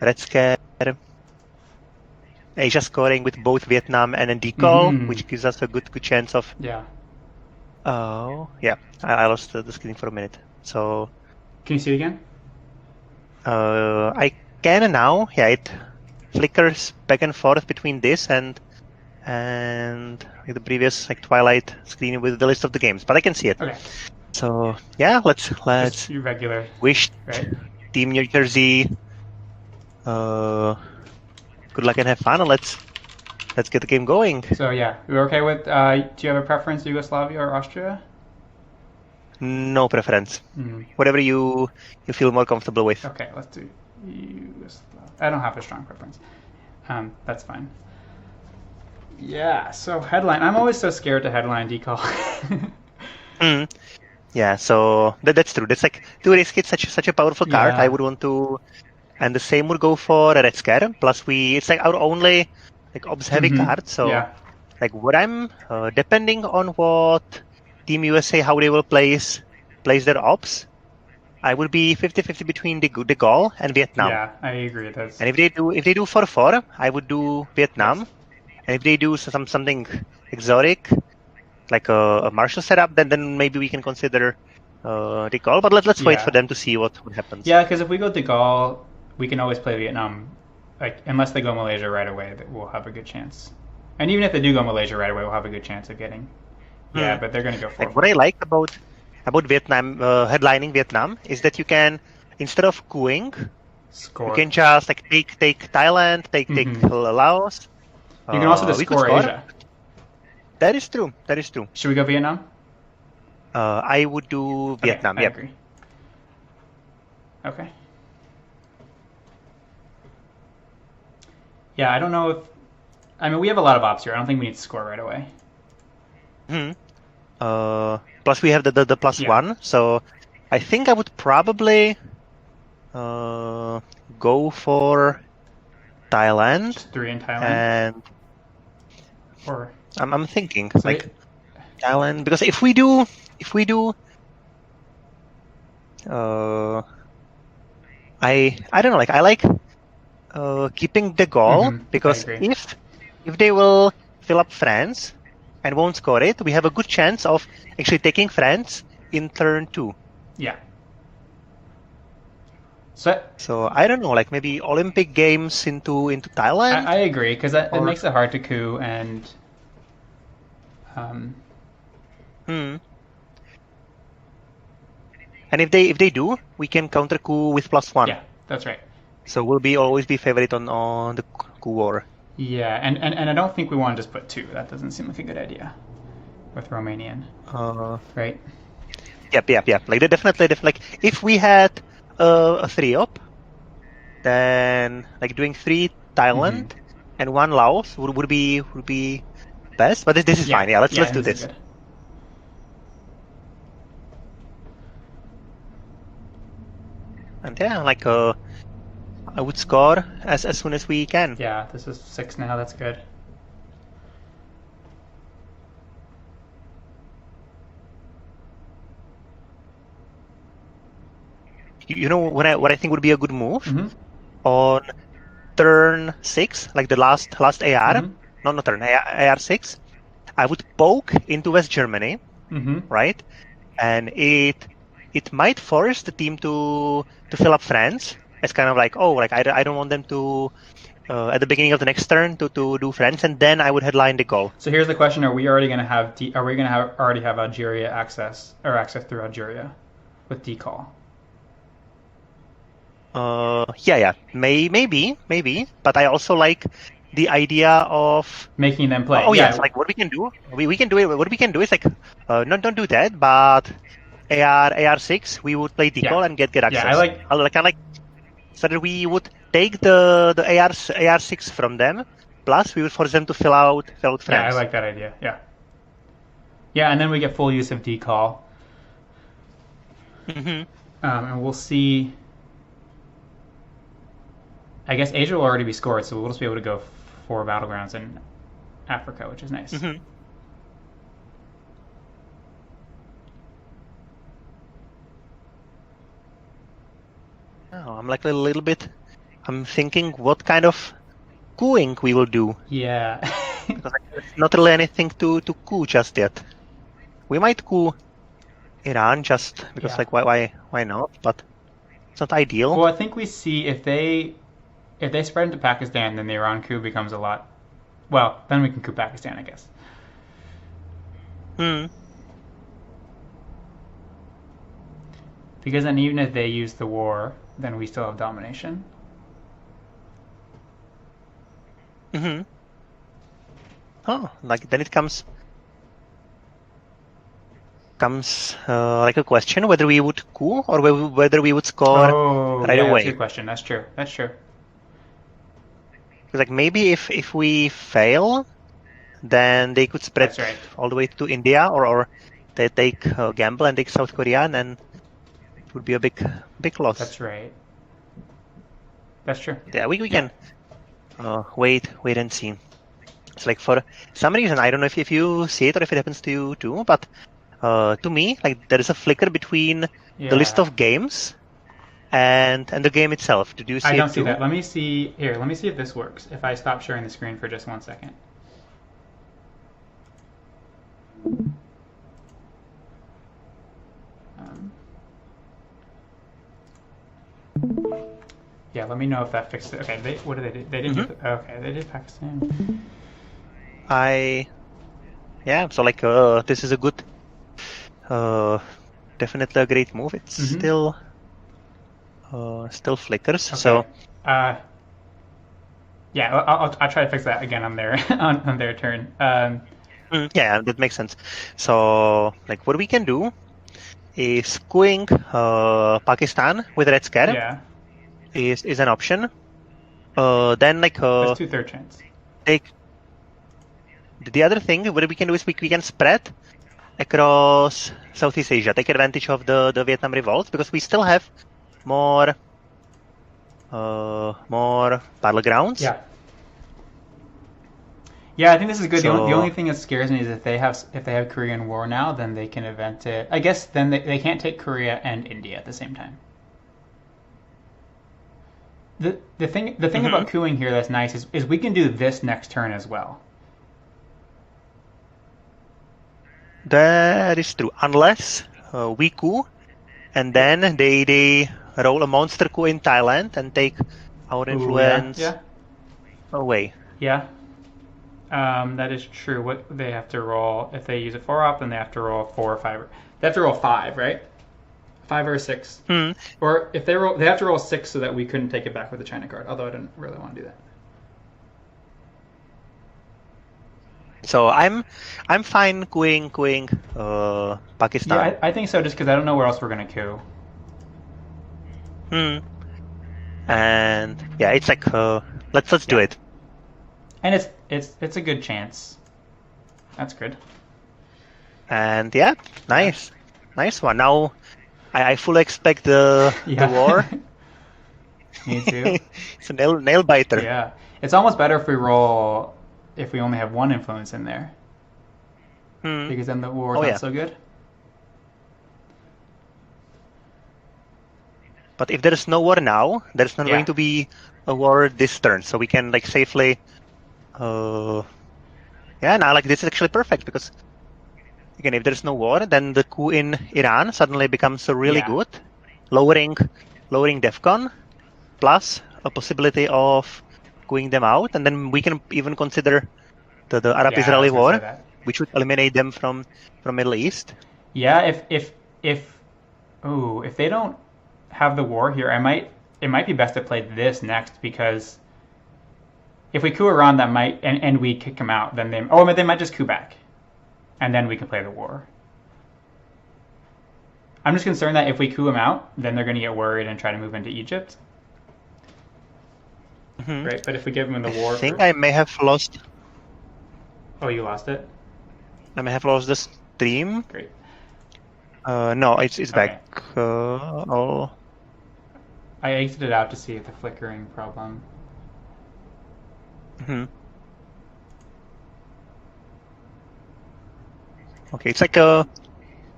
Red Scare. Asia scoring with both Vietnam and a decall, which gives us a good chance of. Yeah. Oh, yeah. I lost the screen for a minute. So. Can you see it again? I can now. Yeah, it flickers back and forth between this and the previous Twilight screen with the list of the games, but I can see it. Okay. So yeah, let's Just your regular. wish right? Team New Jersey good luck and have fun, and let's get the game going. So yeah, we're okay with. Do you have a preference, Yugoslavia or Austria? No preference. Whatever you feel more comfortable with. Okay, let's do Yugoslavia. I don't have a strong preference. That's fine. Yeah. So headline. I'm always so scared to headline decal. Yeah. So that's true. That's too risky. It's such a powerful card. I would want to. And the same would go for Red Scare. Plus, it's our only obs heavy card. So, what I'm depending on what Team USA how they will place their ops, I would be 50-50 between the Gaul and Vietnam. Yeah, I agree. That's... And if they do 4-4, I would do Vietnam. Yes. And if they do something exotic, like a martial setup, then maybe we can consider the Gaul. But let's wait for them to see what happens. Yeah, because if we go to Gaul, we can always play Vietnam, unless they go Malaysia right away, we'll have a good chance. And even if they do go Malaysia right away, we'll have a good chance of getting. Yeah, but they're going to go for. What I like about Vietnam headlining Vietnam is that you can, instead of queuing, you can just take Thailand, take Laos. You can also just score Asia. That is true. Should we go Vietnam? I would do Vietnam. I agree. Okay. Yeah, I don't know if... I mean, we have a lot of ops here. I don't think we need to score right away. Plus we have the plus one, so I think I would probably go for Thailand. Just 3 in Thailand? And or... I'm thinking, so Thailand, because if we do I don't know, I like keeping the goal, because if they will fill up France and won't score it, we have a good chance of actually taking France in turn 2. Yeah. So I don't know, maybe Olympic Games into Thailand. I agree, because it makes it hard to coup and. And if they do, we can counter coup with +1. Yeah, that's right. So we'll always be favorite on the coup war. Yeah, and I don't think we want to just put 2. That doesn't seem like a good idea with Romanian. Right? Yep. They definitely. If we had a 3-op, then doing 3 Thailand and 1 Laos would be best. But this is fine. Yeah, let's do this. And yeah, I would score as soon as we can. Yeah, this is 6 now. That's good. You know what I think would be a good move on turn 6, the last AR, not turn AR 6. I would poke into West Germany, right? And it might force the team to fill up France. It's kind of I don't want them to at the beginning of the next turn to do France, and then I would headline the goal. So here's the question: are we already going to have already have Algeria access through Algeria with decal? Yeah, maybe, but I also like the idea of making them play. Yes, what we can do, we can do it. What we can do is don't do that, but AR6 we would play decal and get access. Yeah, I like so that we would take the AR6 from them, plus we would force them to fill out France. Yeah, I like that idea. Yeah, and then we get full use of decal. And we'll see. I guess Asia will already be scored, so we'll just be able to go 4 battlegrounds in Africa, which is nice. I'm a little bit I'm thinking what kind of cooing we will do. Yeah. Because there's not really anything to coup just yet. We might coup Iran just because Yeah. like why not? But it's not ideal. Well, I think we see if they spread into Pakistan, then the Iran coup becomes a lot. Well, then we can coup Pakistan, I guess. Because then even if they use the war, then we still have domination. Oh, like then it comes like a question whether we would coup or whether we would score right yeah, that's a away. good question. That's true. That's true. Like maybe if we fail, then they could spread That's right. all the way to India, or they take gamble and take South Korea, and then it would be a big loss. That's right. That's true. Yeah, we can wait and see. It's like for some reason, I don't know if you see it or if it happens to you too, but to me, like there is a flicker between the list of games and the game itself. Did you see it too? I don't see that. Let me see here. Let me see if this works. If I stop sharing the screen for just 1 second. Yeah, let me know if that fixed it. Okay, what did they do? They didn't. Okay, they did Pakistan. Yeah. So like this is a good, definitely a great move. It's still flickers. Okay. So yeah, I'll try to fix that again on their on their turn. Yeah, that makes sense. So like what we can do is queuing Pakistan with Red Scare. Yeah. Is an option. Then like that's 2/3 chance. Take the other thing. What we can do is we can spread across Southeast Asia. Take advantage of the Vietnam Revolt because we still have more battlegrounds. Yeah. Yeah, I think this is good. The only thing that scares me is if they have Korean War now, then they can event it. I guess then they can't take Korea and India at the same time. The thing about cooing here that's nice is we can do this next turn as well. That is true, unless we coup, and then they roll a monster coup in Thailand and take our influence away. Yeah, that is true. What they have to roll if they use a 4-op, then they have to roll 4 or 5. They have to roll 5, right? 5 or 6. Or if they have to roll 6 so that we couldn't take it back with the China card. Although I didn't really want to do that. So I'm fine queuing Pakistan. Yeah, I think so. Just because I don't know where else we're gonna coup. And yeah, it's like let's do it. And it's a good chance. That's good. And yeah, nice one. Now I fully expect the war. Me too. It's a nail biter. Yeah, it's almost better if we only have one influence in there. Because then the war is not so good. But if there is no war now, there's not going to be a war this turn, so we can like safely. Now like this is actually perfect because again, if there's no war, then the coup in Iran suddenly becomes really good, lowering DEFCON, plus a possibility of coupping them out, and then we can even consider the Arab-Israeli war, which would eliminate them from Middle East. Yeah, if they don't have the war here, it might be best to play this next because if we coup Iran, that might and we kick them out, then they might just coup back, and then we can play the war. I'm just concerned that if we coup them out, then they're going to get worried and try to move into Egypt. Right, but if we give them the war, I think I may have lost. Oh, you lost it? I may have lost the stream. Great. No, it's back. I exited out to see the flickering problem. Okay, it's like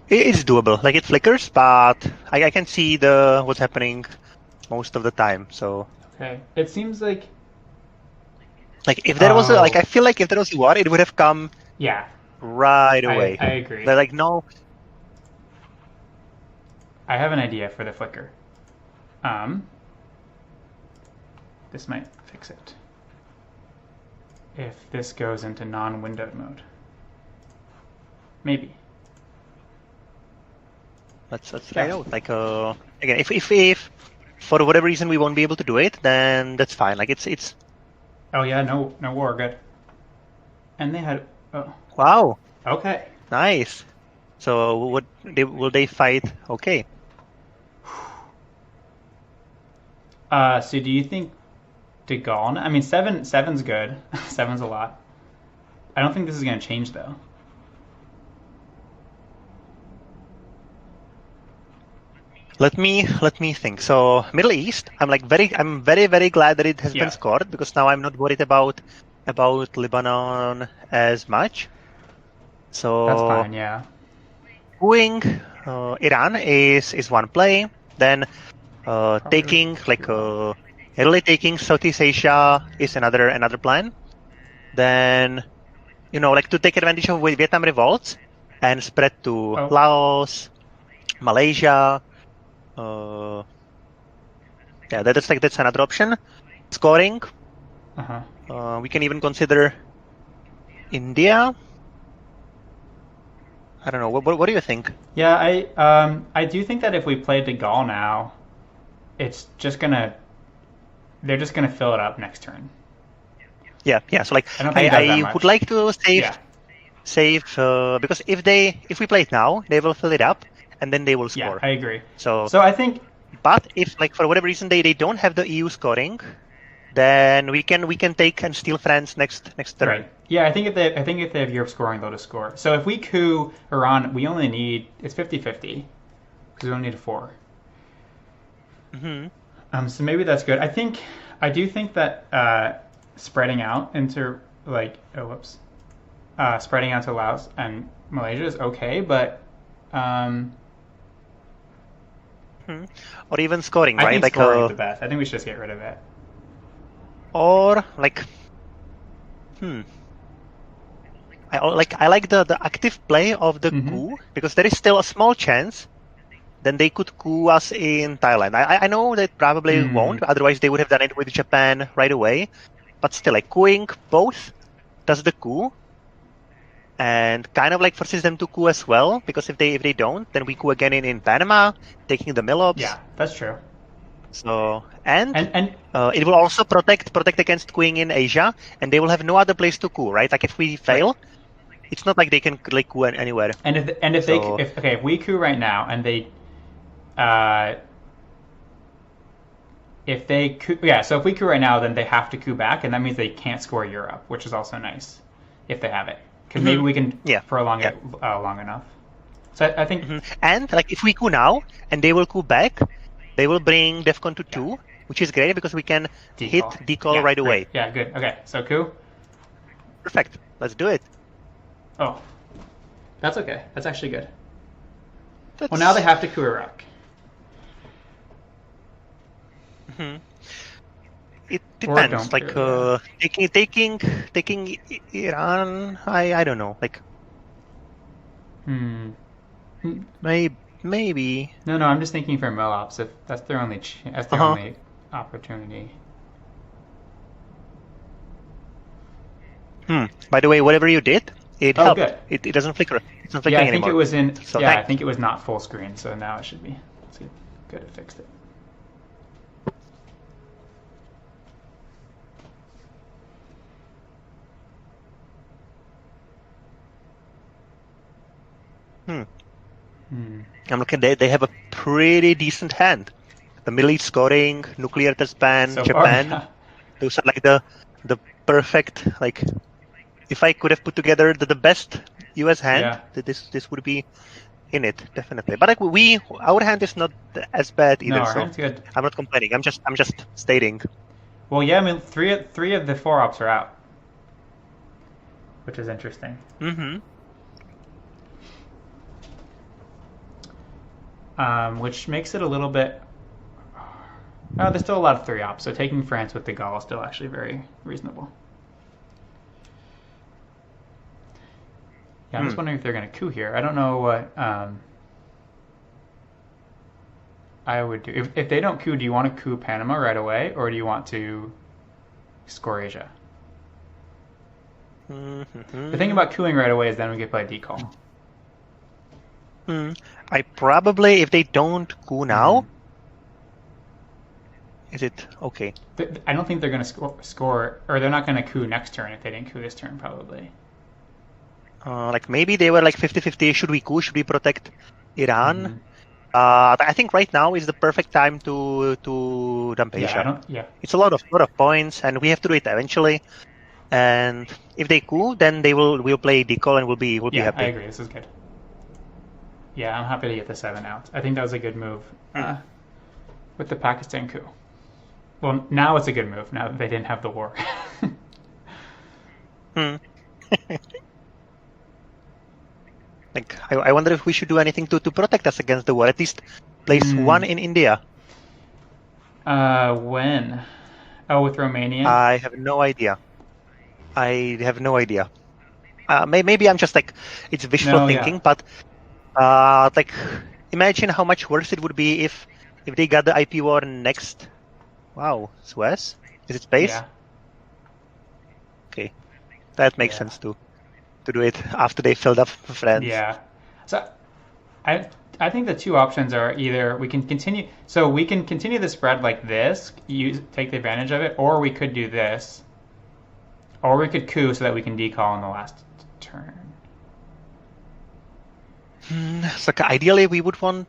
it's doable. Like it flickers, but I can see what's happening most of the time. So Okay. It seems like Like if there was I feel like if there was a war, it would have come yeah, right away. I agree. They're like, no. I have an idea for the flicker. This might fix it. If this goes into non-windowed mode. Maybe. Let's try it out. Like again, if for whatever reason we won't be able to do it, then that's fine. Like it's. Oh yeah, no war, good. And they had. Oh. Wow. Okay. Nice. So will they fight? Okay. So do you think De Gaulle? I mean, seven's good. Seven's a lot. I don't think this is going to change though. Let me think. So Middle East, I'm very glad that it has been scored, because now I'm not worried about Lebanon as much. So that's fine, yeah. Wooing Iran is one play. Then taking really taking Southeast Asia is another plan. Then to take advantage of Vietnam revolts and spread to Laos, Malaysia. That's another option. Scoring. We can even consider India. I don't know. What do you think? Yeah, I do think that if we play De Gaulle now, it's just gonna. They're just gonna fill it up next turn. Yeah. So I would like to save because if we play it now, they will fill it up and then they will score. Yeah, I agree. So I think. But if for whatever reason they don't have the EU scoring, then we can take and steal France next turn. Right. Yeah, I think if they have Europe scoring, they'll just score. So if we coup Iran, we only need it's 50-50 because we only need a 4. So maybe that's good. I do think that spreading out into spreading out to Laos and Malaysia is okay, but or even scoring, right? I think scoring is the best. I think we should just get rid of it. Or I like the active play of the coup, because there is still a small chance then they could coup us in Thailand. I know they probably won't, otherwise they would have done it with Japan right away. But still, couing both does the coup and kind of forces them to coup as well, because if they don't, then we coup again in Panama, taking the Milops. Yeah, that's true. So and it will also protect against couing in Asia, and they will have no other place to coup, right? Like if we fail, it's not like they can coup anywhere. And if we coup right now and they so if we coup right now, then they have to coup back, and that means they can't score Europe, which is also nice if they have it, because maybe we can prolong it long enough. So I think and if we coup now and they will coup back, they will bring DEFCON to 2, which is great because we can hit decall right away. Yeah, good. Okay, so coup. Perfect. Let's do it. Oh, that's okay. That's actually good. Well, now they have to coup Iraq. It depends. Taking Iran, I don't know. Maybe. No, I'm just thinking for Milops. If that's their only only opportunity. By the way, whatever you did, it helped. Good. It doesn't flicker. It's not flickering anymore. It was in. So I think it was not full screen. So now it should be. It's good. It fixed it. I'm looking. They have a pretty decent hand. The Middle East scoring, nuclear test ban, so Japan. Far, yeah. Those are the perfect. If I could have put together the best US hand, this would be in it definitely. But our hand is not as bad either. No, our hand's good. I'm not complaining. I'm just stating. Well, yeah. I mean, three of the 4 ops are out, which is interesting. Which makes it a little bit. There's still a lot of 3-ops, so taking France with the Gaul is still actually very reasonable. Yeah, I'm just wondering if they're going to coup here. I don't know what I would do. If they don't coup, do you want to coup Panama right away, or do you want to score Asia? The thing about cooing right away is then we get play decall. I probably, if they don't coup now, is it okay? I don't think they're going to score, or they're not going to coup next turn if they didn't coup this turn, probably. Like maybe they were like 50-50. Should we coup? Should we protect Iran? I think right now is the perfect time to dump Asia. It's a lot of points, and we have to do it eventually. And if they coup, then we'll play decall and we'll be happy. I agree. This is good. Yeah, I'm happy to get the 7 out. I think that was a good move with the Pakistan coup. Well, now it's a good move. Now that they didn't have the war. Like, I wonder if we should do anything to protect us against the war. At least place one in India. When? Oh, with Romania? I have no idea. Maybe I'm just like, it's wishful thinking, but like, imagine how much worse it would be if they got the IP war next. Wow, Suez? Is it space? Yeah. Okay, that makes sense too. To do it after they filled up France. Yeah. So I think the two options are either we can continue the spread like this, take the advantage of it, or we could do this, or we could coup so that we can decall in the last turn. So ideally we would want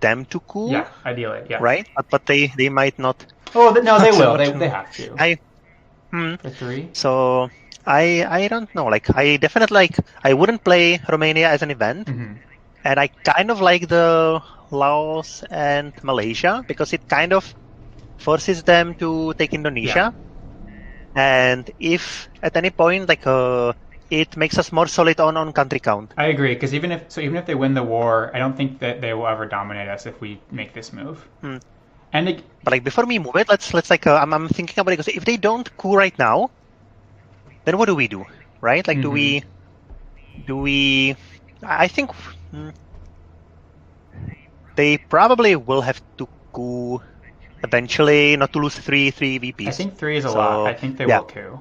them to coup. Yeah, ideally, yeah. Right, but they might not. Oh no, they will. They have to. For 3. So I don't know. Like I definitely I wouldn't play Romania as an event, and I kind of like the Laos and Malaysia because it kind of forces them to take Indonesia, and if at any point it makes us more solid on country count. I agree, because even if they win the war, I don't think that they will ever dominate us if we make this move. But like before we move it, let's I'm thinking about it because if they don't coup right now, then what do we do, right? Like do we? I think they probably will have to coup eventually, not to lose three VPs. I think 3 is a lot. I think they will coup.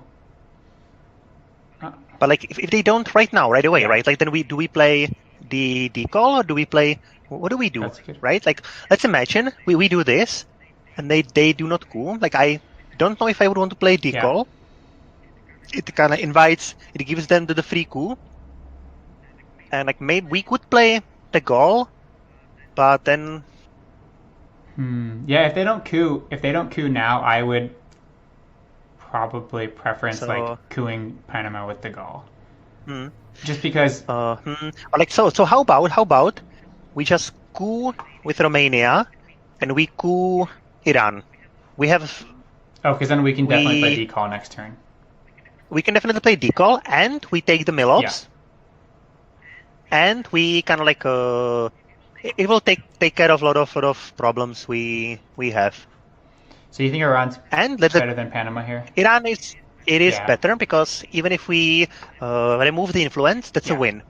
But like if they don't right now, right away, right? Like then do we play the decall or do we play? What do we do? Right? Like let's imagine we do this, and they do not coup. Like I don't know if I would want to play decall. It kind of it gives them the free coup, and like maybe we could play the Gaul, but then. Yeah, if they don't coup now, I would probably preference cooing Panama with the Gaul. Just because. Like so how about we just coup with Romania, and we coup Iran. We have. Oh, because then we can definitely play decall next turn. We can definitely play decall, and we take the Milops, and we kind of like it will take care of a lot of problems we have. So you think Iran's better than Panama here? Iran is better because even if we remove the influence, that's a win.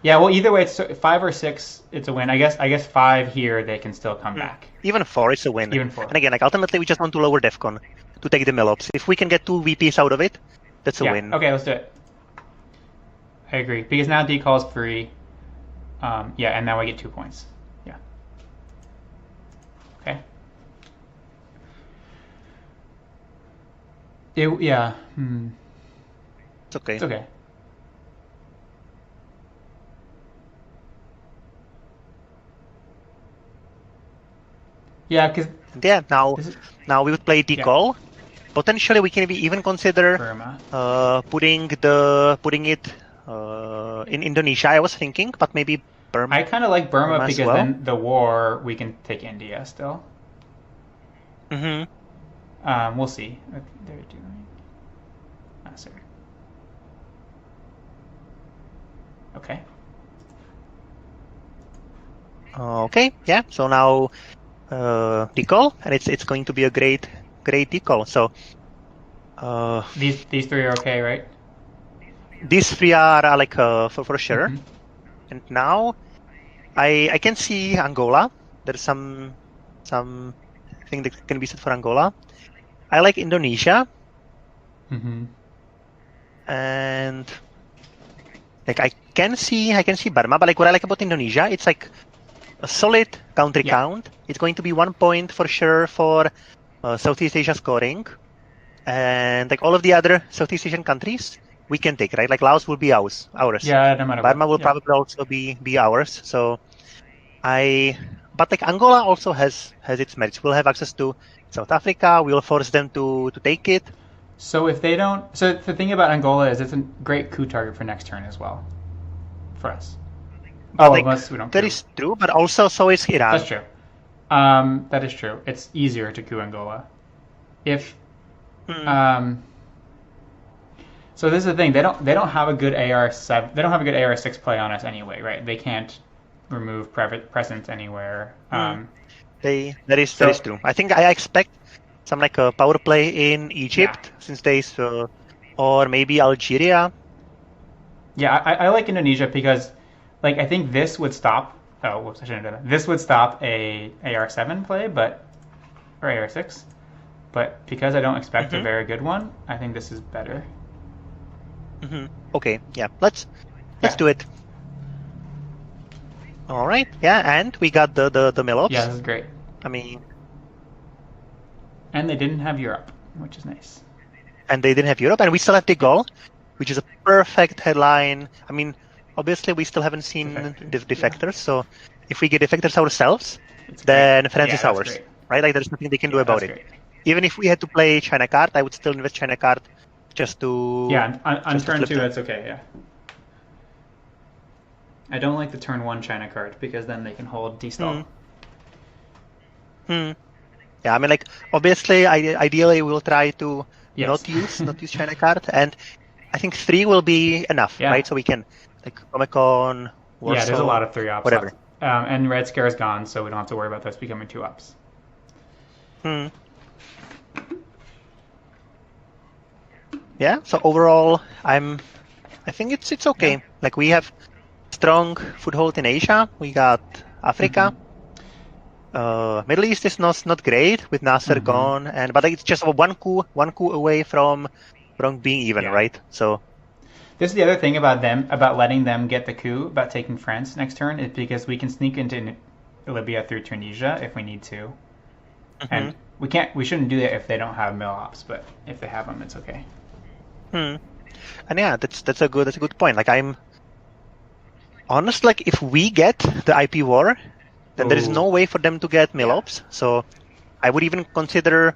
Yeah, well, either way, it's 5 or 6, it's a win. I guess 5 here, they can still come back. Even 4 is a win. Even 4. And again, like ultimately, we just want to lower DEFCON to take the Milops. If we can get 2 VPs out of it, that's a win. Okay, let's do it. I agree. Because now decall is free. And now I get 2 points. Yeah. Okay. It's okay. It's okay. Yeah, because now we would play decall. Potentially, we can even consider putting it in Indonesia. I was thinking, but maybe Burma. I kind of like Burma because then the war we can take India still. We'll see what they're doing. Sorry. Okay. Okay. Yeah. So now decall, and it's going to be a great decall. So These three are okay, right? these three are like for sure. Mm-hmm. And now I can see Angola. There's some thing that can be said for Angola. I like Indonesia, Mm-hmm. and like I can see Burma. But like what I like about Indonesia, it's like a solid country Yeah. count. It's going to be 1 point for sure for Southeast Asia scoring, and like all of the other Southeast Asian countries, we can take, right? Like Laos will be ours. Yeah, no matter what. Burma will Yeah. probably also be ours. So but like Angola also has its merits. We'll have access to South Africa. We'll force them to take it. So if they don't, so the thing about Angola is it's a great coup target for next turn as well, for us. But Oh, like unless we don't that coup. is true, but also so is Iran. That's true. That is true. It's easier to coup Angola. If so this is the thing. They don't have a good AR7. They don't have a good AR6 play on us anyway, right? They can't remove presence anywhere. That is true. I think I expect some like a power play in Egypt since they or maybe Algeria. Yeah, I like Indonesia because, like, I think this would stop. Oh, whoops! I shouldn't have done that. This would stop a AR7 play, or AR6. But because I don't expect a very good one, I think this is better. Okay, yeah, let's do it. All right, yeah, and we got the Millops. Yeah, this is great. I mean, and they didn't have Europe, which is nice. And they didn't have Europe, and we still have the goal, which is a perfect headline. I mean, obviously we still haven't seen defectors, so if we get defectors ourselves, then France is ours, right? Like there's nothing they can do about it. Even if we had to play China card, I would still invest China card just to on turn 2 that's okay. Yeah, I don't like the turn 1 China card because then they can hold D-stall. Yeah, I mean, like obviously, ideally we'll try to not use China card, and I think 3 will be enough, right? So we can like Comic-Con, Warsaw, yeah, there's a lot of 3 ups. Whatever. And Red Scare is gone, so we don't have to worry about those becoming 2 ups. Yeah. So overall, I think it's okay. Yeah. Like we have strong foothold in Asia. We got Africa. Middle East is not great with Nasser gone, but it's just one coup away from being even, right? So this is the other thing about letting them get the coup, about taking France next turn, is because we can sneak into Libya through Tunisia if we need to, and we shouldn't do that if they don't have mill ops, but if they have them, it's okay. And yeah, that's a good point. Like I'm honest, like if we get the IP war, then there is no way for them to get mill ops. So I would even consider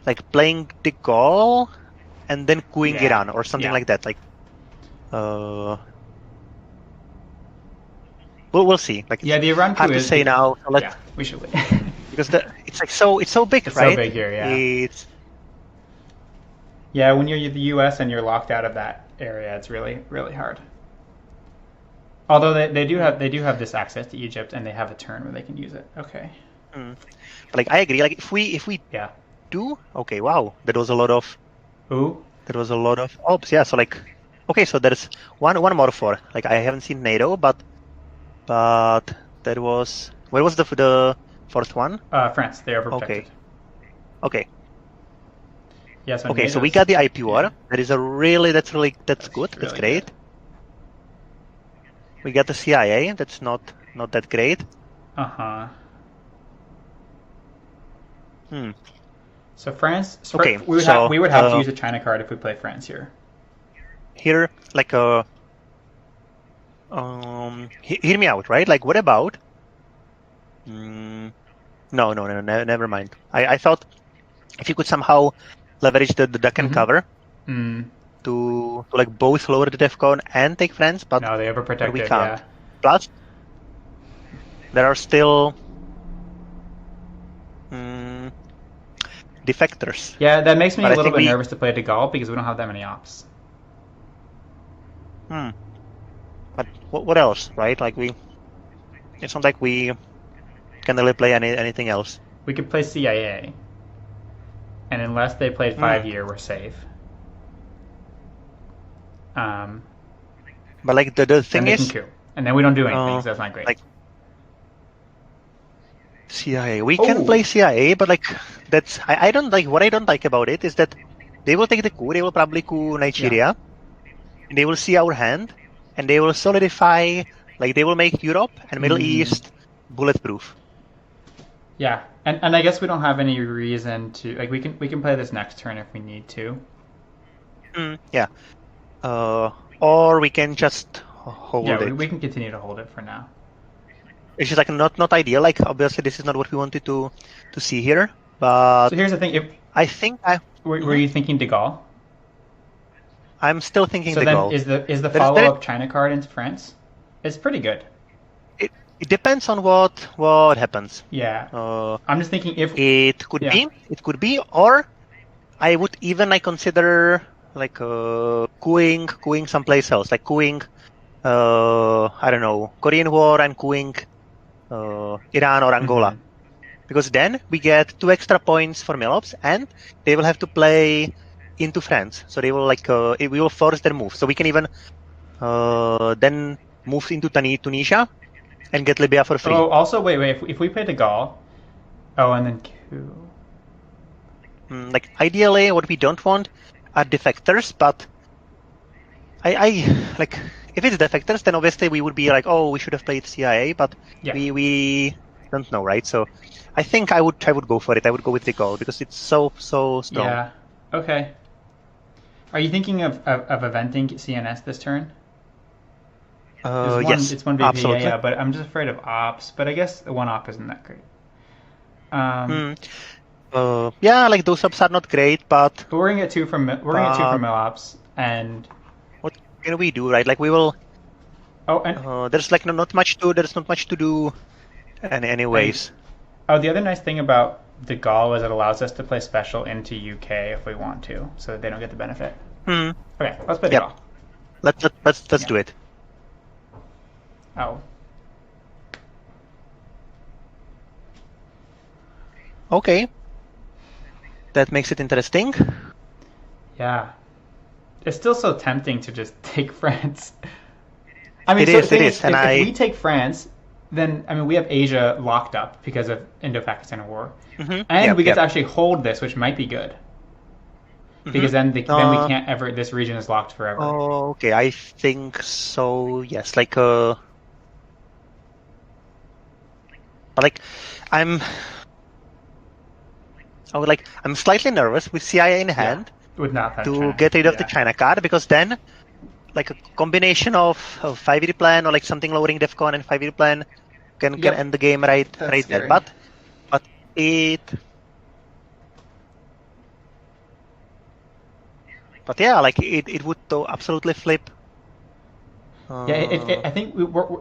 like playing the goal and then coupping Iran or something like that. Like we'll see. Like the Iran coup hard to say now. So we should wait because it's so big, it's right? So big here, yeah. It's when you're the U.S. and you're locked out of that area, it's really really hard. Although they do have this access to Egypt and they have a turn where they can use it. Okay. But like I agree. Like if we do wow, there was a lot of ops. Yeah. So like so there's one more for like I haven't seen NATO, but there was where was the fourth one? France. They are overprotected. Okay. Yes. Okay. So we got the IP war. That is that's good. That's great. Good. We got the CIA. That's not that great. So France. We would have to use a China card if we play France here. Here, like hear me out, right? Like, what about? No, never mind. I thought if you could somehow leverage the Deccan cover to like both lower the DEFCON and take France, but no, they overprotected. We can't. Yeah. Plus, there are still defectors. Yeah, that makes me a little bit nervous to play De Gaulle because we don't have that many ops. But what else, right? Like it's not like we can really play anything else. we could play CIA, and unless they played 5-year, we're safe. But like the thing then they is, can coup, and then we don't do anything, so that's not great. Like CIA, we can play CIA, but like that's I don't like what I don't like about it is that they will take the coup. They will probably coup Nigeria, and they will see our hand, and they will solidify. Like they will make Europe and Middle East bulletproof. Yeah, and I guess we don't have any reason to like we can play this next turn if we need to. Yeah. Or we can just hold it. Yeah, we can continue to hold it for now. It's just like not ideal. Like obviously this is not what we wanted to see here. But so here's the thing: I think were you thinking De Gaulle? I'm still thinking De Gaulle. So then is the follow-up China card into France? It's pretty good. It depends on what happens. Yeah. I'm just thinking if it could be, or I would even like consider like cooing someplace else, like cooing I don't know, Korean War and cooing Iran or Angola, because then we get 2 extra points for Melops, and they will have to play into France, so they will like we will force their move, so we can even then move into Tunisia and get Libya for free. Oh, also wait, if we play De Gaulle, and then coup. Like ideally, what we don't want are defectors, but I like if it's defectors, then obviously we would be like, oh, we should have played CIA, but we don't know, right? So I think I would go for it. I would go with De Gaulle because it's so strong. Yeah. Okay. Are you thinking of eventing CNS this turn? Yes, it's one big absolutely. Yeah, but I'm just afraid of ops. But I guess one op isn't that great. Yeah, like those ops are not great, but we're gonna get 2 from Milops, and what can we do, right? Like we will. Oh, and there's like not much to do, anyways. The other nice thing about De Gaulle is it allows us to play special into UK if we want to, so that they don't get the benefit. Okay, let's play De Gaulle. Let's do it. Oh. Okay. That makes it interesting. Yeah. It's still so tempting to just take France. I mean, it is. And if we take France, then I mean we have Asia locked up because of Indo-Pakistan War, and we get to actually hold this, which might be good. Because then we can't ever. This region is locked forever. Oh, okay. I think so. Yes. Like I'm slightly nervous with CIA in hand with not to get rid of the China card, because then like a combination of 5-year plan or like something lowering DEFCON and 5-year plan can end the game right there. But yeah, like it would though absolutely flip. I think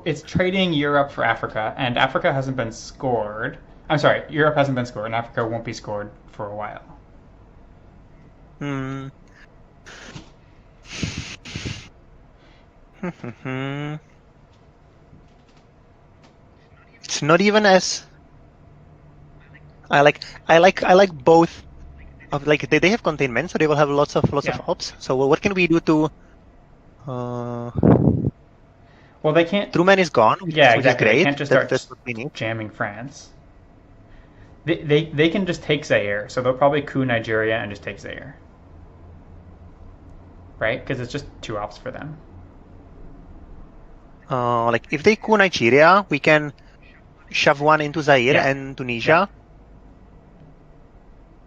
it's trading Europe for Africa, and Africa hasn't been scored. I'm sorry, Europe hasn't been scored, and Africa won't be scored for a while. It's not even as I like both. Of like they have containment, so they will have lots of ops. So what can we do to? Well, they can't. Truman is gone. Which is great. They can't just start that's what we need. Jamming France. They can just take Zaire, so they'll probably coup Nigeria and just take Zaire. Right? Because it's just 2 ops for them. Like if they coup Nigeria, we can shove one into Zaire and Tunisia.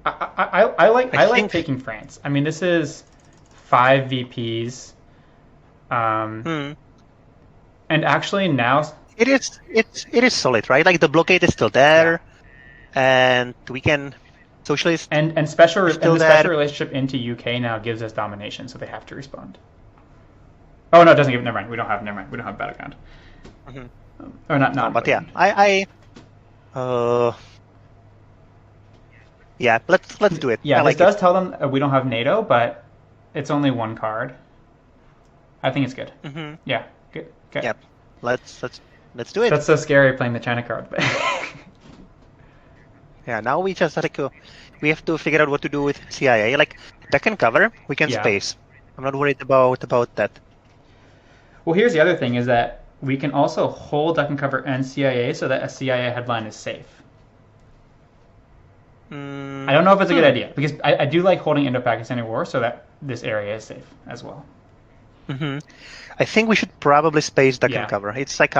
I like taking France. I mean, this is 5 VPs. And actually now it is solid, right? Like the blockade is still there, and we can socialist and special relationship into UK now gives us domination, so they have to respond. Oh no, it doesn't give. Never mind. We don't have battleground. Or not. No, but yeah, yeah, let's do it. Yeah, this does tell them we don't have NATO, but it's only 1 card. I think it's good. Yeah, good. Okay. Yep. Let's do it. That's so scary playing the China card, but Yeah, now we just we have to figure out what to do with CIA. Like back and cover, we can Yeah. space. I'm not worried about that. Well, here's the other thing: is that we can also hold duck and cover and CIA so that a CIA headline is safe. I don't know if it's a good idea because I do like holding Indo-Pakistani War so that this area is safe as well. I think we should probably space duck Yeah. and cover. It's like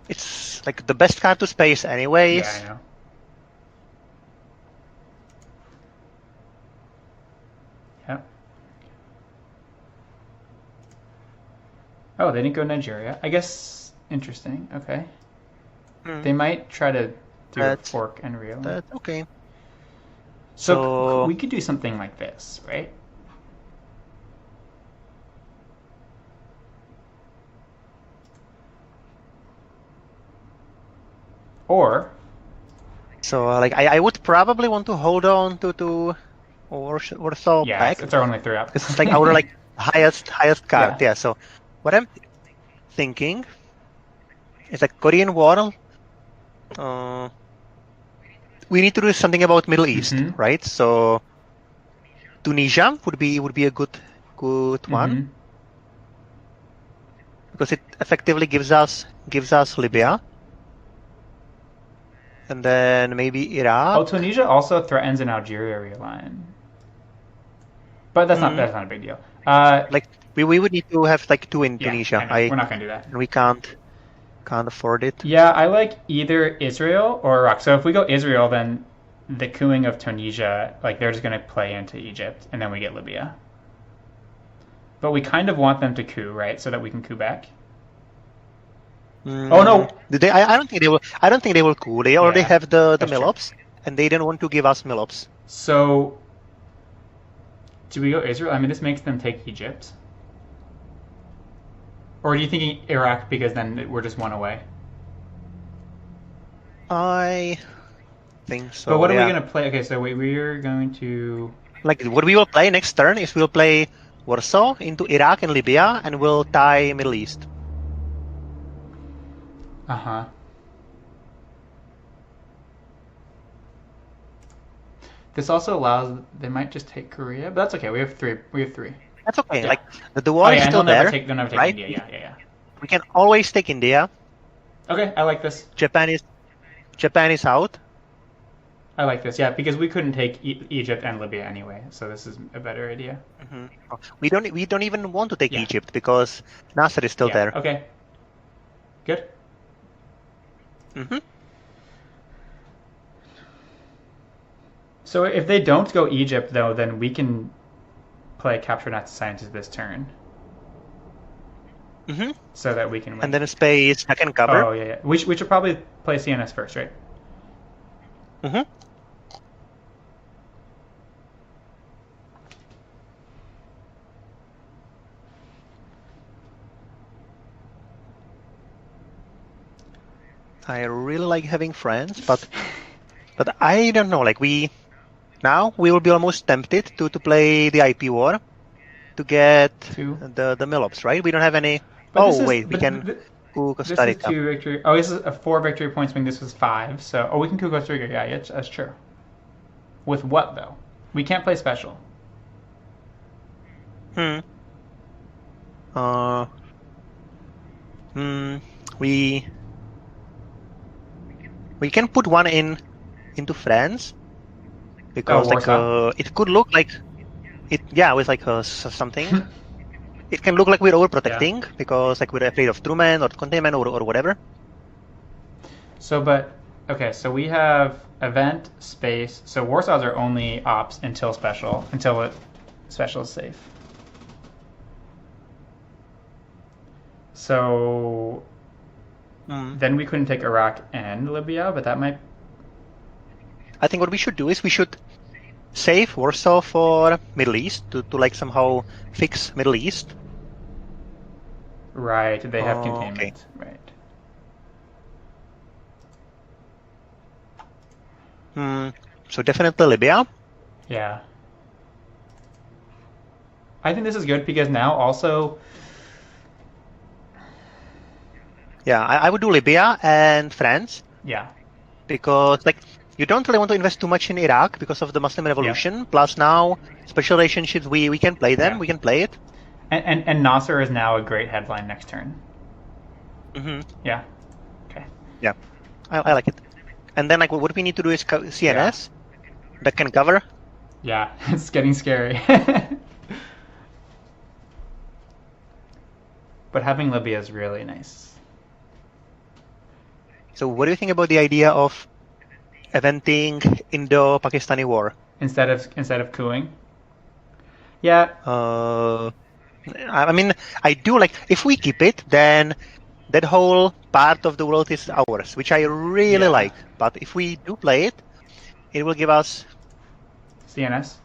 it's like the best card to space anyways. Yeah, I know. Yep. Oh, they didn't go Nigeria. I guess interesting. Okay. They might try to do a fork and reel. That's okay. So we could do something like this, right? Or so like I would probably want to hold on to Warsaw yeah, back. it's our only 3 up. It's like our like highest card. Yeah. So what I'm thinking is like Korean War. We need to do something about Middle East, right? So Tunisia would be a good one because it effectively gives us Libya, and then maybe Iraq. Oh, Tunisia also threatens an Algeria line, but that's not a big deal. Like we would need to have like 2 in Tunisia. We're not gonna do that. And we can't afford it. Yeah, I like either Israel or Iraq. So if we go Israel, then the cooing of Tunisia, like they're just going to play into Egypt, and then we get Libya. But we kind of want them to coup, right, so that we can coup back. Oh no! I don't think they will. I don't think they will coup. They already have the Milops, and they didn't want to give us Milops. So, do we go Israel? I mean, this makes them take Egypt. Or are you thinking Iraq because then we're just 1 away? I think so. But what are we going to play? Okay, so we're going to... Like, what we will play next turn is we'll play Warsaw into Iraq and Libya, and we'll tie Middle East. Uh-huh. This also allows... They might just take Korea, but that's okay. We have 3. That's okay. Yeah. Like the war is still there. They'll never take right? India. Yeah. We can always take India. Okay, I like this. Japan is out. I like this. Yeah, because we couldn't take Egypt and Libya anyway, so this is a better idea. We don't even want to take Egypt because Nasser is still there. Okay. Good. So if they don't go Egypt though, then we can play Capture Not Scientist this turn. So that we can win. And then space, I can cover. Oh, yeah. We should probably play CNS first, right? I really like having friends, but I don't know. Like we will be almost tempted to play the IP war to get the Milops, right? We don't have any. We can coup Costa Rica. This is 2 victory. Oh, this is a 4 victory points. When this was 5, so we can coup Costa Rica. Yeah, that's true. With what though? We can't play special. We can put 1 into France because it could look like it. Yeah, with like something. It can look like we're overprotecting because like we're afraid of Truman or containment or whatever. So, so we have event, space. So Warsaw's our only ops until special is safe. So then we couldn't take Iraq and Libya, but that might... I think what we should do is we should save Warsaw for Middle East to like somehow fix Middle East. Right, they have containment. Okay. Right. So definitely Libya. Yeah. I think this is good because now also... Yeah, I would do Libya and France. Yeah. because like you don't really want to invest too much in Iraq because of the Muslim Revolution. Plus now special relationships we can play them. Yeah. We can play it. And Nasser is now a great headline next turn. Yeah. Okay. Yeah, I like it. And then like what we need to do is CNS that can cover. Yeah, it's getting scary. But having Libya is really nice. So what do you think about the idea of eventing Indo-Pakistani war instead of cooing? Yeah. I mean, I do like if we keep it, then that whole part of the world is ours, which I really like. But if we do play it, it will give us CNS.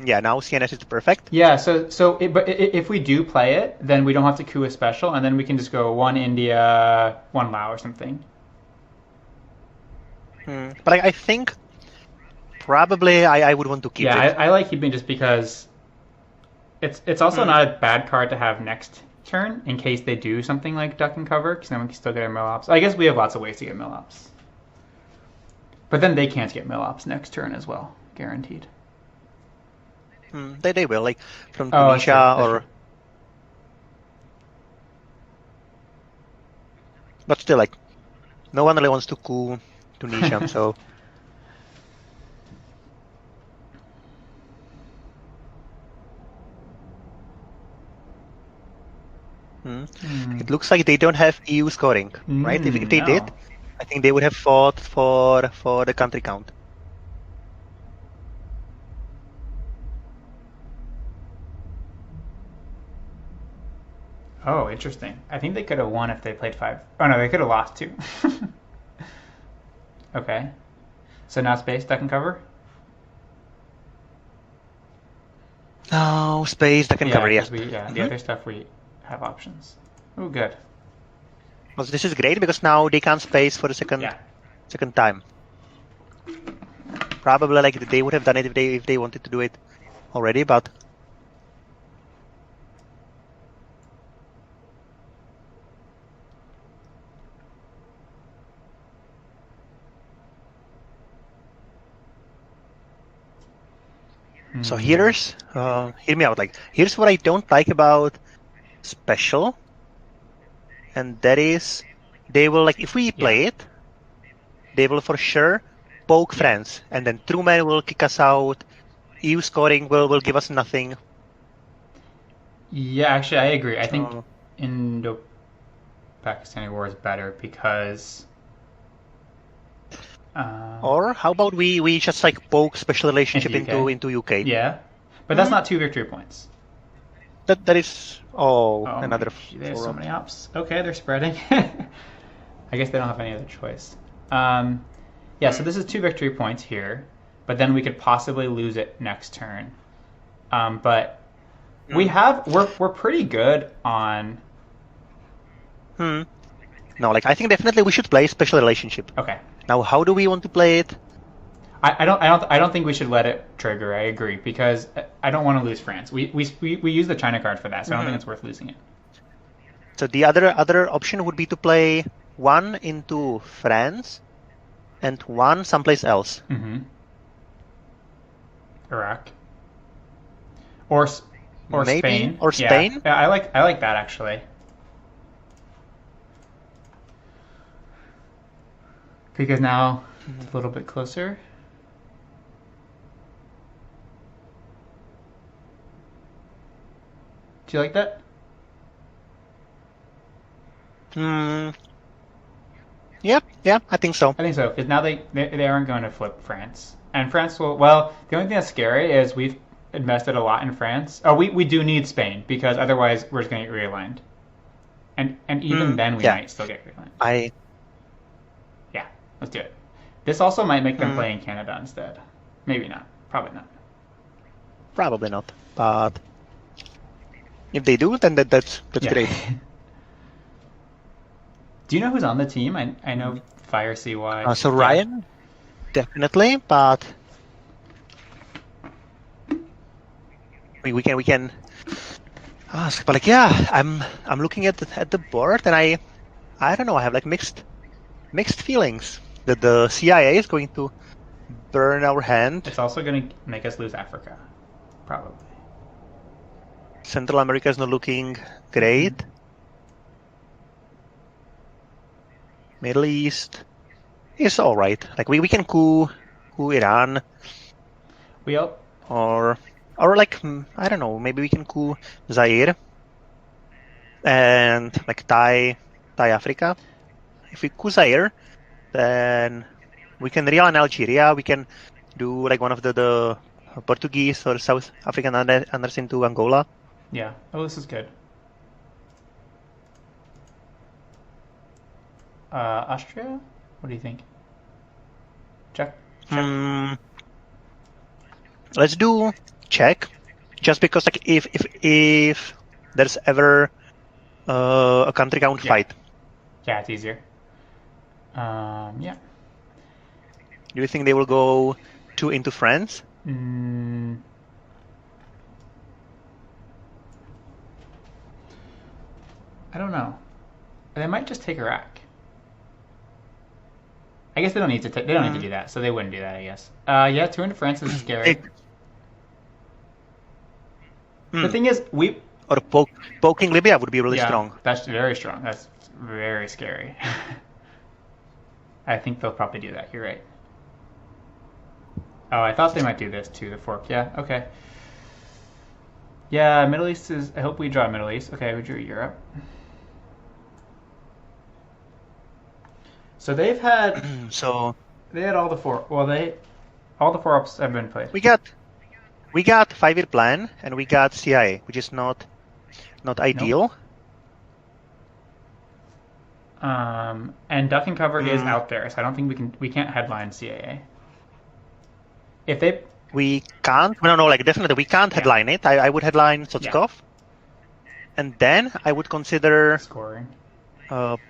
Yeah, now CNS is perfect. Yeah, but if we do play it, then we don't have to coup a special, and then we can just go 1 India, 1 Lao or something. But I think probably I would want to keep it. Yeah, I like keeping just because it's also not a bad card to have next turn in case they do something like duck and cover, because then we can still get our mill ops. I guess we have lots of ways to get mill ops. But then they can't get mill ops next turn as well, guaranteed. They will, like from Tunisia or... But still, like, no one really wants to coup Tunisia, so... It looks like they don't have EU scoring, right? If they did, I think they would have fought for the country count. Oh, interesting. I think they could have won if they played 5. Oh no, they could have lost 2. Okay. So now space, duck and cover? No, space, duck and cover, yes. The other stuff we have options. Oh, good. Well, this is great because now they can't space for the second time. Probably like they would have done it if they wanted to do it already, but... So hear me out. Like, here's what I don't like about special, and that is, they will like if we play it, they will for sure poke France, and then Truman will kick us out. EU scoring will give us nothing. Yeah, actually, I agree. I think Indo-Pakistani war is better because. Or how about we just like poke special relationship into UK? Yeah, but that's not 2 victory points. That is another. There's so many ops. Okay, they're spreading. I guess they don't have any other choice. Yeah, so this is 2 victory points here, but then we could possibly lose it next turn. But we're pretty good on. No, like I think definitely we should play special relationship. Okay. Now, how do we want to play it? I don't think we should let it trigger. I agree because I don't want to lose France. We use the China card for that, so I don't think it's worth losing it. So the other option would be to play 1 into France and 1 someplace else. Iraq. Or maybe, Spain. Or Spain. Yeah, I like that actually. Because now it's a little bit closer. Do you like that? Yeah, I think so. I think so. Because now they aren't going to flip France. And France will... Well, the only thing that's scary is we've invested a lot in France. Oh, we do need Spain, because otherwise we're just going to get realigned. And even then we might still get realigned. Yeah, let's do it. This also might make them play in Canada instead. Maybe not. Probably not. Probably not. But if they do, then that's great. Do you know who's on the team? I know Fire CY. So Ryan, definitely, but we can ask. But like, yeah, I'm looking at the board, and I don't know. I have like mixed mixed feelings that the CIA is going to burn our hand. It's also going to make us lose Africa, probably. Central America is not looking great. Mm-hmm. Middle East is all right. Like we can coup Iran. Or like I don't know. Maybe we can coup Zaire and like Thai Africa. If we coup Zaire, then we can realign Algeria. We can do like one of the Portuguese or South African unders into Angola. Yeah. Oh, this is good. Austria? What do you think? Czech? Let's do Czech, just because like if there's ever a country count fight. Yeah, it's easier. Yeah. Do you think they will go 2 into France? I don't know. They might just take Iraq. I guess they don't need to. They don't need to do that, so they wouldn't do that. I guess. Yeah, 2 into France is scary. The thing is, or poking Libya would be really strong. That's very strong. That's very scary. I think they'll probably do that. You're right. Oh, I thought they might do this too. The fork. Yeah. Okay. Yeah, Middle East is. I hope we draw Middle East. Okay, we drew Europe. So they've had. They had all the 4. Well, all the 4 ups have been played. We got 5-year plan and we got CIA, which is not ideal. Nope. And duck and cover is out there, so I don't think we can't headline CAA. If they we can't no like definitely we can't headline it. I would headline Sotskov, and then I would consider scoring.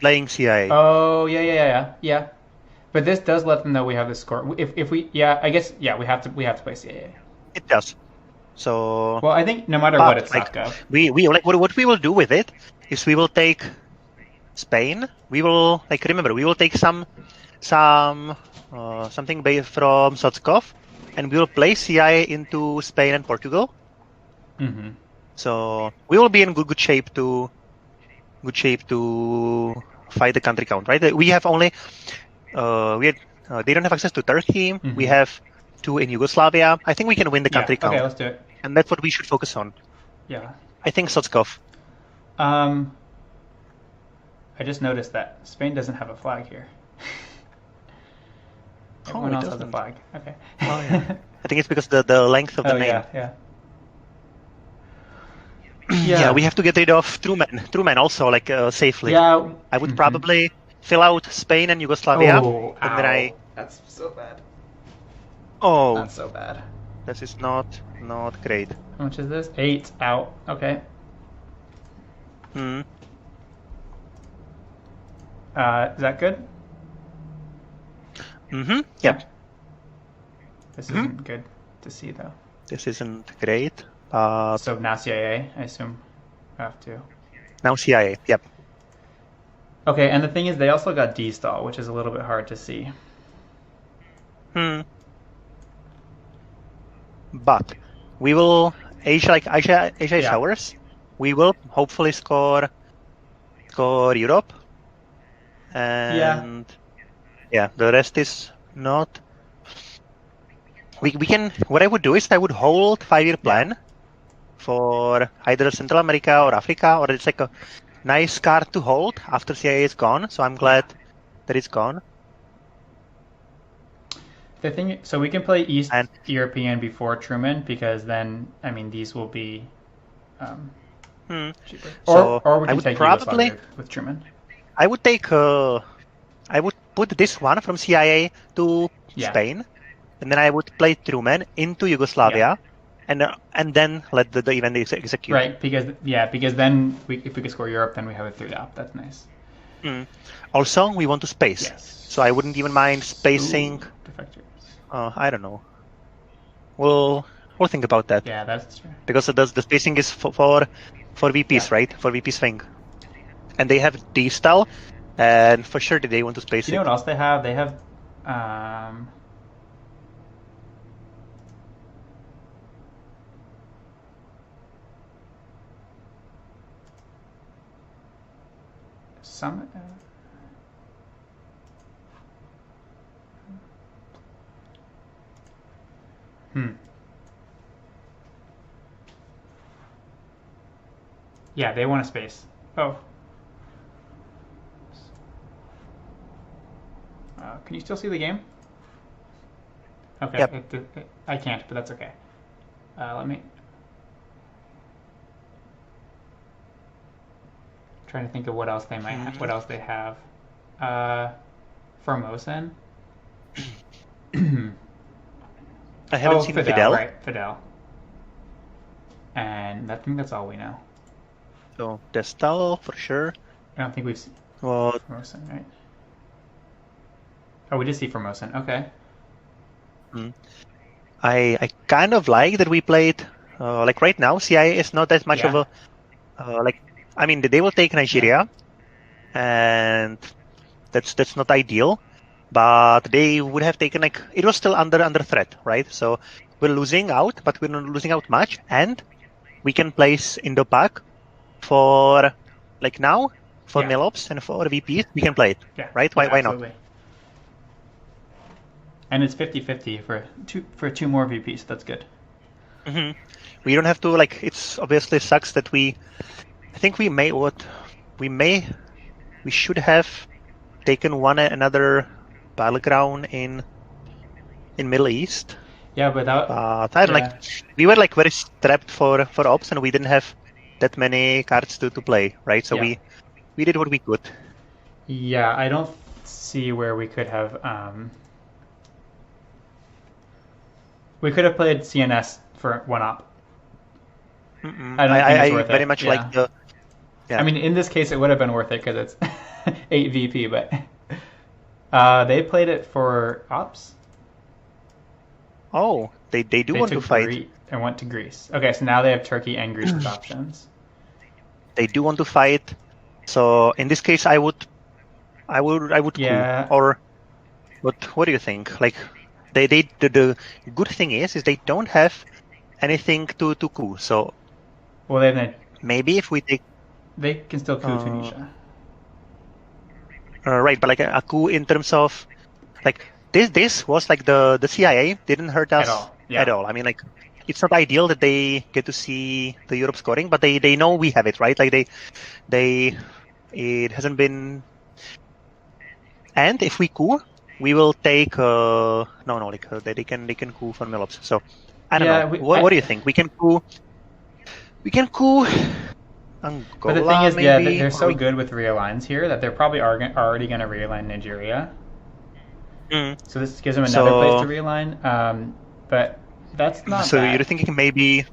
Playing CIA. Oh yeah. But this does let them know we have the score. If we I guess we have to play CAA. It does. So well, I think no matter what, it's like we like what we will do with it is we will take Spain. We will remember we will take something from Sotskov, and we will play CIA into Spain and Portugal. Mm-hmm. So we will be in good shape to fight the country count, right? We have only they don't have access to Turkey. Mm-hmm. We have 2 in Yugoslavia. I think we can win the country count. Okay, let's do it. And that's what we should focus on. Yeah. I think Sotskov. I just noticed that Spain doesn't have a flag here. Everyone else has a flag. Okay. Oh, yeah. I think it's because the length of the name. Yeah, we have to get rid of Truman also, safely. Yeah. I would probably fill out Spain and Yugoslavia. Oh, and then that's so bad. Oh. That's so bad. This is not great. How much is this? 8 out. Okay. Is that good? Mm-hmm. Yep. This isn't good to see, though. This isn't great. So now CIA, I assume we have to. Now CIA, yep. Okay, and the thing is, they also got D-stall, which is a little bit hard to see. But we will Asia is ours. We will hopefully score Europe. And the rest is not. We can. What I would do is I would hold 5-year plan for either Central America or Africa, or it's like a nice card to hold after CIA is gone. So I'm glad that it's gone. The thing, so we can play East European before Truman, because then these will be cheaper. Or we can take Yugoslavia with Truman. I would take. I would put this one from CIA to Spain, and then I would play Truman into Yugoslavia, and then let the event execute. Right, because then if we could score Europe, then we have a 3 up. That's nice. Also, we want to space. Yes. So I wouldn't even mind spacing. Defectors. I don't know. We'll think about that. Yeah, that's true. Because the spacing is for VPs, right? For VP swing. And they have D-style. and for sure they want to space Do you know it. what else they have? They have um, some. Hmm. Yeah, they want a space. Oh. Can you still see the game? Okay, Yep. I can't, but that's okay. Let me trying to think of what else they might what else they have. Formosan. I haven't Oh, seen Fidel, Fidel, right? Fidel. And I think that's all we know. so Destal for sure. I don't think we've seen Well, Formosan, right? Oh, we did see Formosan. Okay. mm, I kind of like that we played like right now. CIA is not that much of Yeah. a like. I mean, they will take Yeah. Nigeria, and that's not ideal. But they would have taken like it was still under threat, right? So we're losing out, but we're not losing out much, and we can place Indo-Pak for like now for Yeah. Milops and for VPs. We can play it, Yeah. right? Yeah. Why not? Absolutely. And it's 50-50 for two more VPs. So that's good. hmm We don't have to like. It's obviously sucks that we. I think we may what we may we should have taken one another battleground in Middle East. Yeah, without. But I don't like. Yeah. We were like very strapped for ops, and we didn't have that many cards to play, right? So Yeah. we did what we could. Yeah. I don't see where we could have. We could have played CNS for one op. I don't think it's I worth very it. much like Yeah. the I yeah. mean, in this case, it would have been worth it because it's 8 VP, but they played it for ops. Oh, they do They want to took fight. Greece and went to Greece. Okay, so now they have Turkey and Greece as options. They do want to fight. So in this case, I would coup. Yeah. Or what do you think? Like the good thing is they don't have anything to coup. So Well, maybe if we take they can still coup uh, Tunisia. right, but like a coup in terms of like this was like the CIA didn't hurt At us all. at Yeah. all. I mean like it's not ideal that they get to see the Europe scoring, but they know we have it, right? Like they it hasn't been. And if we coup, we will take no like they can coup for Milops. So I don't Yeah. know. What do you think? We can coup But the thing Angola is, yeah, maybe, they're or so we. good with realigns here that they're probably already going to realign Nigeria. Mm. So this gives them another place to So realign. But that's not so you're bad. thinking maybe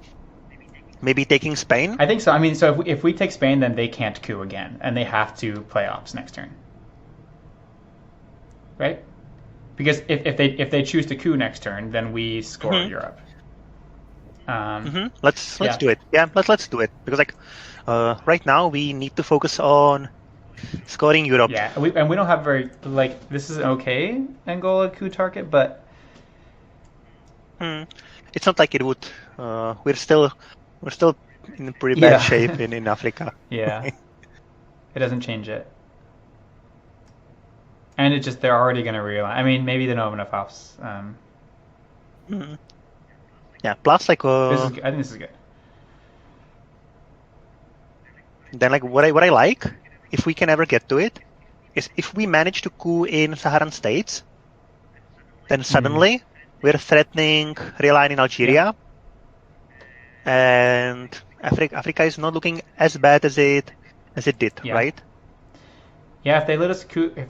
taking Spain? I think so. I mean, so if we take Spain, then they can't coup again, and they have to play ops next turn, right? Because if they choose to coup next turn, then we score hmm Europe. Um, Let's yeah, do it. Yeah, let's do it because like right now we need to focus on scoring Europe. yeah, and we don't have very like this is an okay Angola coup target, but Hmm. It's not like it would. We're still in pretty bad yeah, shape in Africa. yeah, it doesn't change it. And it just they're already gonna realign. I mean, maybe they don't have enough ops. Mhm. Yeah. Plus, like, I think this is good. then like what I like, if we can ever get to it, is if we manage to coup in Saharan states, then Mm. suddenly we're threatening realign in Yeah, Algeria, and Africa is not looking as bad as it did, yeah, right? yeah. If they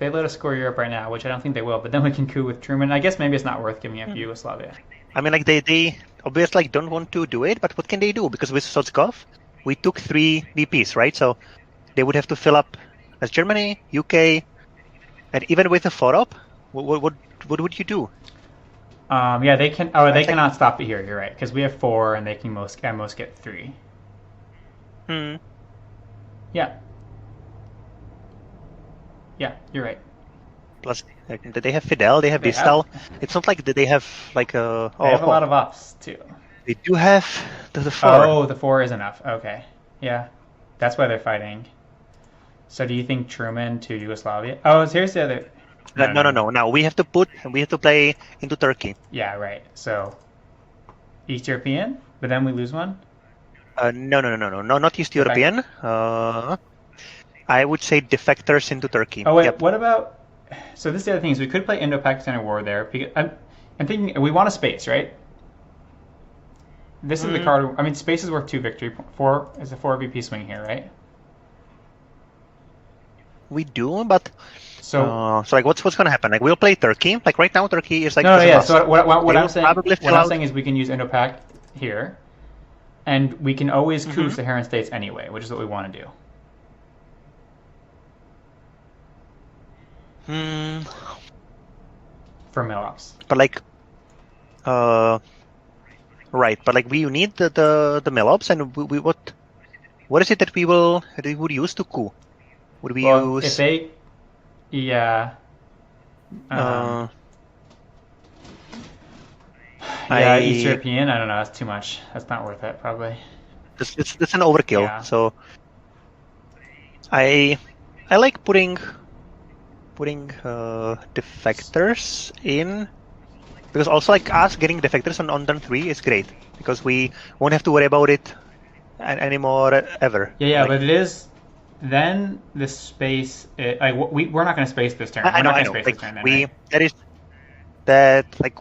let us score Europe right now, which I don't think they will, but then we can coup with Truman. I guess maybe it's not worth giving up Mhm. Yugoslavia. I mean, like they obviously like don't want to do it, but what can they do? Because with Sotskov, we took 3 VPs, right? So they would have to fill up as Germany, UK, and even with a 4-up, what would you do? Yeah, they can. Oh, they Right? Like, cannot stop it here. You're right, because we have four, and they can most get three. hmm, Yeah, Yeah, you're right. Plus, they have Fidel, they have Vistal. It's not like they have like a. They have a lot of ups too. They do have the 4. Oh, the 4 is enough. Okay, yeah, that's why they're fighting. So do you think Truman to Yugoslavia? Oh, here's the other. No. Now we have to play into Turkey. Yeah, right. So East European, but then we lose one. No, not East European. I would say defectors into Turkey. Oh wait, yep. What about? So this is the other thing is we could play Indo-Pakistani War there. Because I'm thinking we want a space, right? This is the card. I mean, space is worth 2 victory. 4 is a 4 VP swing here, right? We do, but so like what's going to happen? Like we'll play Turkey. Like right now, Turkey is like yeah. So what I'm saying is we can use Indo-Pak here, and we can always coup Saharan states anyway, which is what we want to do. For mill-ups. But like, right. But like we need the mill-ups, and we what is it that we would use to coup? Would we use? If they, yeah. East European. I don't know. That's too much. That's not worth it. Probably. It's an overkill. Yeah. So I like putting defectors in, because also like us getting defectors on turn 3 is great because we won't have to worry about it anymore ever. Yeah, but it is. Then the space, we're not going to space this turn. I know. Space this turn, right?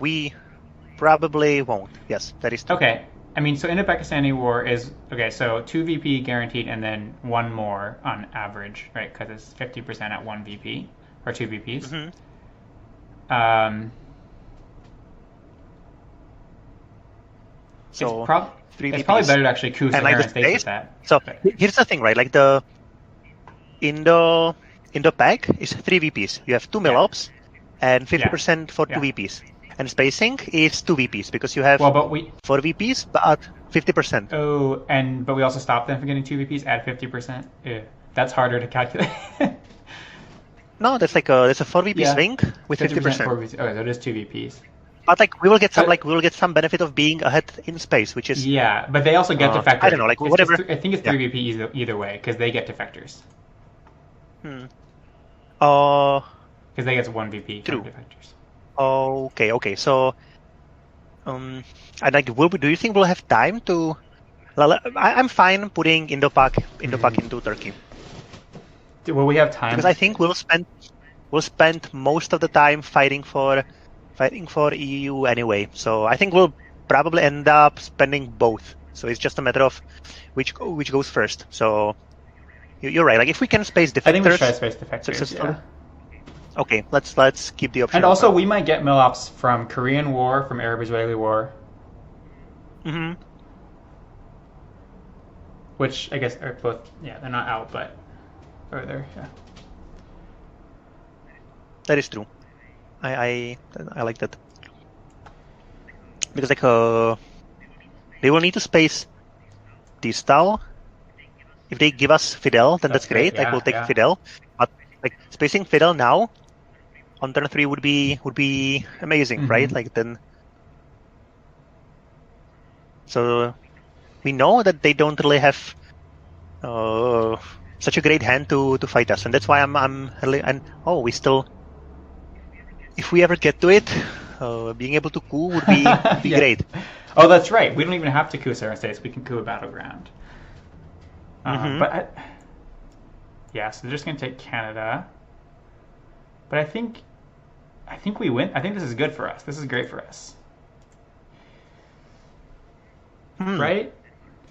We probably won't. Yes, that is true. Okay. I mean, so Indo-Pakistani War is okay. So 2 VP guaranteed, and then 1 more on average, right? Because it's 50% at 1 VP or 2 VPs. So it's probably better to actually coup Saharan states with that. So here's the thing, right? Like the Indo-Pak is 3 VPs. You have 2 mill-ups and 50% for 2 VPs. And spacing is 2 VPs because you have 4 VPs but 50%. Oh, but we also stop them from getting 2 VPs at 50%. That's harder to calculate. No, that's like that's a 4 VP swing with 50%. Okay, so it is 2 VPs. But like we will get some benefit of being ahead in space, which is but they also get defectors. I don't know, like whatever. I think it's 3 VP either way because they get defectors. Because they get 1 VP true. Defectors. Okay. So, do you think we'll have time to? I'm fine putting Indo-Pak into Turkey. Will we have time? Because I think we'll spend most of the time fighting for EU anyway. So I think we'll probably end up spending both. So it's just a matter of which goes first. So you're right. Like if we can space defectors, I think we should try space defectors. Okay, let's keep the option. And also, we might get mill-ups from Korean War, from Arab-Israeli War. Which I guess are both. Yeah, they're not out, but further. Yeah. That is true. I like that because like they will need to space Distal. If they give us Fidel, then that's great. Like we'll take Fidel, but like spacing Fidel now on turn 3 would be amazing, right? Like then, so we know that they don't really have such a great hand to fight us, and that's why we still. If we ever get to it, being able to coup would be great. Oh, that's right. We don't even have to coup Saharan states. We can coup a battleground. So they're just going to take Canada. But I think we win. I think this is good for us. This is great for us. Right?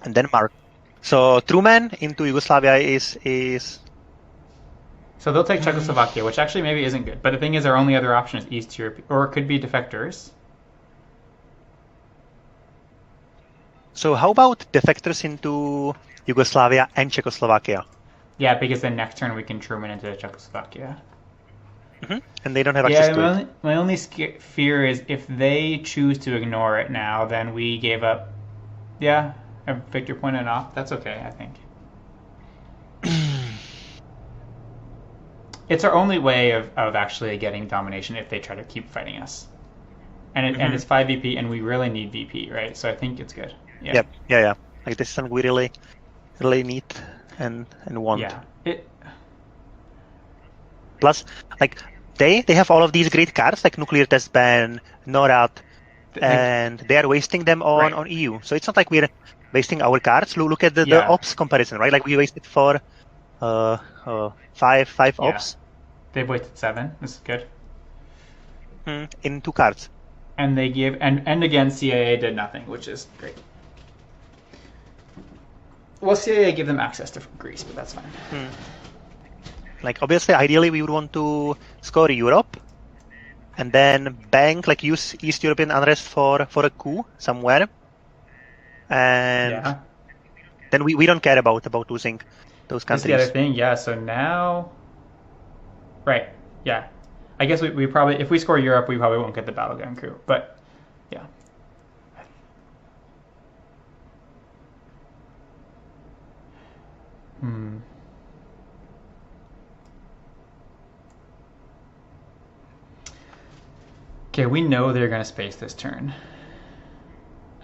And Denmark. So Truman into Yugoslavia is. So they'll take Czechoslovakia, which actually maybe isn't good. But the thing is, our only other option is East Europe, or it could be defectors. So how about defectors into Yugoslavia and Czechoslovakia? Yeah, because then next turn we can Truman into Czechoslovakia. And they don't have access to it. My only fear is if they choose to ignore it now, then we gave up. Yeah, a victory point and off. That's okay, I think. It's our only way of actually getting domination if they try to keep fighting us. And it's 5 VP, and we really need VP, right? So I think it's good. Yeah. Yep. Yeah. Like this is something we really need and want. Yeah. Plus, like they have all of these great cards like Nuclear Test Ban, NORAD, and they are wasting them on EU. So it's not like we're wasting our cards. Look at the ops comparison, right? Like we wasted for five ops. They've wasted 7. This is good. In 2 cards. And they give and again CAA did nothing, which is great. Well, CAA gave them access to Greece, but that's fine. Like obviously, ideally, we would want to score Europe, and then bank, like use East European unrest for a coup somewhere, and then we don't care about losing those countries. That's the other thing, yeah. So now, right, yeah. I guess we probably, if we score Europe, we probably won't get the battleground coup, but yeah. Okay, we know they're going to space this turn.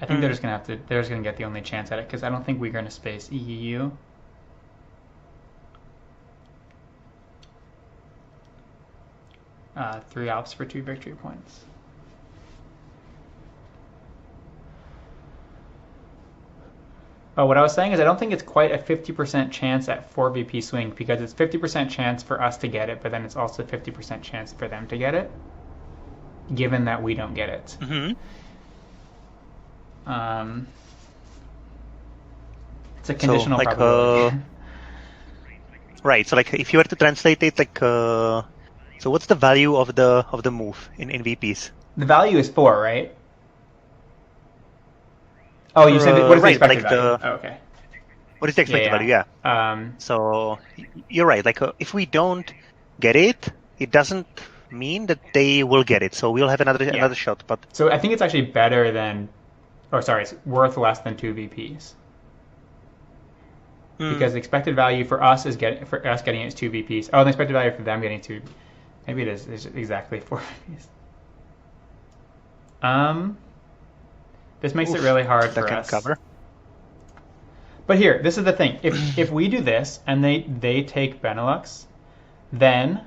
I think they're just going to they're just going to get the only chance at it, because I don't think we're going to space EU. Three ops for 2 victory points. Oh, what I was saying is I don't think it's quite a 50% chance at 4 VP swing, because it's 50% chance for us to get it, but then it's also 50% chance for them to get it, given that we don't get it. It's a conditional probability. Right. So like if you were to translate it, like so what's the value of the move in VPs? The value is 4, right? Oh, you said what is the expected value? Oh, okay. What is the expected value? Yeah. So you're right. Like if we don't get it, it doesn't mean that they will get it. So we'll have another shot. But so I think it's actually better than, it's worth less than 2 VPs. Because the expected value for us getting it is 2 VPs. Oh, the expected value for them getting 2. Maybe it is exactly 4 VPs. This makes it really hard for us. Cover. But here, this is the thing. If we do this and they take Benelux, then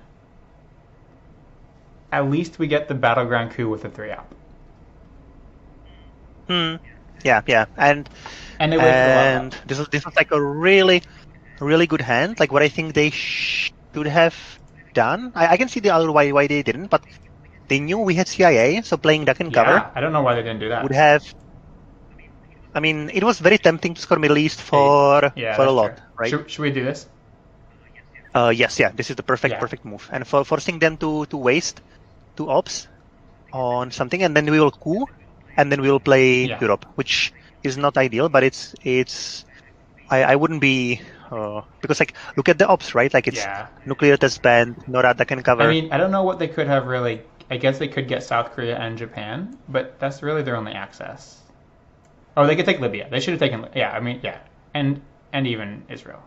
at least we get the battleground coup with a 3-op. Yeah. And they wait for the level. This is like a really good hand. Like what I think they should have done. I can see the other why they didn't, but they knew we had CIA, so playing duck and cover. I don't know why they didn't do that. Would have. I mean, it was very tempting to score Middle East for a lot, right? Should we do this? Yes, yeah. This is the perfect move, and for forcing them to waste 2 ops on something, and then we will coup, and then we will play Europe, which is not ideal, but it's. I wouldn't be because like look at the ops, right? Like it's Nuclear Test Ban, NORAD that can cover. I mean, I don't know what they could have really. I guess they could get South Korea and Japan, but that's really their only access. Oh, they could take Libya. They should have taken. Yeah, I mean, yeah, and even Israel.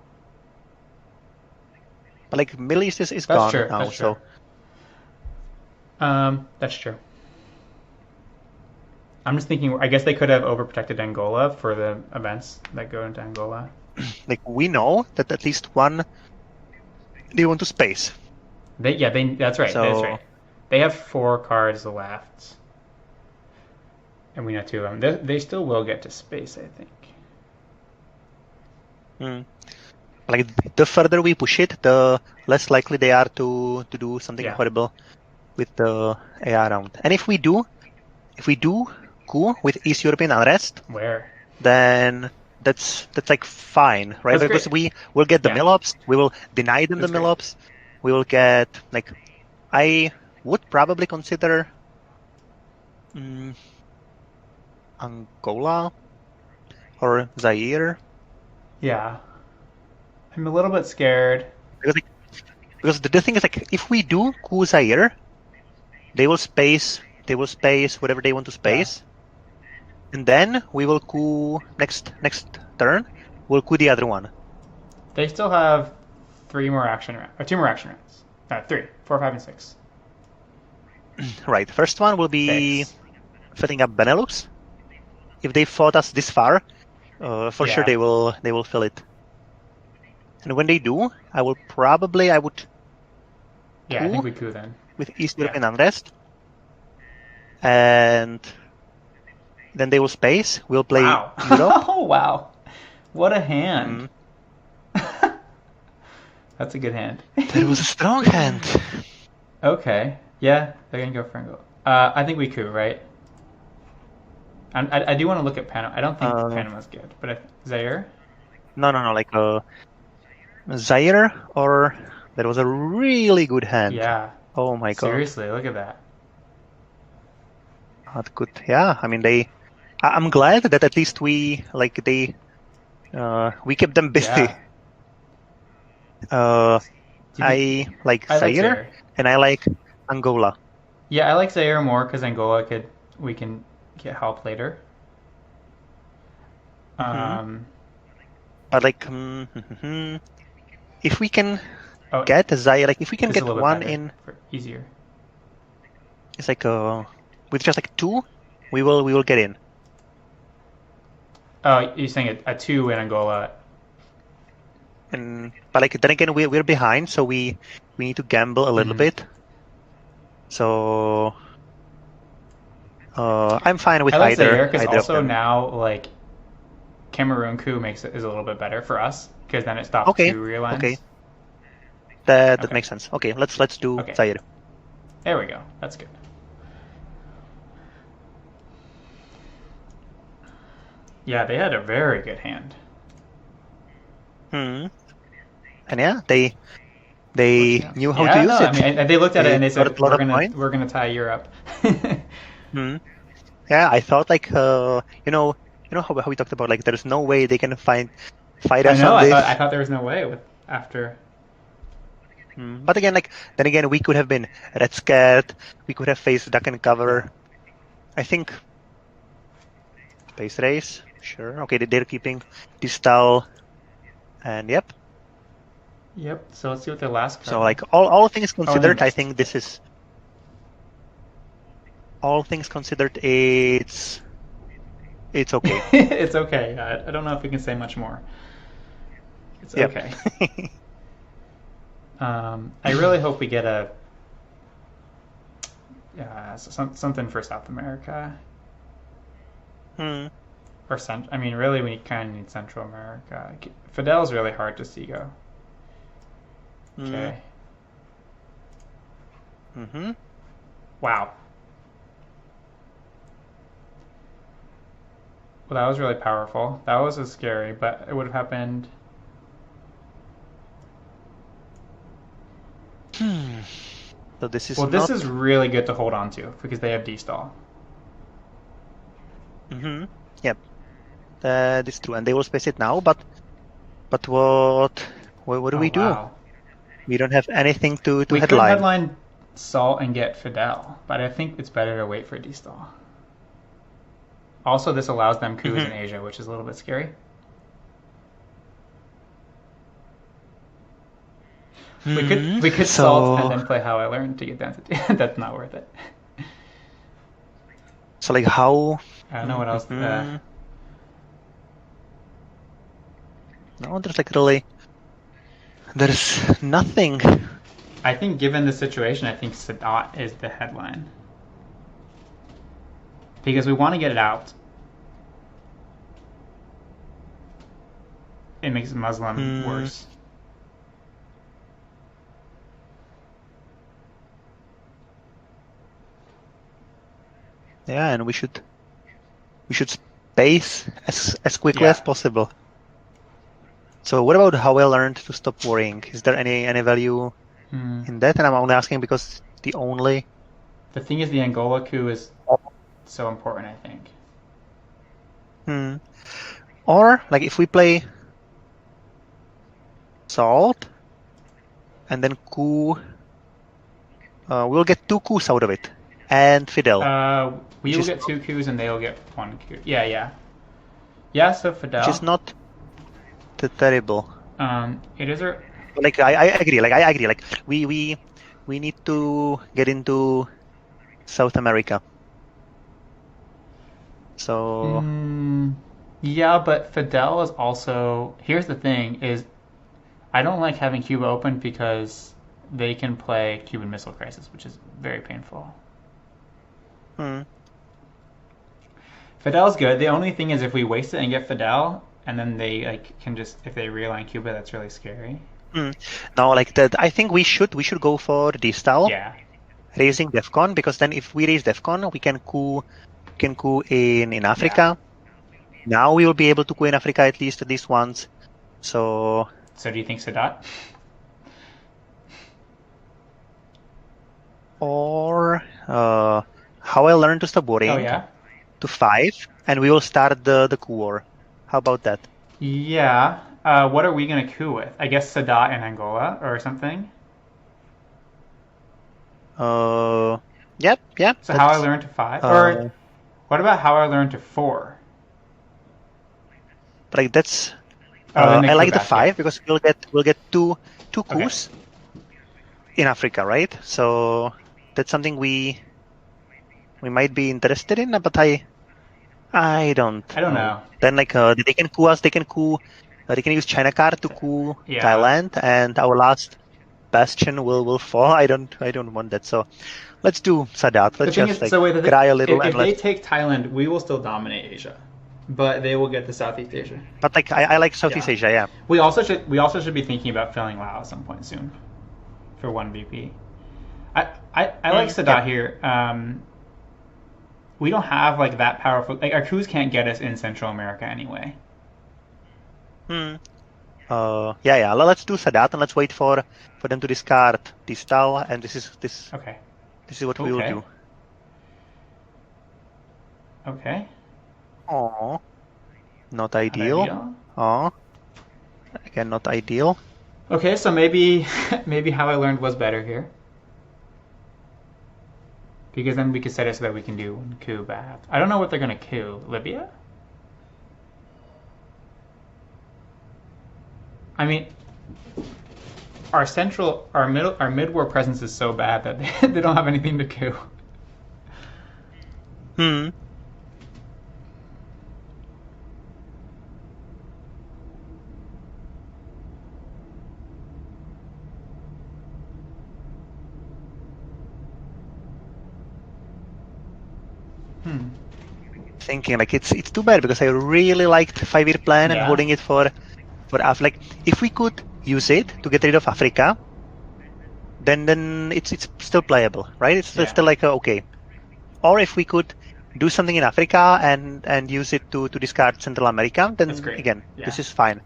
But like Middle East is gone now, that's true. So. That's true. I'm just thinking. I guess they could have overprotected Angola for the events that go into Angola. Like we know that at least one they want to space. That's right. That's right. They have 4 cards left. And we know 2 of them. They still will get to space, I think. Like the further we push it, the less likely they are to do something horrible with the AR round. And if we do coup with East European unrest, then that's like fine, right? That's because great. we will get the mill-ups, we will deny them the mill-ups, we will get like I would probably consider Angola or Zaire. Yeah. I'm a little bit scared. Because the thing is, like, if we do coup Zaire, they will space whatever they want to space. And then we will coup next turn, we'll coup the other one. They still have 3 more action rounds, or 2 more action rounds. 3, 4, 5, and 6. Right. First one will be 6. filling up Benelux. If they fought us this far, for sure Yeah. they will fill it. And when they do, I would coup Yeah, I think we coup then. with East European unrest, and then they will space. We'll play Wow. Europe. Oh, wow. What a hand. That's a good hand. That was a strong hand. Okay. Yeah, they're going to go for Angola. I think we coup, right? I do want to look at Panama. I don't think Panama's good, but Zaire? No, like Zaire, or that was a really good hand. Yeah. Oh my god. Seriously, look at that. Not good. Yeah, I mean I'm glad that at least we kept them busy. Yeah. I like Zaire, and I like Angola. Yeah, I like Zaire more because Angola we can get help later. But like, if we can get Zaire, like if we can get one in, easier. It's like with just like 2, we will get in. Oh, you're saying a 2 in Angola. But like then again, we're behind, so we need to gamble a little bit. So I'm fine with either. Because also now like Cameroon coup is a little bit better for us because then it stops 2 real lines. Okay. That makes sense. Okay, let's do Zaire. There we go. That's good. Yeah, they had a very good hand. And yeah, they knew how to use it. I mean, they looked at it and they said, "We're gonna tie Europe." Yeah, I thought like you know how we talked about like there's no way they can fight us on this. I thought there was no way after. But again, we could have been red scared. We could have faced duck and cover. I think space race. Sure. Okay, they're keeping Distal, and yep. So let's see what their last card. So like all things considered, I think this is. All things considered, it's okay. It's okay. I don't know if we can say much more. It's okay. I really hope we get something for South America. Or I mean, really, we kind of need Central America. Fidel's really hard to see go. Okay. Wow. Well, that was really powerful. That was scary, but it would have happened. So this is this is really good to hold on to because they have D-stall. Yep. That is true, and they will space it now. But what do we do? Wow. We don't have anything to headline. We could headline Salt and get Fidel, but I think it's better to wait for D-stall. Also, this allows them coups in Asia, which is a little bit scary. We could Salt and then play How I Learned to get down to that's not worth it. So like how? I don't know what else. No, there's like really. There's nothing. I think given the situation, I think Sadat is the headline. Because we want to get it out. It makes Muslim worse. Yeah, and we should space as quickly as possible. So what about how I learned to stop worrying? Is there any value in that? And I'm only asking because the thing is the Angola coup is so important, I think. Or like if we play Salt and then coup, we'll get 2 coups out of it, and Fidel. We will get 2 coups and they'll get 1 coup. Yeah. So Fidel. Which is not terrible. It is. Like I agree. Like I agree. Like we we need to get into South America. So Yeah, but Fidel is also. Here's the thing: is I don't like having Cuba open because they can play Cuban Missile Crisis, which is very painful. Fidel's good. The only thing is if we waste it and get Fidel, and then they can just if they realign Cuba, that's really scary. No, like that. I think we should go for Distal. Yeah. Raising DEFCON, because then if we raise DEFCON, we can coup in Africa. Yeah. Now we will be able to coup in Africa at least once. So do you think Sadat? Or How I Learned to Stop Worrying. Oh yeah. To 5, and we will start the coup war. How about that? Yeah. What are we gonna coup with? I guess Sadat in Angola or something. Yep. So How I Learned to 5, or what about How I Learned to 4? Like that's. I like the 5 because we'll get two coups in Africa, right? So that's something we might be interested in, but I don't know. Then they can coup us. They can use China card to coup Thailand, and our last bastion will fall. I don't want that. So let's do Sadat. Let's just cry a little. If they take Thailand, we will still dominate Asia, but they will get to Southeast Asia. But I like Southeast Asia. Yeah. We also should be thinking about filling Laos at some point soon, for 1 VP. I like Sadat here. We don't have that powerful. Our coups can't get us in Central America anyway. Yeah. Let's do Sadat and let's wait for them to discard Distal, and this is okay. This is what we will do. Okay. Oh, not ideal. Oh, again, not ideal. Okay, so maybe How I Learned was better here. Because then we could set it so that we can do one coup back. I don't know what they're going to coup. Libya? I mean, our mid-war presence is so bad that they don't have anything to coup. Thinking it's too bad because I really liked 5-year plan and holding it for Africa. Like if we could use it to get rid of Africa, then it's still playable, right? It's still okay. Or if we could do something in Africa and use it to discard Central America, then again this is fine.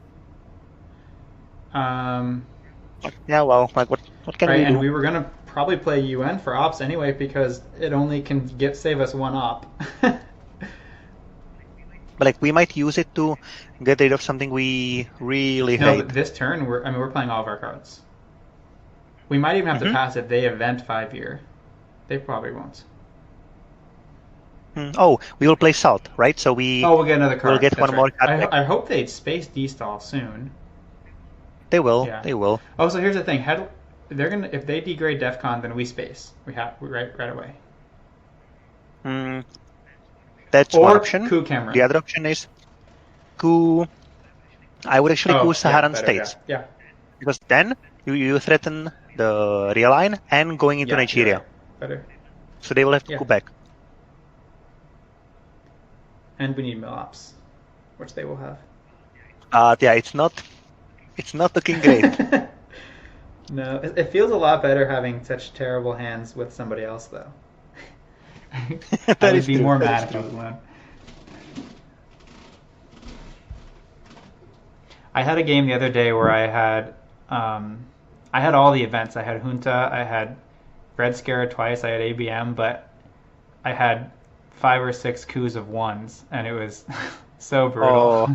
Yeah, well, what can we do? And we were gonna probably play UN for ops anyway because it only can save us 1 op. But we might use it to get rid of something we really hate. No, but this turn we're playing all of our cards. We might even have to pass if they event 5-year. They probably won't. Oh, we will play Salt, right? So we'll get another card. We'll get one more card. I hope they space D-stall soon. They will. Yeah. They will. Oh, so here's the thing. If they degrade DEFCON, then we space. We have right away. That's one option. Coup Cameroon. The other option is coup. I would actually coup Saharan states. Yeah. Because then you threaten the realign and going into Nigeria. Right. Better. So they will have to coup back. And we need mill ops, which they will have. It's not looking great. No, it feels a lot better having such terrible hands with somebody else, though. I would be more mad if I was alone. I had a game the other day where I had all the events. I had Junta, I had Red Scare twice, I had ABM, but I had 5 or 6 coups of 1s, and it was so brutal.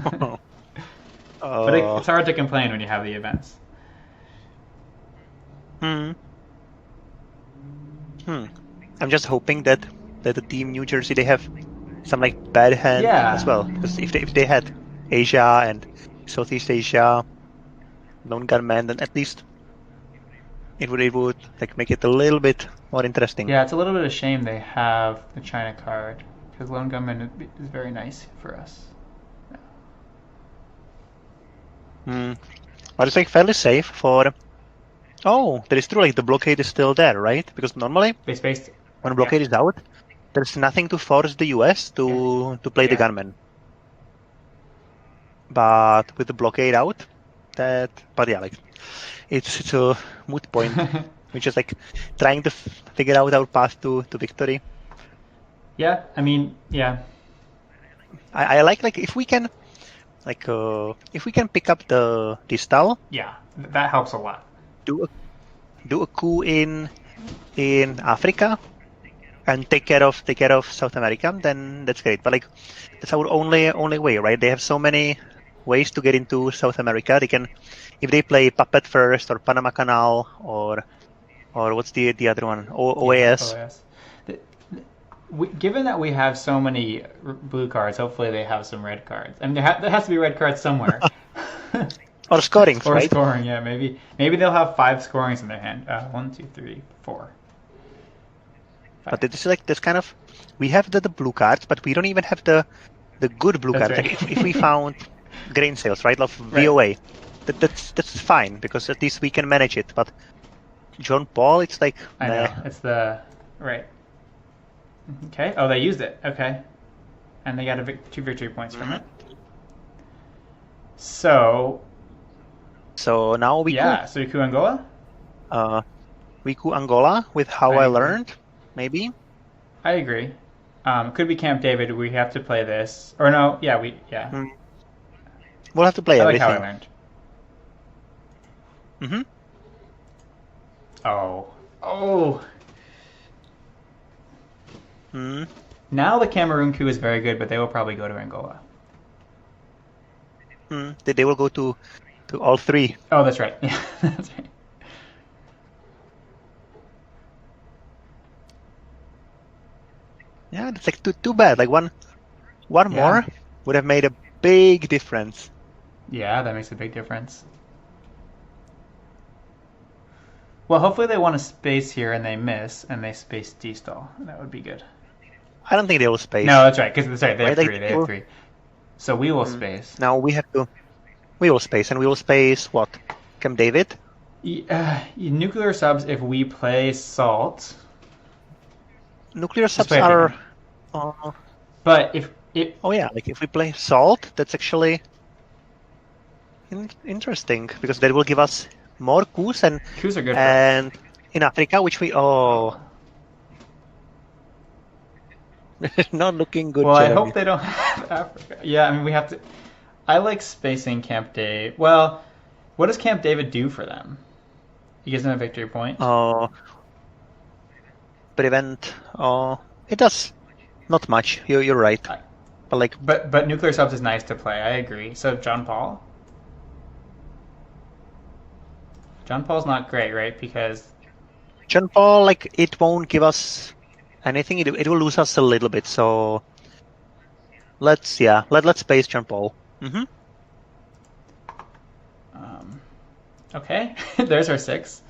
But it's hard to complain when you have the events. I'm just hoping that the team New Jersey, they have some bad hand as well. Because if they had Asia and Southeast Asia, non-gunmen, then at least it would like make it a little bit more interesting. Yeah, it's a little bit of a shame they have the China card because Lone Gunman is very nice for us. But it's like fairly safe for. Oh, that is true. Like the blockade is still there, right? Because normally They spaced. when blockade is out, there's nothing to force the US to play the gunman. But with the blockade out, but yeah, like it's a moot point. We're just like trying to figure out our path to victory. Yeah, I mean, yeah. I like if we can pick up the Distal. Yeah, that helps a lot. Do a coup in Africa and take care of South America, then that's great. But like that's our only way, right? They have so many ways to get into South America. They can, if they play Puppet first or Panama Canal or what's the other one? OAS. Given that we have so many blue cards, hopefully they have some red cards. I mean, there has to be red cards somewhere. Or scoring, or right? scoring, yeah. Maybe they'll have 5 scorings in their hand. 1, 2, 3, 4. 5. But it's like this kind of. We have the blue cards, but we don't even have the good blue cards. Right. Like if we found grain sales, right, of VOA, that's fine because at least we can manage it. But John Paul, it's like. I know. It's the right. Okay. Oh, they used it. Okay. And they got 2 victory points from it. So now we so you coup Angola? We coup Angola with How I Learned, maybe. I agree. Could be Camp David. We have to play this. Or no, yeah. We'll have to play everything. How I Learned. Mm-hmm. Oh. Now the Cameroon coup is very good, but they will probably go to Angola. They will go to all 3. Oh, that's right. Yeah, that's right. Yeah, it's like too bad. Like one more would have made a big difference. Yeah, that makes a big difference. Well, hopefully they want to space here and they miss and they space D-stall. That would be good. I don't think they will space. No, that's right. Because they have 3. They have 3. So we will space. Now we have to. We will space, and we will space what? Camp David? Nuclear subs if we play Salt. Nuclear subs are. But if. Oh yeah, like if we play Salt, that's actually interesting because that will give us more coups and. Coups are good. And in Africa, which we not looking good. Well, Jeremy. I hope they don't have Africa. Yeah, I mean we have to. I like spacing Camp David. Well, what does Camp David do for them? He gives them a victory point. Prevent. It does not much. You're right. But nuclear subs is nice to play. I agree. So John Paul's not great, right? Because John Paul, like it won't give us anything. It will lose us a little bit. So let's space John Paul. Mm-hmm. Okay, there's our 6.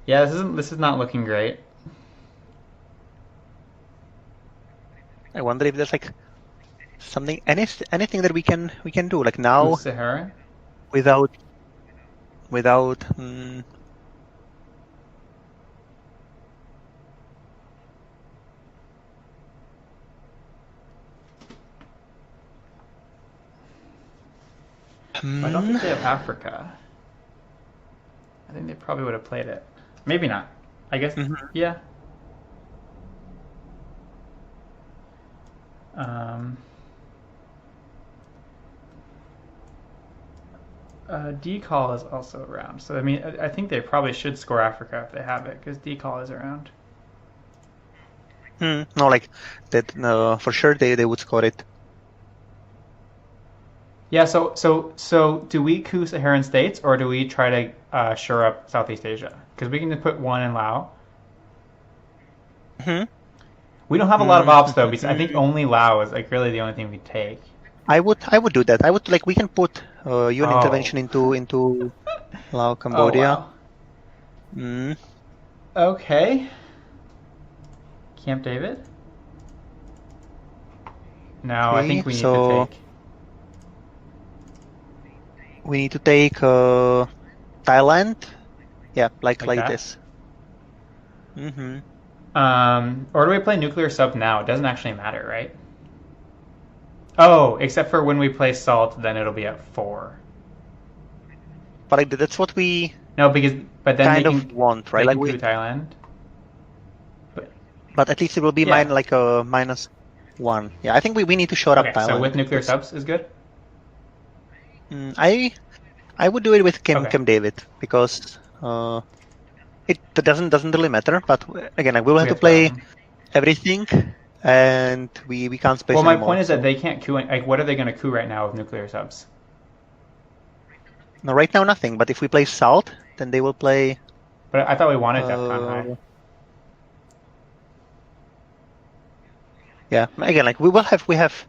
Yeah, this is not looking great. I wonder if there's like something, anything that we can do like now Sahara? without. I don't think they have Africa. I think they probably would have played it. Maybe not. I guess. Mm-hmm. Yeah. D-call is also around. So, I mean, I think they probably should score Africa if they have it, because D-call is around. No, like, that. For sure they would score it. Yeah, so do we coup Saharan states, or do we try to shore up Southeast Asia? Because we can just put 1 in Laos. Mm-hmm. We don't have a lot of ops, though, because I think only Laos is, like, really the only thing we take. I would do that. We can put UN intervention into Laos, Cambodia. Oh, wow. Mm, Okay. Camp David? No, I okay, think we need to so take. we need to take Thailand. Yeah, Like like that. this. Mm-hmm. Or do we play nuclear sub now? It doesn't actually matter, right? Oh, except for when we play salt, then it'll be at 4. But like that's what we No, because but then kind of want, right? they Like can coup Thailand. But but at least it will be yeah. like a -1. Yeah, I think we need to shore up Okay, so with Thailand. nuclear subs is good. I would do it with Okay. Camp David because it doesn't really matter. But again, like, we will have We to have to. play everything, and we can't Well, space my anymore. point is that So they can't coup. Like, what are they going to coup right now with nuclear subs? no, right now nothing. But if we play Salt, then they will play. But I thought we wanted DEFCON high. Uh, yeah, again, like we have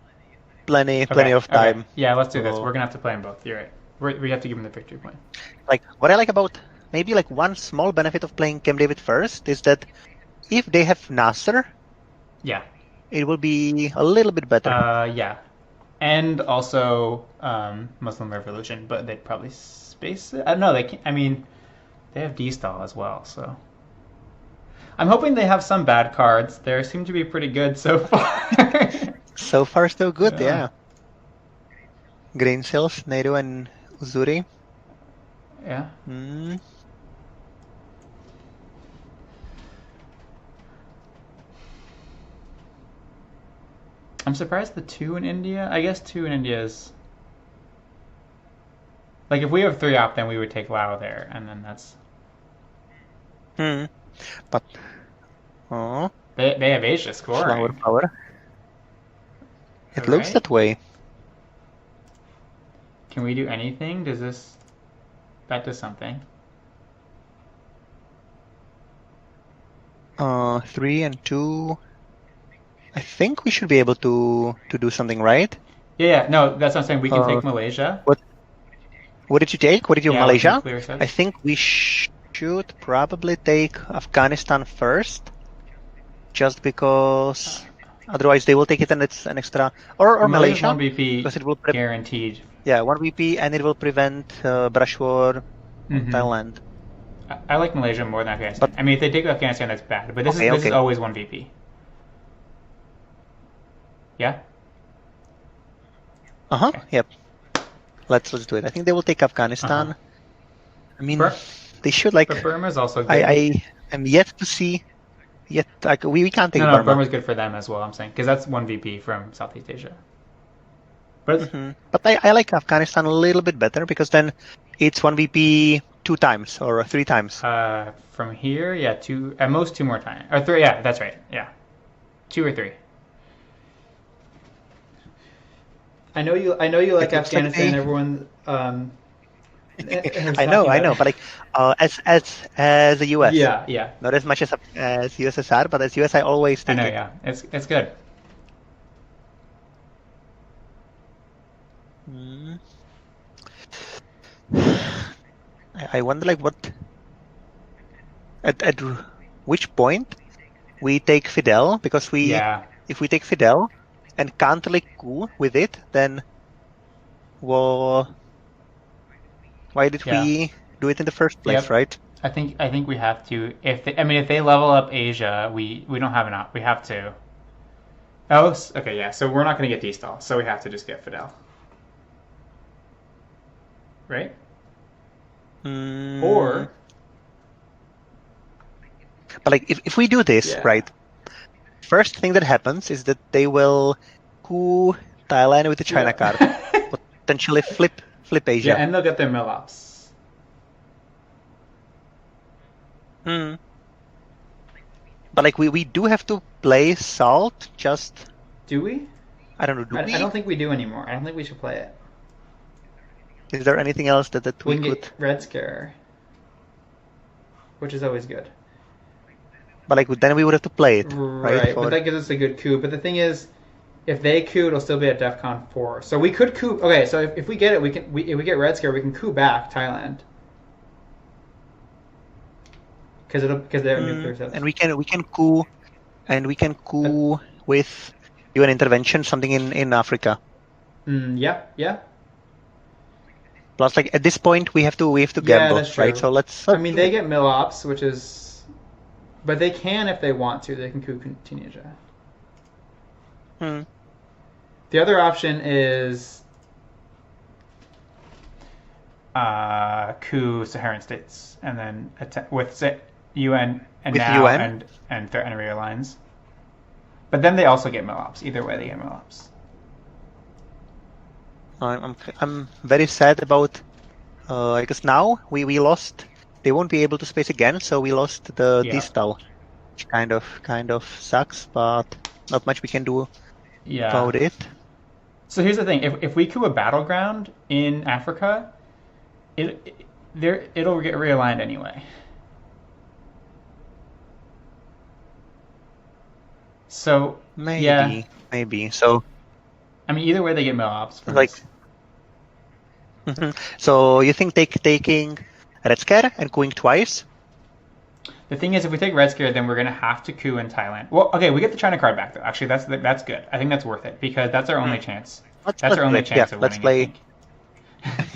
plenty Okay. of Okay. time. Yeah, let's do this. So We're gonna have to play them both. You're right. We have to give them the victory point. like what I like about maybe like one small benefit of playing Camp David first is that if they have Nasser, Yeah. it will be a little bit better. Yeah. And also Muslim Revolution, but they'd probably space it. I don't know. They can't. I mean, they have D-stall as well, so I'm hoping they have some bad cards. They seem to be pretty good so far. So far, so good. Yeah. Yeah. Grain Cells, Nero, and Uzuri. Yeah. Mm. I'm surprised the 2 in India. I guess 2 in India is like if we have 3 up, then we would take Lao there, and then that's Hmm. But oh, they have Asia flower scoring. power. All It looks right. that way. Can we do anything? Does this that does something? 3 and 2. I think we should be able to do something, right? Yeah, yeah. No, that's what I'm saying. We can Uh, take Malaysia. what what did you take? What did you Yeah, with Malaysia? nuclear I subs. think we should probably take Afghanistan first, just because otherwise they will take it and it's an extra or But Malaysia's Malaysia one BP because it will guaranteed. yeah, 1 VP and it will prevent brush war on Hmm. Thailand. I like Malaysia more than But Afghanistan. I mean, if they take Afghanistan, that's bad. But okay, this is okay. always one VP. Yeah. Uh-huh. Okay. Yep. Let's do it. I think they will take Uh huh. Afghanistan. I mean, Bur- they should like but Burma's also good. I am yet to see yet like we can't take No, no, Burma. Burma's good for them as well. I'm saying because that's one VP from Southeast Asia. But it's, But I like Afghanistan a little bit better because then it's 1 VP 2 times or 3 times. from here, yeah, 2 at most 2 more times or 3. Yeah, that's right. Yeah, 2 or 3. I know you. I know you like It looks like Afghanistan. they Everyone is I talking I about know, it. but like as the US. Yeah, yeah. Not as much as USSR, but as US I always I take know. it. Yeah, it's good. Mm. I wonder like what at which point we take Fidel because we Yeah, if we take Fidel and can't like coup with it, then well, why did yeah. we do it in the first place, Yep. right? I think we have to. If they, I mean, if they level up Asia, we don't have enough. We have to. Oh, okay, yeah. So we're not going to get D-stall, so we have to just get Fidel, right? Mm, Or but like if we do this, yeah, right, first thing that happens is that they will coup Thailand with the China card, yeah, potentially flip yeah, Asia. and they'll get their mill-ups. Hmm. But like we do have to play Salt. Just Do we? I don't know. Do I we? don't think we do anymore. I don't think we should play it. Is there anything else that We we can could? get Red Scare, which is always good. But like then we would have to play it, right? Right, but For that gives us a good coup. But the thing is, if they coup, it'll still be at DEFCON 4. So we could coup. Okay, so if we get it, if we get Red Scare, we can coup back Thailand. because they're nuclear threats. And we can coup with UN intervention, something in Africa. Yeah. Plus, like at this point, we have to Yeah, gamble, that's true. right? So let's I mean, do they it. get mill ops, which is, but they can if they want to. They can coup Tunisia. Hmm. The other option is coup Saharan states, and then with UN and With now UN. and threaten area lines. But then they also get mill ops. Either way, they get mill ops. I'm very sad about. I guess now we lost. They won't be able to space again, so we lost the Yeah. distal, which kind of sucks, but not much we can do Yeah. about it. So here's the thing: if we coup a battleground in Africa, it'll get realigned anyway. So yeah, Maybe. So I mean, either way, they get mill ops from like, this. so you think taking Red Scare and cooing twice? The thing is, if we take Red Scare, then we're gonna have to coup in Thailand. Well, okay, we get the China card back though. Actually, that's good. I think that's worth it because that's our only chance. That's our only chance of winning. Let's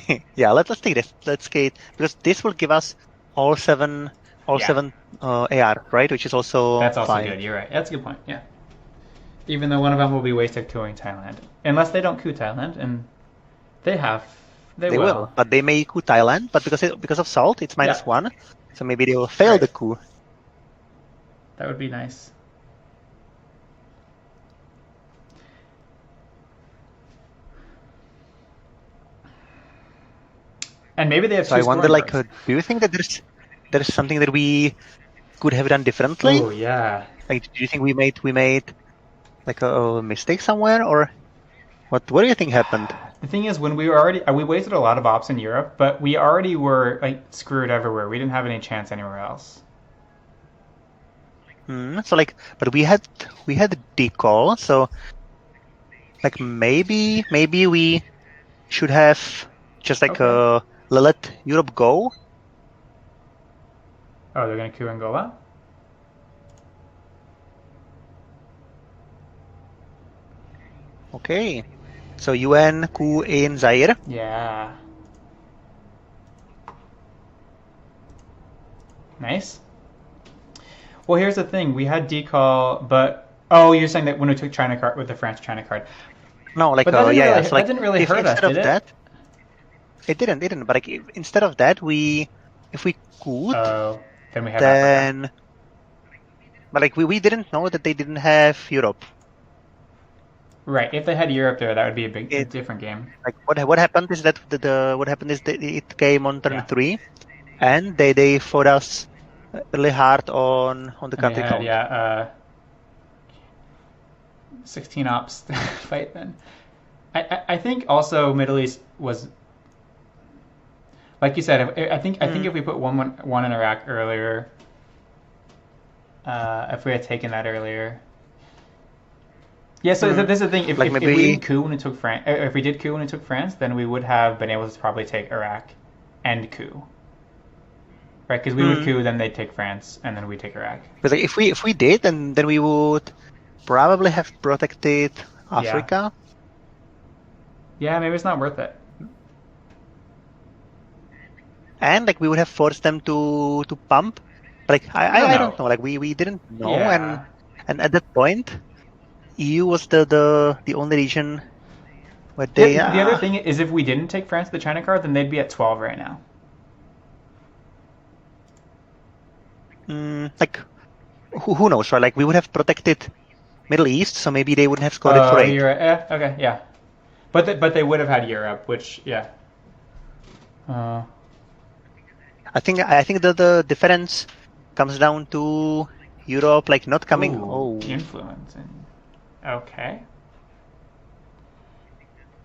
play. Yeah, let's take this. Let's skate because this will give us all seven AR, right? Which is also that's also fine. good. You're right. That's a good point. Yeah. Even though one of them will be wasted couing Thailand, unless they don't coup Thailand, and they will. But they may coup Thailand. But because of salt, it's -1, so maybe they will fail the coup. That would be nice. And maybe they have. So I wonder, like, do you think that there's something that we could have done differently? Oh yeah. Like, do you think we made like a mistake somewhere, or what do you think happened? The thing is, when we wasted a lot of ops in Europe, but we already were like screwed everywhere. We didn't have any chance anywhere else. So like, but we had decall, so like maybe we should have just like let Europe go. Oh, they're gonna coup Angola? Okay, so UN coup in Zaire. Yeah. Nice. Well, here's the thing: we had decall, but you're saying that when we took China card with the France China card. No, like but that didn't really, So like, that didn't really hurt us, did it? It didn't. But like, instead of that, if we could, then we have Africa. But like we didn't know that they didn't have Europe. Right. If they had Europe there, that would be a different game. Like what happened is that it came on turn 3, and they fought us really hard on the country count. 16 ops fight then. I think also Middle East was, like you said. I think if we put one in Iraq earlier, if we had taken that earlier. Yeah, so this is the thing. If we did coup when we took France, then we would have been able to probably take Iraq and coup. Right, because we would coup, then they'd take France, and then we'd take Iraq. But like, if we did, then we would probably have protected Africa. Yeah, maybe it's not worth it. And like we would have forced them to pump. Like I don't know. Like we didn't know, and at that point, EU was the only region where they. The other thing is, if we didn't take France the China card, then they'd be at 12 right now. Like, who knows, right? Like, we would have protected Middle East, so maybe they wouldn't have scored it for 8. You're right. Okay, yeah. But they would have had Europe, which, yeah. I think the difference comes down to Europe, like, not coming. Influence. Okay.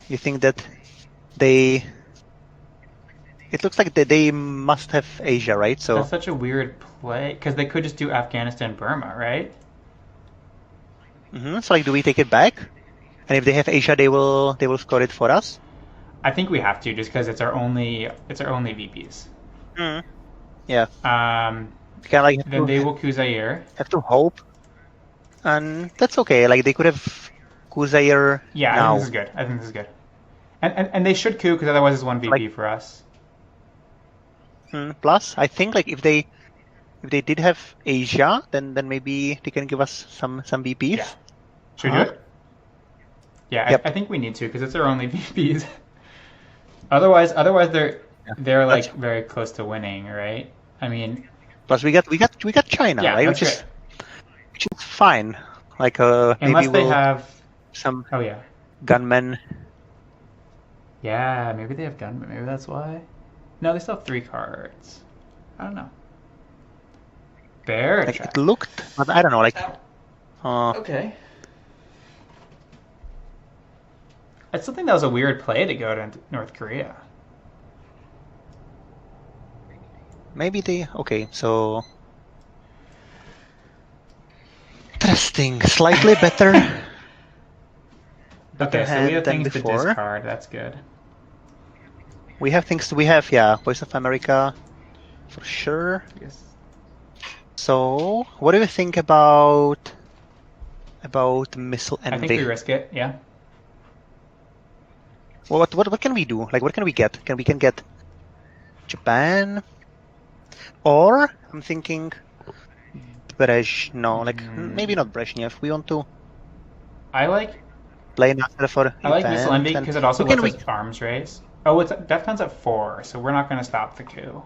You think that they... It looks like they must have Asia, right? So that's such a weird play, because they could just do Afghanistan, Burma, right? So like, do we take it back? And if they have Asia, they will score it for us. I think we have to, just because it's our only VPs. Yeah. kind of like then they will coup Zaire. have to hope, and that's okay. Like they could have coup Zaire Yeah, I think now. this is good. I think this is good. And they should coup because otherwise it's one Like VP for us. plus, I think like if they did have Asia, then maybe they can give us some VPs. Yeah. Should we do it? Yeah, Yep. I think we need to because it's our only VPs. Otherwise they're like That's- very close to winning, right? I mean, Plus we got China, yeah, right? that's Which is fine. Like unless maybe they we'll have. some Oh yeah, gunmen. yeah. Maybe they have gunmen. Maybe that's why. No, they still have 3 cards. I don't know. Bear Like check. it looked, but I don't know. Like Okay. I still think that was a weird play to go to North Korea. maybe they okay. So interesting, slightly better. Okay, so we have than things before. to discard. That's good. We have things. We have Voice of America, for sure. Yes. So what do you think about Missile Envy? I think we risk it. Yeah. Well, what can we do? Like, what can we get? We can get Japan, or I'm thinking maybe not Brezhnev. We want to I like play another for Missile Envy event, because and it also who can lets us arms race. Oh, it's Defcon's at 4, so we're not going to stop the coup.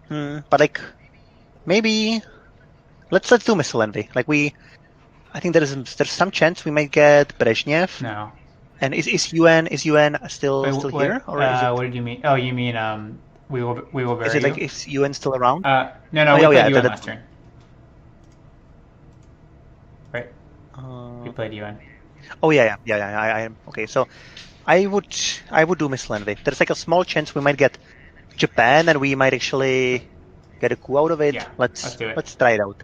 But like, maybe let's do Missile Envy. Like I think there's some chance we might get Brezhnev. No. And is UN still here, or is it? What did you mean? Oh, you mean we will bury Is it you? like is UN still around? No, Oh, we played yeah, UN last turn. Right? We Uh, played UN. oh yeah. I okay. So I would do Missile Envy. There's like a small chance we might get Japan, and we might actually get a coup out of it. Yeah, let's do it. Let's try it out.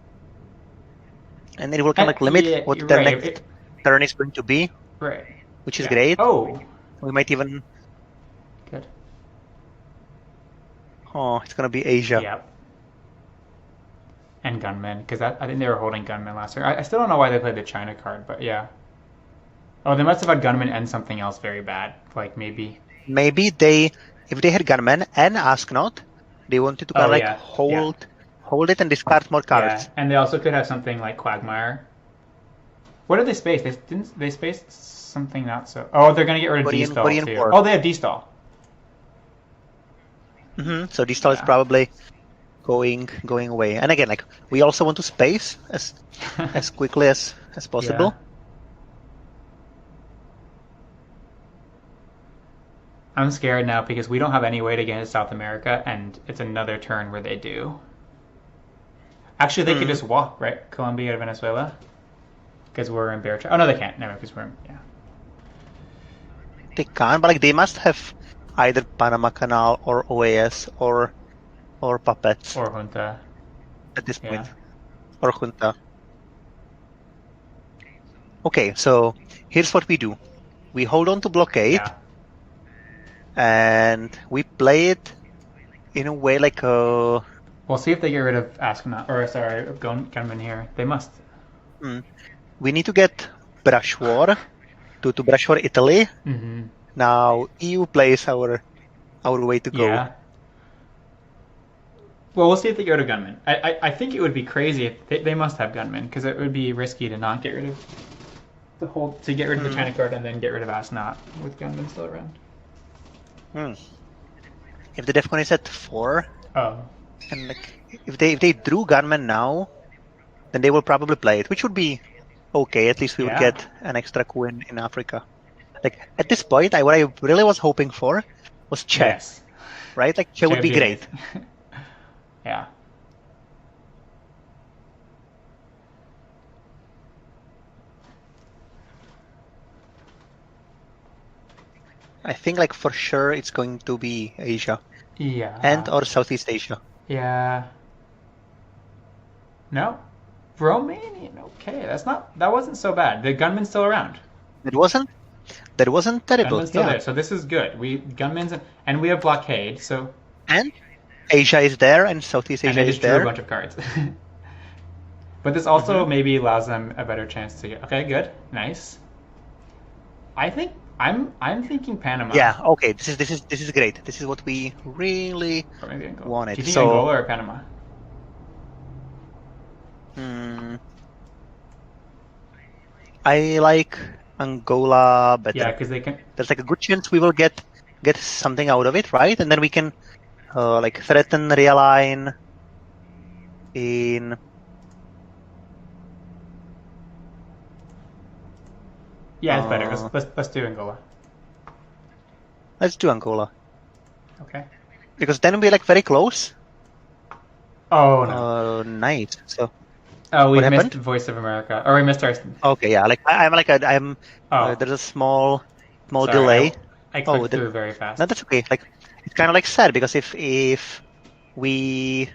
And it will kind of like limit what their next turn is going to be. Right. Which is great. Oh. We might even. Good. Oh, it's gonna be Asia. Yeah. And gunmen, because I think they were holding gunmen last year. I still don't know why they played the China card, but yeah. Oh, they must have had gunmen and something else very bad, like maybe. Maybe if they had gunmen and Ask Not, they wanted to kind of hold it and discard more cards. Yeah, and they also could have something like Quagmire. What did they space? They spaced something not so. Oh, they're gonna get rid of D-Stall too. Oh, they have D-Stall. So D-Stall is probably going away. And again, like we also want to space as quickly as possible. Yeah. I'm scared now because we don't have any way to get into South America, and it's another turn where they do. Actually, they could just walk, right? Colombia to Venezuela? Because we're in bear trap. Oh, no, they can't. Never, because we're in, yeah. They can, but like they must have either Panama Canal or OAS or puppets. Or Junta. At this point. Or Junta. Okay, so here's what we do. We hold on to blockade. Yeah. And we play it in a way like a... We'll see if they get rid of Astronaut, or sorry, Gunman here. They must. We need to get Brush War to Brush War Italy. Mm-hmm. Now EU plays our way to go. Yeah. Well, we'll see if they go to Gunman. I think it would be crazy if they must have Gunman, because it would be risky to not get rid of to get rid of the China card and then get rid of Astronaut with Gunman still around. If the Defcon is at 4, and like if they drew Gunman now, then they will probably play it, which would be okay. At least we would get an extra coup in Africa. Like at this point, what I really was hoping for was Che, right? Like Che would be great. Yeah. I think like for sure it's going to be Asia. Yeah. And or Southeast Asia. Yeah. No. Romanian. Okay, that wasn't so bad. The gunman's still around. That wasn't terrible. Gunman's still there, so this is good. Gunman's and we have blockade, so and Asia is there and Southeast and Asia they is just drew a there. bunch of cards. But this also maybe allows them a better chance to get. Okay, good, nice. I think I'm thinking Panama. Yeah. Okay. This is great. This is what we really Or maybe Angola. wanted. Do you think So Angola or Panama? I like Angola better. Yeah, because they can. There's like a good chance we will get something out of it, right? And then we can like threaten realign in. Yeah, it's better. Let's do Angola. Let's do Angola Okay. because then we're like very close. Oh no. Nice. So Oh, we what missed happened? Voice of America. Or we missed our. Okay, yeah. Like I'm. Oh, There's a small sorry. delay. I Oh, clicked through very fast. no, that's okay. Like it's kind of like sad because if we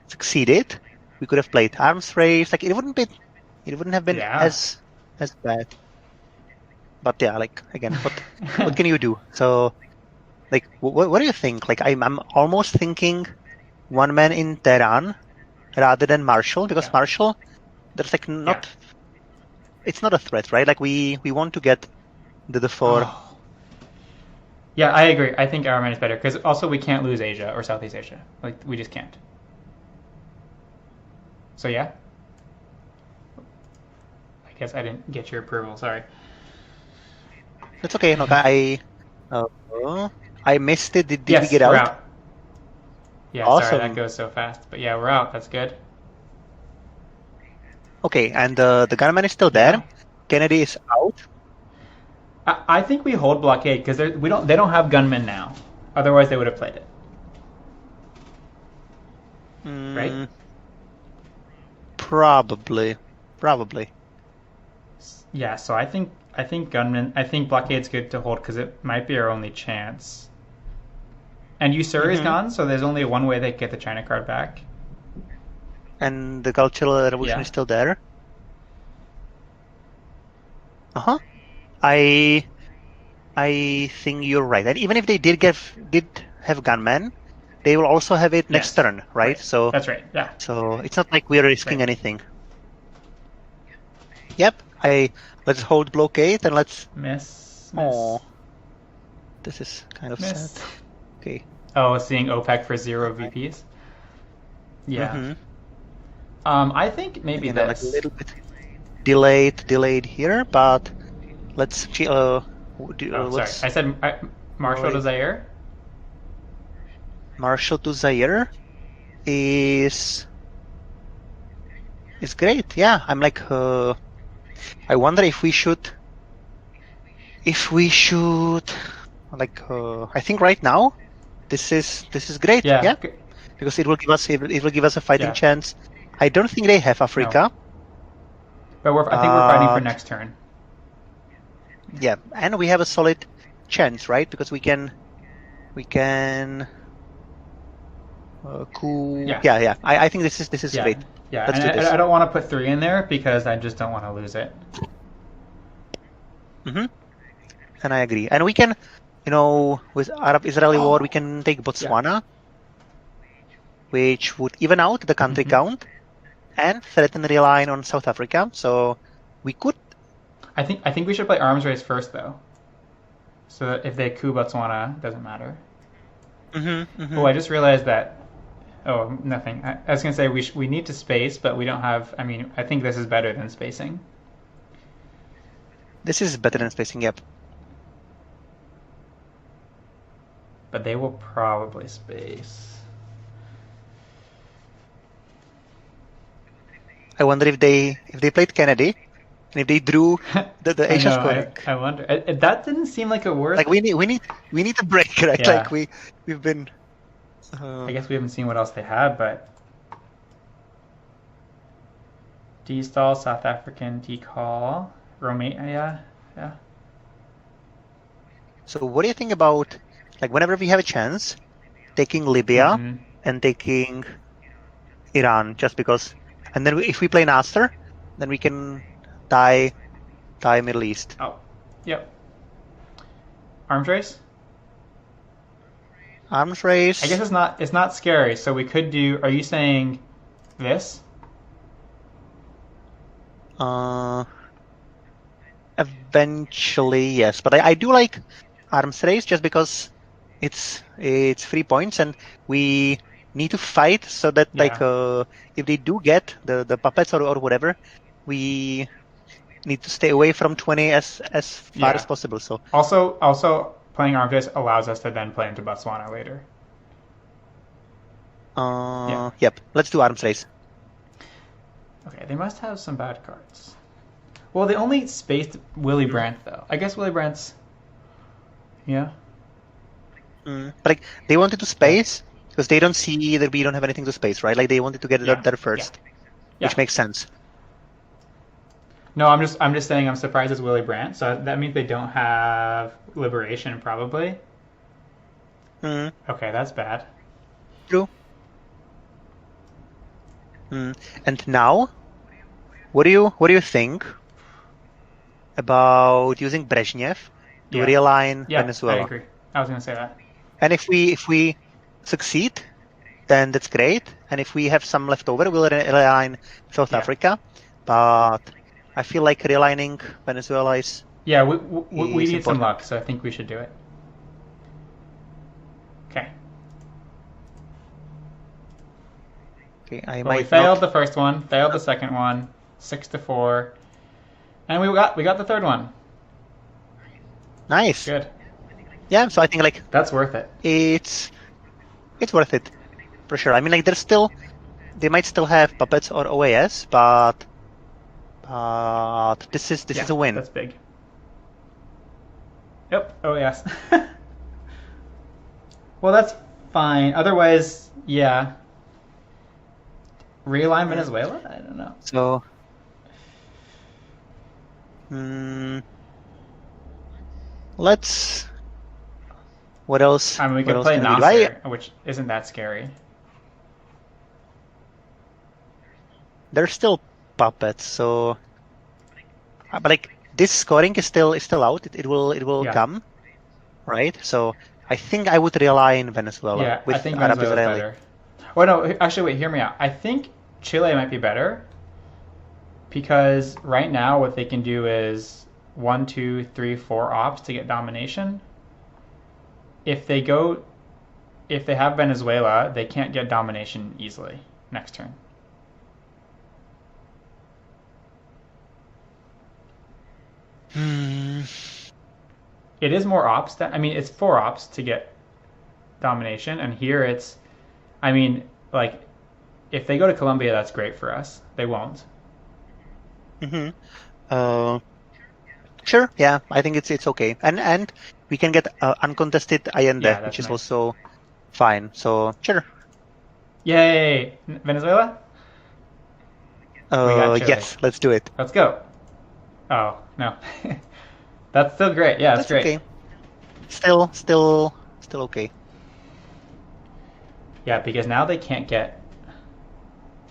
succeeded, we could have played arms race. Like it wouldn't have been Yeah. as bad. But yeah, like again, what can you do? So like, what do you think? Like I'm almost thinking one man in Tehran rather than Marshall because Yeah. Marshall, there's like not. It's not a threat, right? Like we want to get the 4. Oh. Yeah, I agree. I think our man is better because also we can't lose Asia or Southeast Asia. Like we just can't. So yeah. I guess I didn't get your approval. Sorry. That's okay. No, I missed it. Did we Yes, get we're out? out. Yeah, sorry, Awesome. that goes so fast. But yeah, we're out. That's good. Okay, and the gunman is still there. Yeah. Kennedy is out. I think we hold blockade because they don't have gunmen now. Otherwise, they would have played it. Right? Probably. Yeah. So I think gunmen. I think blockade's good to hold because it might be our only chance. And Usur is gone, so there's only one way they get the China card back. And the Cultural Revolution is still there. I think you're right. And even if they did have gunmen, they will also have it next turn, right? So that's right. Yeah. So it's not like we're risking anything. Yep. Let's hold blockade and let's. Miss. Oh, this is kind of Miss. sad. Okay. Oh, seeing OPEC for 0 VPs. Yeah. I think maybe Again, this. like a little bit delayed here, but let's. Sorry, I said Marshall to Zaire. Marshall to Zaire is great. Yeah, I'm like. I wonder if we should. Like, I think right now, this is great. Yeah. Because it will give us a fighting chance. I don't think they have Africa. No. But I think we're fighting for next turn. Yeah, and we have a solid chance, right? Because we can coup. Yeah. I think this is great. Yeah, Let's and do this. I don't want to put 3 in there because I just don't want to lose it. And I agree. And we can, with Arab-Israeli war, we can take Botswana, which would even out the country count, and threaten the line on South Africa. So we could. I think we should play arms race first, though, so that if they coup Botswana, it doesn't matter. Oh, I just realized that. Oh, nothing. I was gonna say we need to space, but we don't have. I mean, I think this is better than spacing. This is better than spacing, yep. But they will probably space. I wonder if they played Kennedy, and if they drew the Asia scoring. I wonder. That didn't seem like a word. Like we need a break, right? Yeah. Like we've been. I guess we haven't seen what else they had, but D-stall, South African D-call, Romania, yeah. So what do you think about, like, whenever we have a chance, taking Libya and taking Iran, just because, and then if we play Nasser, then we can tie Middle East. Oh, yep. Arms race? arms race. I guess it's not scary. So we could do. Are you saying this? Eventually, yes. But I do like arms race just because it's 3 points and we need to fight so that if they do get the puppets or whatever, we need to stay away from 20 as far as possible. So also playing arms race allows us to then play into Botswana later. Yep, let's do arms race. Okay, they must have some bad cards. Well, they only spaced Willy Brandt though. I guess Willy Brandt's. Yeah. But like they wanted to space because they don't see that we don't have anything to space, right? Like they wanted to get it there first, which makes sense. No, I'm just saying I'm surprised it's Willy Brandt. So that means they don't have Liberation probably. Okay, that's bad. True. And now, what do you think about using Brezhnev to realign Venezuela? I agree. I was going to say that. And if we succeed, then that's great. And if we have some left over, we'll realign South Africa. But I feel like realigning Venezuela is we need important. Some luck, so I think we should do it. Okay. We failed the first one, failed the second one, 6-4, and we got the third one. Nice. Good. Yeah, so I think like that's worth it. It's worth it for sure. I mean, like they might still have puppets or OAS, but this is a win. That's big. Yep. Oh yes. Well, that's fine. Otherwise, yeah. Realign Venezuela? I don't know. So, let's. What else? I mean, we can play Nasser, which isn't that scary. They're still puppets, so. But like this scoring is still out. It will come, right? So I think I would realign Venezuela. Yeah, with I think Arab Venezuela's Israeli. better. Oh no! Actually, wait. Hear me out. I think Chile might be better because right now what they can do is 1, 2, 3, 4 ops to get domination. If they have Venezuela, they can't get domination easily next turn. It is more ops. It's 4 ops to get domination, and here it's. Like, if they go to Colombia, that's great for us. They won't. Sure. Yeah, I think it's okay, and we can get uncontested Allende, which is also fine. So sure. Yay, Venezuela. Yes, let's do it. Let's go. Oh no, that's still great. Yeah, that's great. Okay. Still okay. Yeah, because now they can't get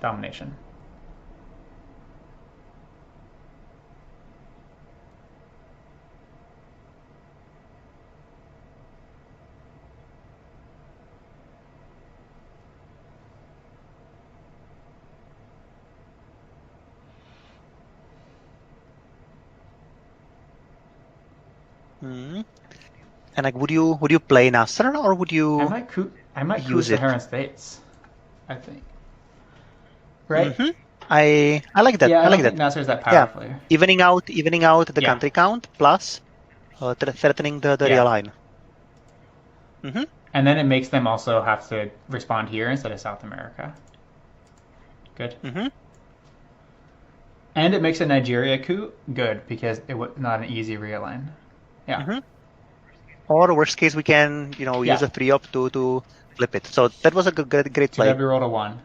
domination. And like, would you play Nasser or would you? I might use Saharan states. I think. Right. I like that. Yeah, I like that. Nasser's that powerful. Yeah. Evening out the country count plus threatening the realign. And then it makes them also have to respond here instead of South America. Good. And it makes a Nigeria coup good because it was not an easy realign. Yeah. Or worst case, we can use a 3-up to flip it. So that was a great play. So we rolled a 1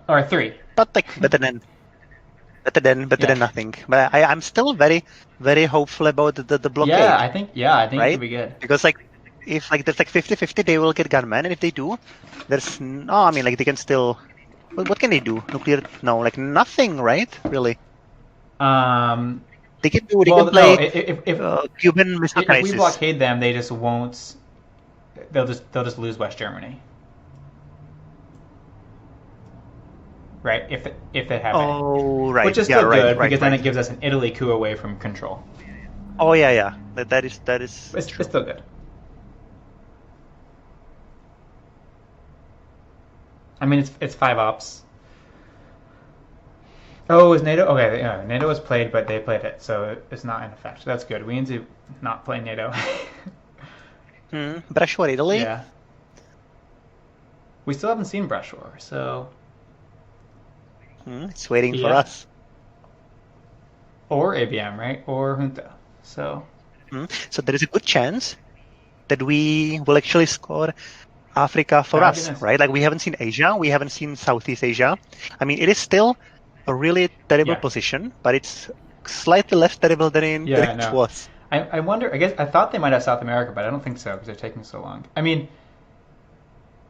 or a 3. But like better than nothing. But I'm still very very hopeful about the blockade. Yeah, I think right? It'll be good. Because like if like there's like 50-50, they will get gunmen, and if they do, there's no. I mean, like they can still. What can they do? Nuclear? No, like nothing, right? Really. They can do. They can play if Cuban Missile Crisis. If we blockade them, they just won't they'll just lose West Germany, right? If they have any, Oh, right. which is Yeah, still right, good right, because then right. it gives us an Italy coup away from control. Oh, yeah, yeah. That is It's true. still good. I mean, it's 5 ops. Oh, is NATO? Okay, yeah, NATO was played, but they played it, so it's not in effect. That's good. We need to not play NATO. Brashwar, Italy. Yeah. We still haven't seen Brush War, so It's waiting for yeah. us. Or ABM, right? Or Junta. So So there is a good chance that we will actually score Africa for that'd be us, nice. right? Like we haven't seen Asia, we haven't seen Southeast Asia. I mean, it is still a really terrible Yeah. position, but it's slightly less terrible than Yeah, it no. was. I wonder. I guess I thought they might have South America, but I don't think so because they're taking so long. I mean,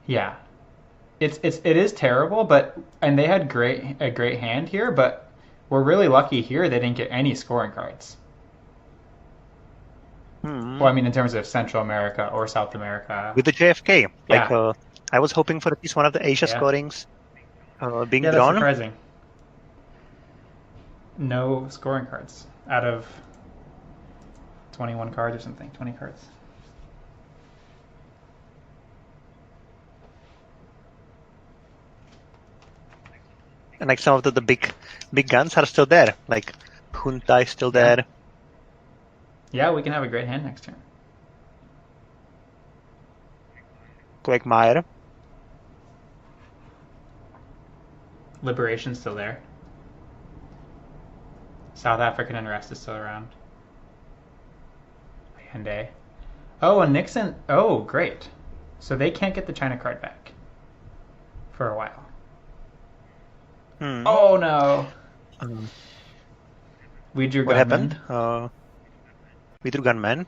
yeah, it is terrible, but and they had a great hand here, but we're really lucky here they didn't get any scoring cards. Hmm. Well, I mean, in terms of Central America or South America. With the JFK, like Yeah, I was hoping for at least one of the Asia yeah, scorings being yeah. That's drawn. surprising. No scoring cards out of 21 cards or something. 20 cards. And like some of the big guns are still there. Like Junta is still Yeah. there. Yeah, we can have a great hand next turn. Quagmire. Liberation's still there. South African unrest is still around. Hyundai. Oh, and Nixon. Oh, great. So they can't get the China card back for a while. Oh no. Um, We drew what gunmen. happened? We drew gunman.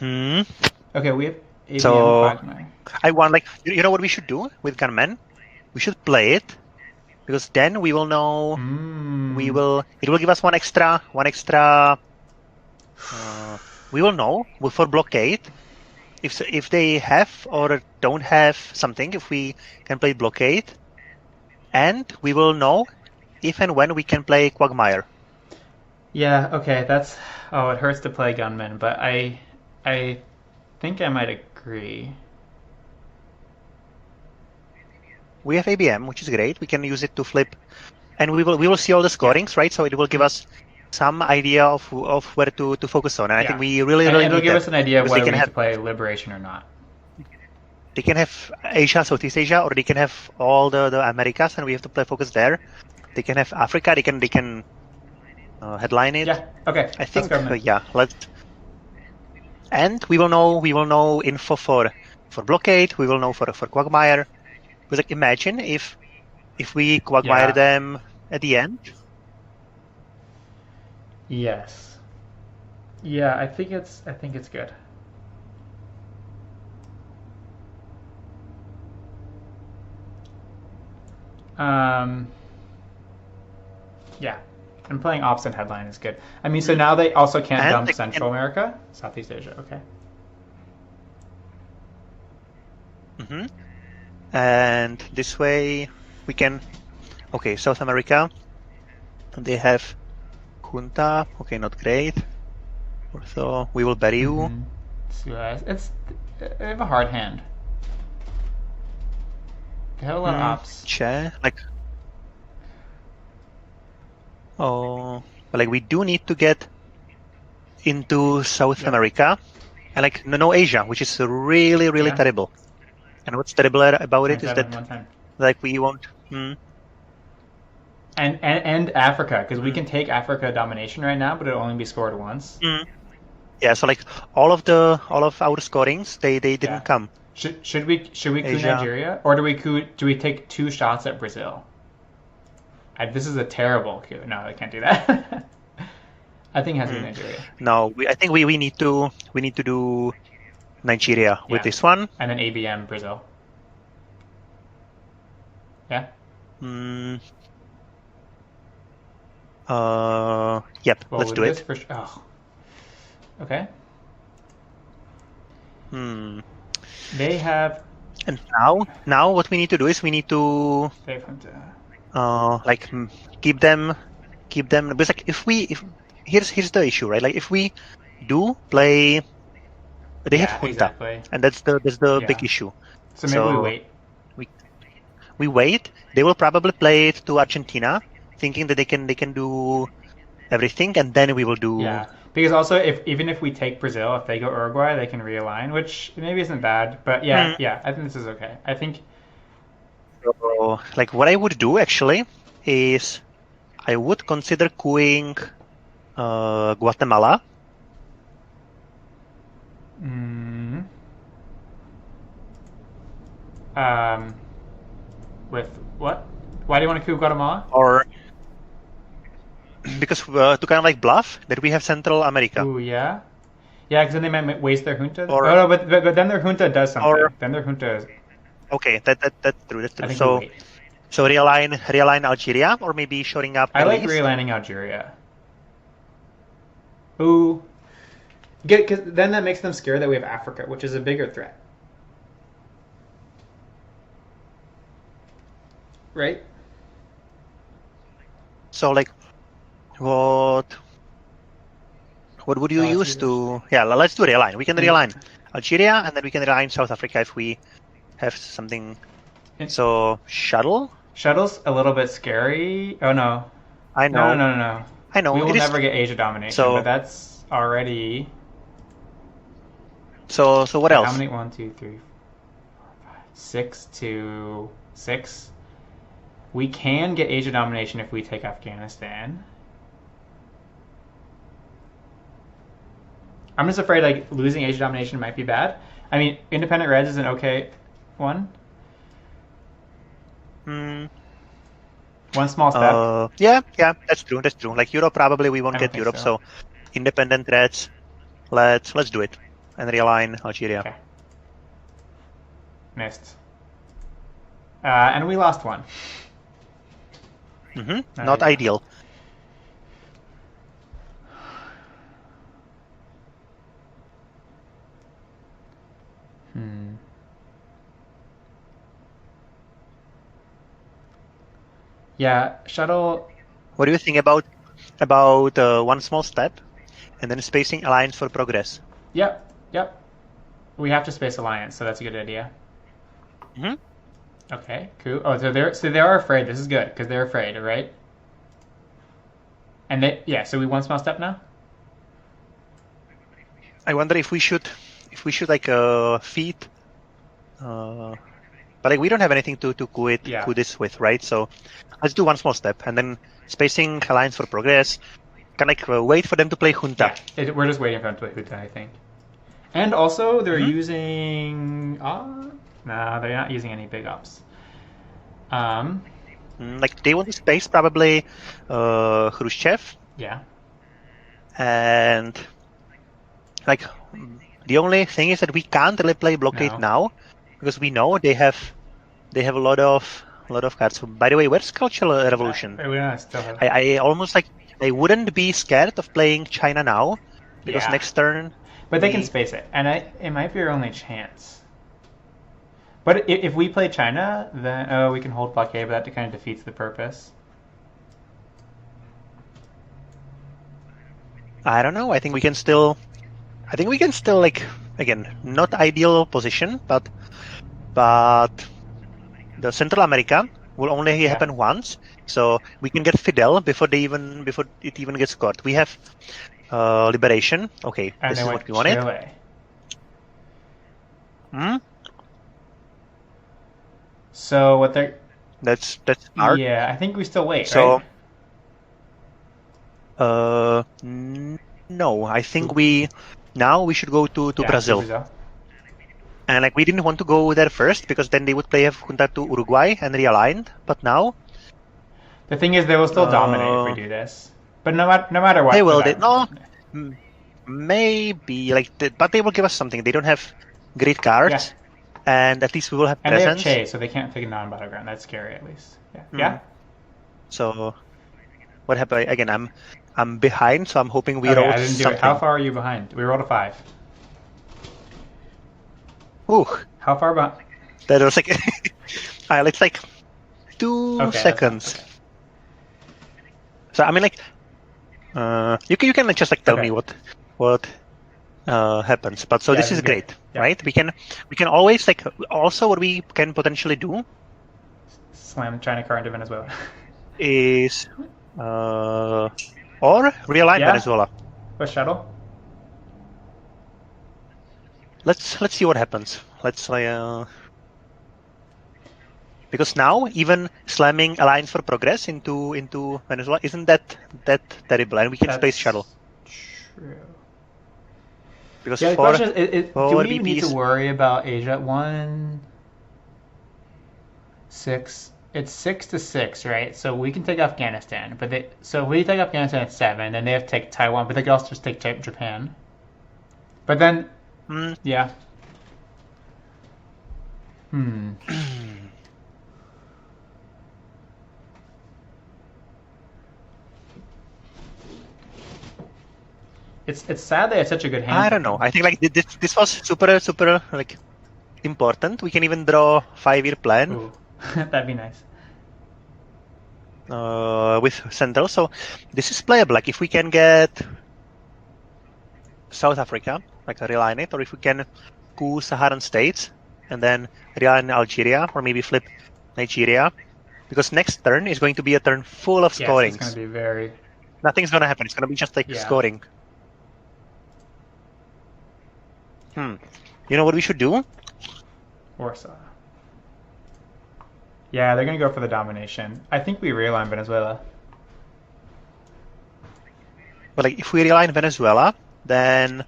Okay, we have ABM So Quagmire. I want like you know what we should do with gunman? We should play it because then we will know it will give us one extra we will know for blockade if they have or don't have something, if we can play blockade, and we will know if and when we can play Quagmire. Yeah, okay, that's oh, it hurts to play gunmen, but I think I might agree. We have ABM, which is great. We can use it to flip, and we will see all the scorings, right? So it will give us some idea of where to focus on. And I think we really and it'll need give that us an idea of because whether we need to play Liberation or not. they can have Asia, Southeast Asia, or they can have all the Americas, and we have to play focus there. They can have Africa. They can headline it. Yeah. Okay. I think let's yeah. And we will know info for blockade. We will know for Quagmire. Because like imagine if we Quagmire them at the end. Yes. Yeah, I think it's good. Yeah, and playing ops and headline is good. I mean, so now they also can't And dump Central America, Southeast Asia. Okay. And this way we can. Okay, South America. They have Junta. Okay, not great. So we will bury you. It's they have a hard hand. They have a lot of ops. Che, like. Oh, but like we do need to get into South America, and like no Asia, which is really terrible. And what's terrible about it is that like we won't. And Africa, because we can take Africa domination right now, but it'll only be scored once. Yeah, so like all of our scorings, they didn't come. Should we coup Nigeria, or do we take 2 shots at Brazil? This is a terrible coup. No, I can't do that. I think it has to be Nigeria. No, I think we need to do Nigeria with this one, and then ABM Brazil. Yeah. Yep. Let's do it. Okay. Hmm. They have. And now what we need to do is we need to They've hunted. like keep them because like if here's the issue, right? Like if we do play, they have Yeah, junta, exactly. and that's the big Yeah. issue. So maybe we So wait. we we wait. They will probably play it to Argentina, thinking that they can do everything, and then we will do. Yeah, because also if even if we take Brazil, if they go Uruguay, they can realign, which maybe isn't bad. But yeah, Hmm. yeah, I think this is okay. I think. So, like what I would do actually is I would consider queuing Guatemala. Mm, um, with what? Why do you want to coup Guatemala? Or because to kind of like bluff that we have Central America, Ooh, yeah, yeah, because then they might waste their junta. Oh or no, but then their junta does or something. Then their junta is. okay, that's true, that's I true. think we wait. So realign Algeria, or maybe showing up I Middle like East. realigning Algeria. Ooh, because then that makes them scared that we have Africa, which is a bigger threat, right? So like what would you Oh, let's use use it. to? Yeah, let's do realign. We can And, realign Algeria, and then we can realign South Africa if we have something. and So shuttle. Shuttle's a little bit scary. Oh no. I No, no, know, no, no, no. I We know will it is. never get Asia domination, but So that's already. so what Wait, how else? many? 1, 2, 3, 6 to 6. We can get Asia domination if we take Afghanistan. I'm just afraid like losing Asia domination might be bad. I mean, independent Reds is an okay one. Hmm. One small step. Yeah, that's true. That's true. Like Europe, probably we won't I don't get think Europe. so. So independent threats. Let's do it and realign Algeria. Okay, missed. And we lost one. Not Yeah. ideal. Hmm. Yeah, shuttle. What do you think about one small step and then spacing alliance for progress? Yep, yep. We have to space alliance, so that's a good idea. Hmm. Okay, cool. Oh, so they are afraid. This is good because they're afraid, right? And yeah. So we one small step now. I wonder if we should like feed, but like we don't have anything to coup Yeah. this with, right? So let's do one small step and then spacing alliance for progress. Can like wait for them to play junta. Yeah. We're just waiting for them to play Huta, I think. And also, they're Hmm. using. No, they're not using any big ups. Um. Like they want to space probably Khrushchev, Yeah. and like the only thing is that we can't really play blockade No. now because we know they have a lot of cards. By the way, where's Cultural Revolution? We don't still have. I almost like I wouldn't be scared of playing China now because Yeah. next turn But they can space it, and it might be our only chance. But if we play China, then we can hold blockade, but that kind of defeats the purpose. I don't know. I think we can still like again not ideal position, but the Central America will only Yeah. happen once, so we can get Fidel before it even gets caught. We have Liberation. Okay, And this they is went what we wanted. Chile. Hmm? So what they're. That's hard. Yeah, I think we still wait, So, right? no, I think we should go to Yeah, to Brazil. Brazil. And like we didn't want to go there first because then they would play a junta to Uruguay and realigned. But now The thing is, they will still dominate if we do this. But no matter what, they will. the Maybe like, but they will give us something. They don't have great cards, and at least we will have and they have presence. Che, so they can't take a non-battleground. That's scary, at least. Yeah. Yeah. So, what happened again? I'm behind, so I'm hoping we Okay, wrote I didn't do something. it. How far are you behind? We rolled a 5. Ooh, How far behind? that was like, it's like 2 Okay, seconds. okay. So I mean, like, you can just like tell me Okay. what happens. But so Yeah, this this is is good. great, Yeah. right? We can always like also what we can potentially do Slam China car into Venezuela. is or realign Yeah. Venezuela. With shuttle. Let's see what happens. Because now even slamming Alliance for Progress into Venezuela isn't that terrible, and we can space shuttle That's true. because Yeah, the four question is, do four we even need to BPs. worry about Asia? 1, 6. It's 6-6, right? So we can take Afghanistan, but so if we take Afghanistan at 7, then they have to take Taiwan, but they could also just take Japan. But then, Hmm. yeah. Hmm. It's sad they had such a good hand I from don't know. them. I think like this was super like important. We can even draw 5-year plan Ooh, that'd be nice. with Central. So this is playable. Like if we can get South Africa, like realign it, or if we can coup Saharan states and then realign Algeria, or maybe flip Nigeria, because next turn is going to be a turn full of Yes, it's going to scorings. be very, Nothing's gonna happen. It's gonna be just like yeah, scoring. You know what we should do? Warsaw. Yeah, they're going to go for the domination. I think we realign Venezuela. But like if we realign Venezuela, then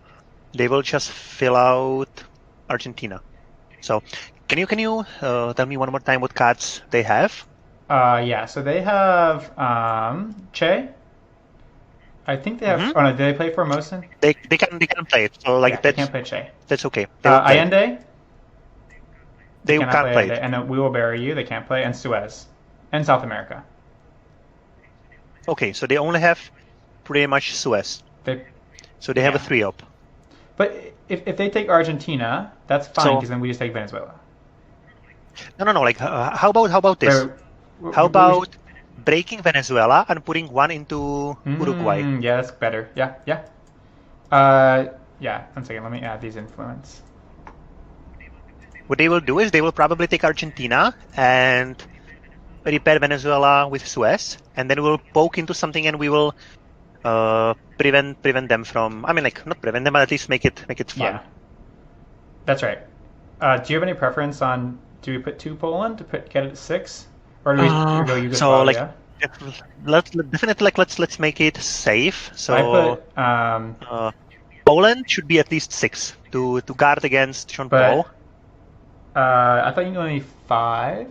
they will just fill out Argentina. So can you tell me one more time what cards they have? Yeah, so they have Che. I think they have. Mm-hmm. Oh no, did they play Formosan? They can play it. So Yeah, like they can't play Che. that's okay. They will play. Allende, they They cannot can't play play Allende, it. and then we will bury you. They can't play, and Suez, and South America. Okay, so they only have pretty much Suez. They, So they have a yeah. 3-up. But if they take Argentina, that's fine So because then we just take Venezuela. no. Like how about this? Wait, How we should, about breaking Venezuela and putting one into Uruguay? yeah, that's better. Yeah, yeah. Uh, yeah. 1 second. Let me add these influence. What they will do is they will probably take Argentina and repair Venezuela with Suez, and then we'll poke into something and we will prevent them from. I mean, like not prevent them, but at least make it fun. Yeah, that's right. Do you have any preference on? Do we put 2 Poland to get it at 6, or do we go So like Yugoslavia? let's definitely like let's make it safe. So I So put, Poland should be at least 6 to guard against Jean Paul. but I thought you only need 5.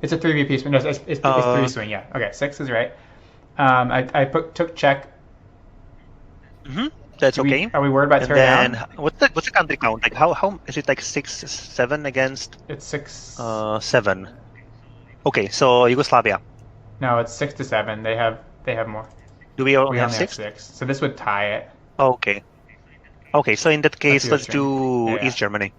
It's a 3 VP swing. No, it's 3 swing. Yeah. Okay, 6 is right. I took Czech. That's okay. Are we worried about And tear then down? what's the country count? Like how is it like 6-7 against It's 6. 7? Okay, so Yugoslavia. No, it's 6-7. They have more. Do we only We have only have 6? 6. So this would tie it. Okay. Okay, so in that case, do let's Austrian. do Yeah. East Germany.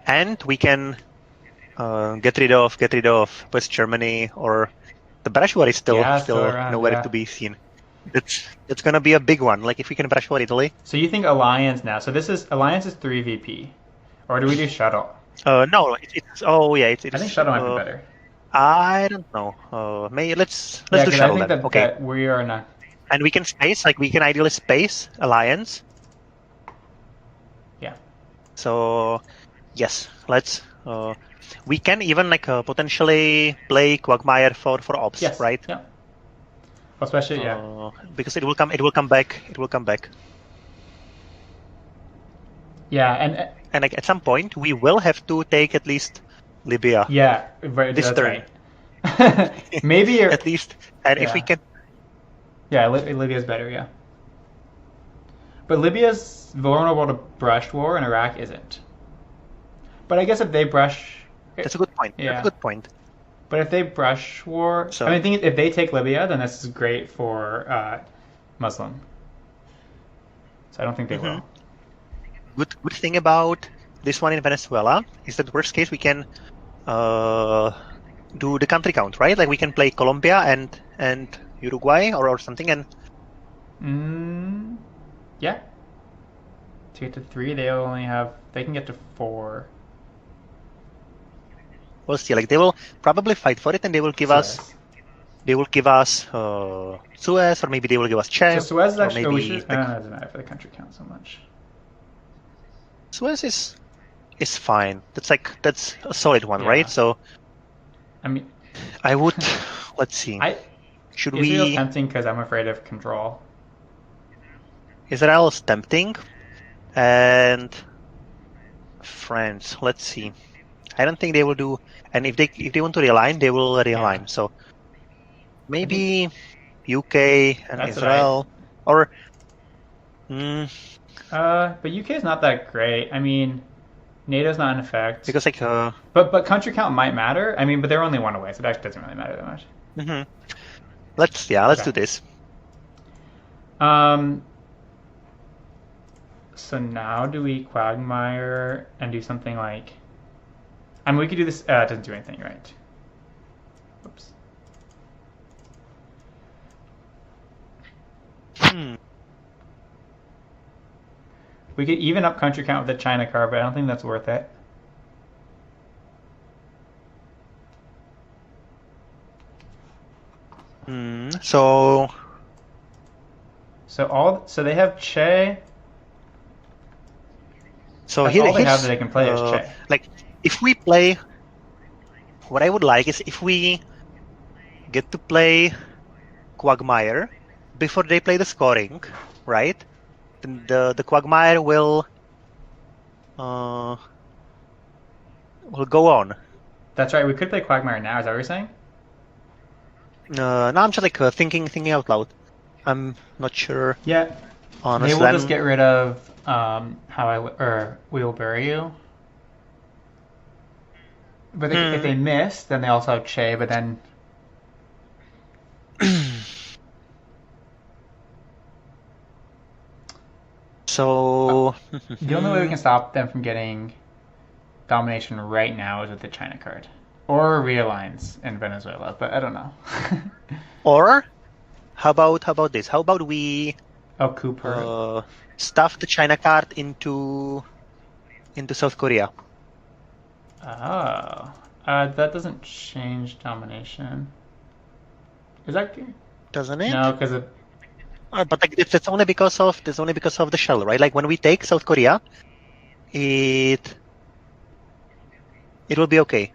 And we can get rid of West Germany, or the brush war is still Yeah, still around. nowhere Yeah. to be seen. That's gonna be a big one. Like if we can brush war Italy. So you think Alliance now? So this is Alliance is 3 VP, or do we do Shuttle? No, it's oh yeah, it's I think Shuttle might be better. I don't know. Maybe let's do because I shuttle think then. that Okay, that we are not. and we can space like we can ideally space Alliance. Yeah. So yes, let's. We can even like potentially play Quagmire for ops, Yes. right? Yeah. Especially yeah. Because it will come. It will come back. It will come back. Yeah, and And like at some point, we will have to take at least Libya. yeah, right, This that's turn. right. Maybe you're, At least, and if we yeah. can. Yeah, Libya's better. Yeah. But Libya's vulnerable to brush war, and Iraq isn't. But I guess if they brush, That's a good point. yeah. That's a good point. But if they brush war, So- I mean, if they take Libya, then this is great for Muslim. So I don't think they will. Good thing about this one in Venezuela is that worst case we can do the country count, right? Like we can play Colombia and Uruguay or something, and Yeah. To get to 3, they can get to 4. we'll see. Like they will probably fight for it, and they will give us Suez, or maybe they will give us Che. So Suez is actually. Or maybe, it doesn't matter for the country count so much. Suez is fine. That's a solid one, right? So I mean, I would let's see. Israel's tempting because I'm afraid of control. Israel's tempting, and France. Let's see. I don't think they will do. And if they want to realign, they will realign. Yeah. So maybe UK and Israel, or. But UK is not that great. I mean, NATO's not in effect. Because But country count might matter. I mean, but they're only 1 away, so that doesn't really matter that much. Let's do this. So now do we Quagmire and do something like? I mean, we could do this. It doesn't do anything, right? Oops. We could even up country count with the China card, but I don't think that's worth it. So they have Che. So that's all they have that they can play is Che. Like if we play, what I would like is if we get to play Quagmire before they play the scoring, right? Then the Quagmire will go on. That's right. We could play Quagmire now. Is that what you're saying? No, I'm just like thinking out loud. I'm not sure. Yeah. Honestly, they will just get rid of We Will Bury You. But if they miss, then they also have Che. But then. So the only way we can stop them from getting domination right now is with the China card. Or realigns in Venezuela, but I don't know. Or how about this? How about we Cooper stuff the China card into South Korea? Oh. That doesn't change domination. Is that good? Doesn't it? No, because but like it's only because of the shell, right? Like when we take South Korea, it will be okay.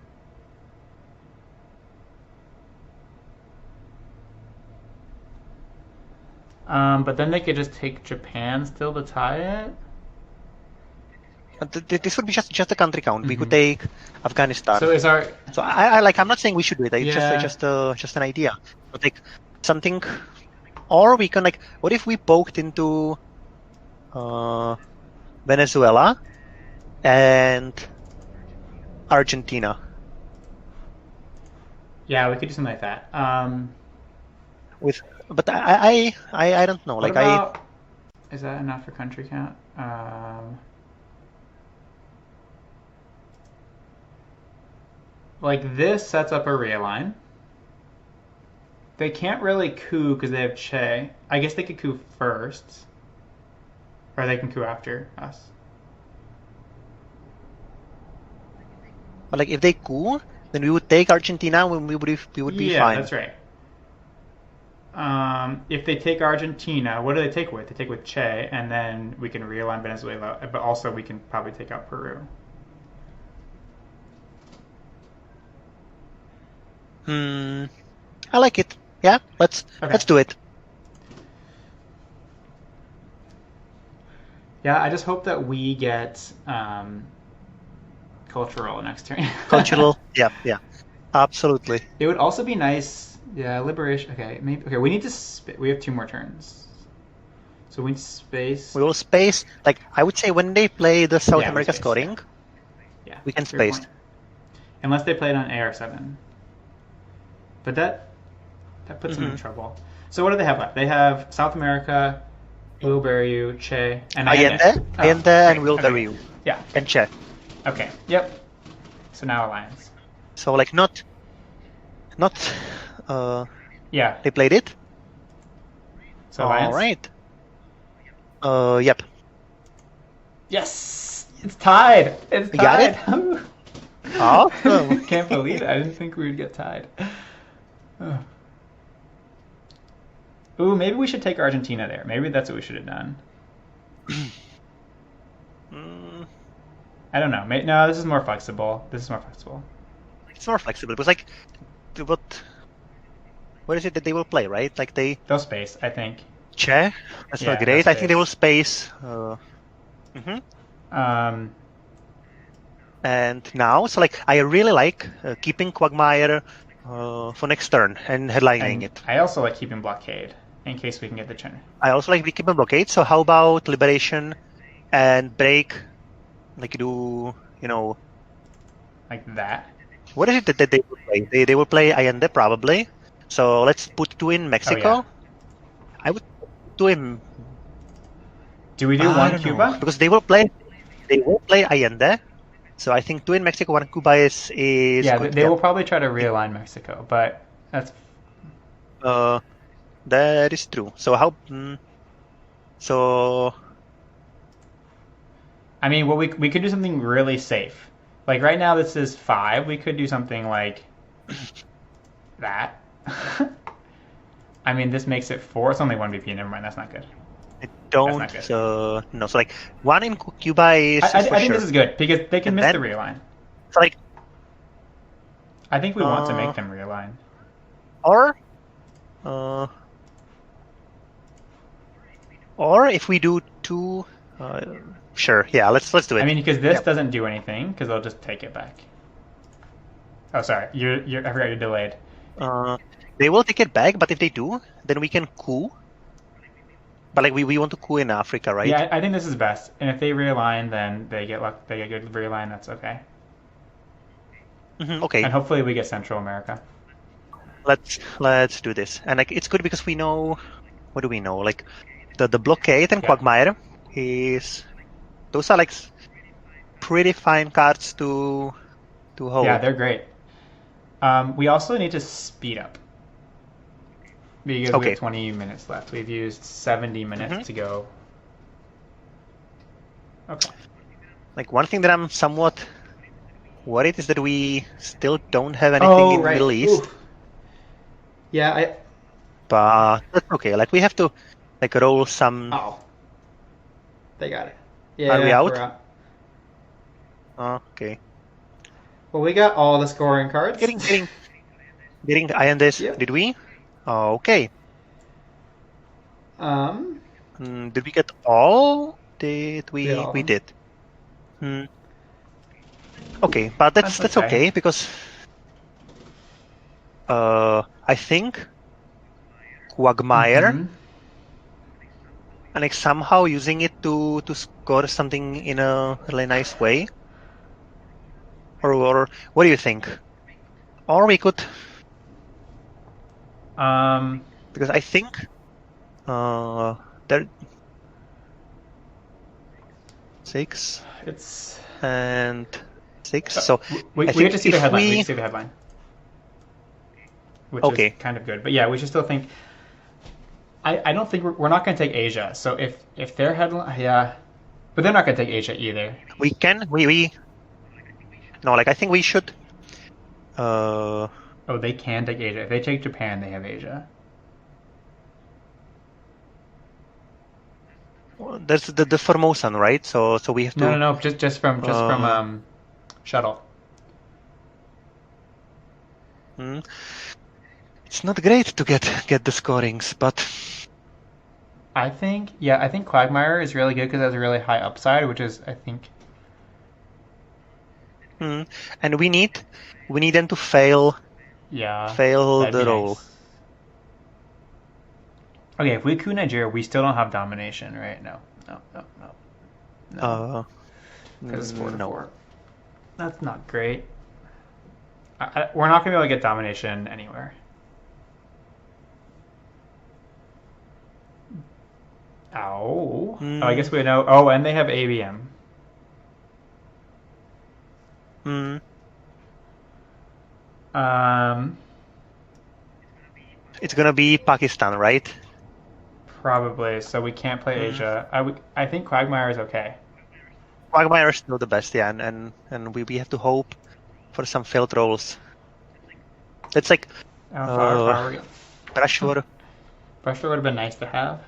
But then they could just take Japan still to tie it. This would be just a country count. We could take Afghanistan. So is our. So I'm not saying we should do it. It's just an idea. But like something, or we can like, what if we poked into Venezuela and Argentina? Yeah, we could do something like that. But I don't know. Is that enough for country count? Like this sets up a realign. They can't really coup because they have Che. I guess they could coup first, or they can coup after us. But like if they coup, then we would take Argentina when we would be fine. Yeah, that's right. If they take Argentina, what do they take with? They take with Che, and then we can realign Venezuela, but also we can probably take out Peru. I like it. Yeah, let's do it. Yeah, I just hope that we get cultural next turn. Cultural, yeah, absolutely. It would also be nice. Yeah, liberation. Okay, maybe. Okay, we need to. We have 2 more turns, so we need space. We will space. Like I would say, when they play the South America scoring, we can space. Unless they play it on AR7. But that puts them in trouble. So what do they have left? They have South America, Wheelbarrow, Che, and Allende, Oh, Allende, great. and Wilbury, Okay. Yeah. and Che. Okay. Yep. So now Alliance. So like not. Yeah. They played it. So All Alliance. right. Yep. Yes, it's tied. It's You got tied. it? Awesome. Can't believe it. I didn't think we would get tied. Oh. Ooh, maybe we should take Argentina there. Maybe that's what we should have done. I don't know. No, this is more flexible. This is more flexible. It's more flexible because like, what is it that they will play, right? Like they'll space, I think. Che? That's not great. I think they will space. And now, so like, I really like keeping Quagmire for next turn and headlining it. I also like keeping Blockade in case we can get the turn. I also like keeping Blockade. So how about Liberation and Break? Like you do, like that. What is it that they will play? They will play Allende probably. So let's put 2 in Mexico. Oh, yeah. I would do him. Do we do one Cuba? Know, because they will play Allende. So I think 2 in Mexico, 1 in Cuba is yeah. good. They will probably try to realign Mexico, but that's. That is true. So how? So. I mean, well, we could do something really safe. Like right now, this is 5. We could do something like that. I mean, this makes it 4. It's only 1 BP. Never mind. That's not good. I don't. That's not good. So no. So like 1 in Cuba is. I think sure. this is good because they can miss the realign. So like. I think we want to make them realign. Or if we do 2. Sure. Yeah. Let's do it. I mean, because this doesn't do anything, because they'll just take it back. Oh, sorry. I forgot you're delayed. They will take it back, but if they do, then we can coup. But like we want to coup in Africa, right? Yeah, I think this is best. And if they realign, then they get good realign. That's okay. Okay. And hopefully we get Central America. Let's do this. And like it's good because we know. What do we know? Like the Blockade and Quagmire is. Those are like pretty fine cards to hold. Yeah, they're great. We also need to speed up because we have 20 minutes left. We've used 70 minutes to go. Okay. Like one thing that I'm somewhat worried is that we still don't have anything in the Middle East. Oof. Yeah, But that's okay. Like we have to like roll some. Oh. They got it. Yeah, are we out? We're out. Okay. Well, we got all the scoring cards. Getting Allende's. Yep. Did we? Oh, okay. Did we get all? Did we? Yeah. We did. Okay, but that's okay because I think Quagmire and like somehow using it to score something in a really nice way. Or what do you think? Or we could. Because I think there 6. It's and 6. So we have to see the headline. We need to see the headline, which is kind of good. But yeah, we should still think. I don't think we're not going to take Asia. So if their headline, but they're not going to take Asia either. We can no, like I think we should. Oh, they can take Asia. If they take Japan, they have Asia. There's the Formosan, right? So we have to. No. Just from shuttle. It's not great to get the scorings, but. I think Quagmire is really good because it has a really high upside, which is I think. And we need them to fail. Yeah. Fail the roll. Nice. Okay, if we coup Nigeria, we still don't have domination, right? No. Because it's 4-4. That's not great. We're not gonna be able to get domination anywhere. Oh. Oh, I guess Mm, we know. Oh, and they have ABM. mm. Um, It's gonna be Pakistan, right? Probably. So we can't play Mm. Asia. I think Quagmire is okay. Quagmire is still the best, yeah, and we have to hope for some failed rolls. It's like uh, Flower. Brashwar. Pressure would have been nice to have.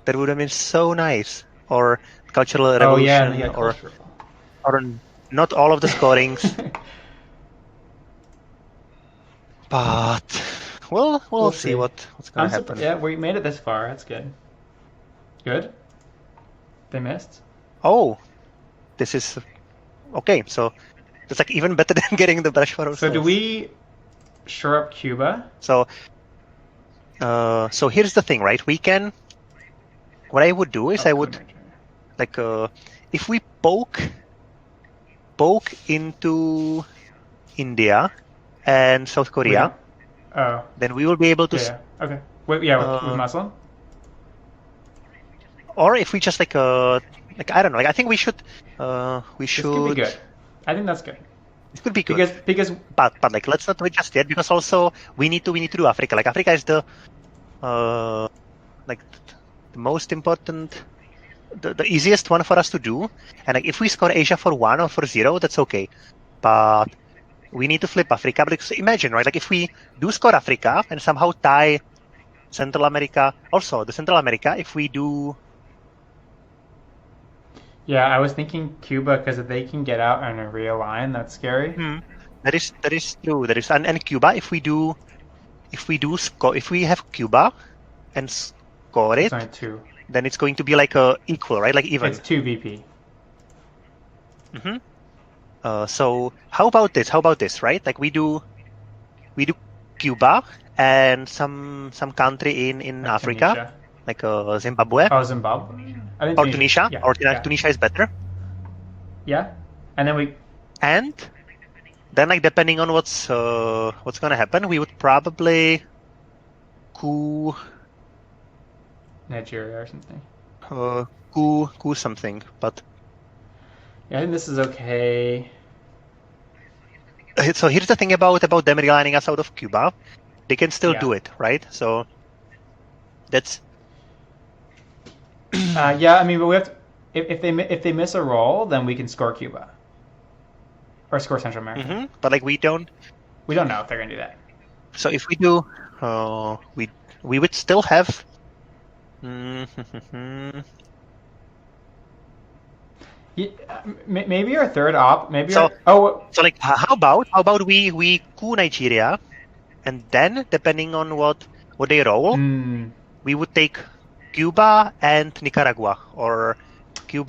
That would have been so nice. Or Cultural Oh yeah, and Revolution, yeah, or cultural. or not all of the scorings, but we'll We'll see see. what's gonna I'm surprised. happen. Yeah, we made it this far. That's good. Good. They missed. Oh, this is okay. So it's like even better than getting the Brashwar So do ourselves. we shore up Cuba? So here's the thing, right? We can. What I would do is Oh, I would Kunai. like if we poke into India and South We Korea, don't. Oh, then we will be able to. yeah, yeah. Okay. Wait, yeah, with Uh, Muslim. or if we just like I don't know, like I think we This could be should. good. I think that's good It could be good, because but like let's not do it just yet because also we need to do Africa. Like Africa is the like the most important, the easiest one for us to do. And like if we score Asia for 1 or for 0, that's okay. But we need to flip Africa. Because imagine, right? Like if we do score Africa and somehow tie Central America, also the Central America, if we do. yeah, I was thinking Cuba because if they can get out and realign, that's scary. Hmm, that is true. That is and Cuba. If we do score, if we have Cuba and score It's it, only two. then it's going to be like a equal, right? Like It's even. two VP. Hmm. So how about this, right? Like we do Cuba and some country in Like Africa, Tunisia. like Zimbabwe Oh, Zimbabwe. I think or Tunisia. Tunisia, Yeah, or yeah, Tunisia is better. yeah. And then we And then, like depending on what's gonna happen, we would probably coup Nigeria or something. uh, coup something. But Yeah, I think this is okay. so here's the thing about them realigning us out of Cuba, they can still Yeah. do it, right? So that's Yeah, I mean, but we have to, if they miss a roll, then we can score Cuba or score Central America. but like we don't. We don't know if they're gonna do that. So if we do, we would still have. Mm, Yeah, maybe our third op. Maybe so our oh so like how about we coup Nigeria, and then depending on what they roll, mm, we would take Cuba and Nicaragua, or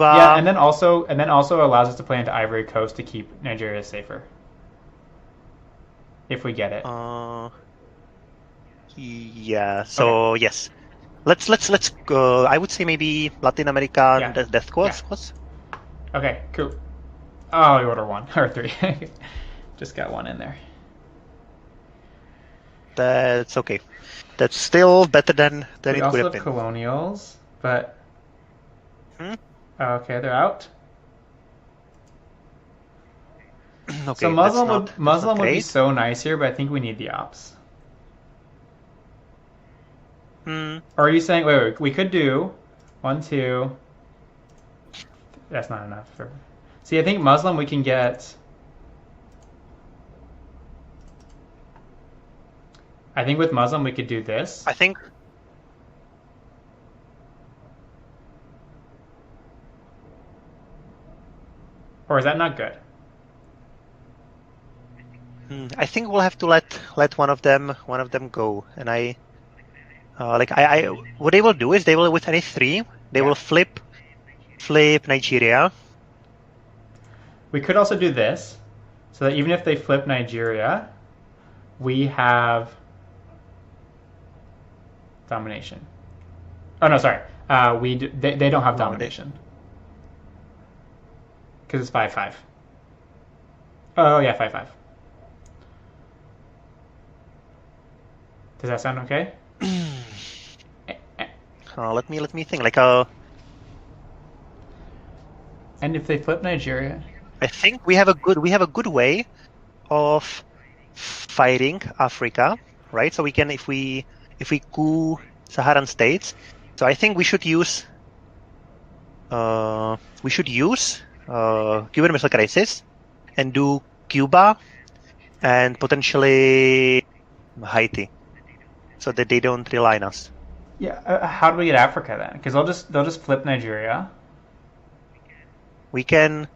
yeah, Cuba. and then also allows us to play into Ivory Coast to keep Nigeria safer if we get it. uh yeah, Okay. so yes, let's go. I would say maybe Latin American Yeah. death Yeah. squads. Okay. Cool. Oh, we order one or three. Just got one in there. That's okay. That's still better than We it could also have have been. colonials, but Hmm? okay, they're out. So Okay, that's not Muslim would be great. so nice here, but I think we need the ops. Hmm. Or are you saying wait, we could do 1, 2. That's not enough for. See, I think Muslim we can get. I think with Muslim we could do this. I think. Or is that not good? I think we'll have to let one of them go, and I what they will do is they will with any three they Yeah. will flip Nigeria. We could also do this, so that even if they flip Nigeria, we have domination. Oh no, sorry. They don't have No, domination because it's 5-5. Oh yeah, 5-5. Does that sound okay? let me think. And if they flip Nigeria, I think we have a good way of fighting Africa, right? So we can if we coup Saharan states. So I think we should use Cuban Missile Crisis and do Cuba and potentially Haiti, so that they don't rely on us. yeah. How do we get Africa then? Because they'll just flip Nigeria. We can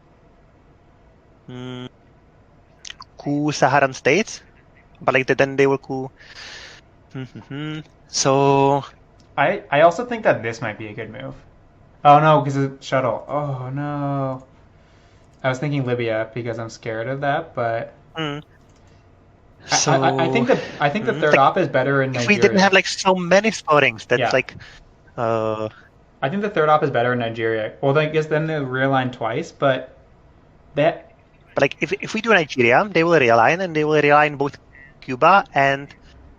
coup Saharan states, but then they will coup. So I also think that this might be a good move. Oh no, because it's shuttle. Oh no. I was thinking Libya because I'm scared of that, but mm, I think the third op is better in if Nigeria. we didn't have so many scorings, that's Yeah. uh, I think the third op is better in Nigeria. Well, I guess then they'll realign twice, but that. But if we do Nigeria, they will realign, and they will realign both Cuba and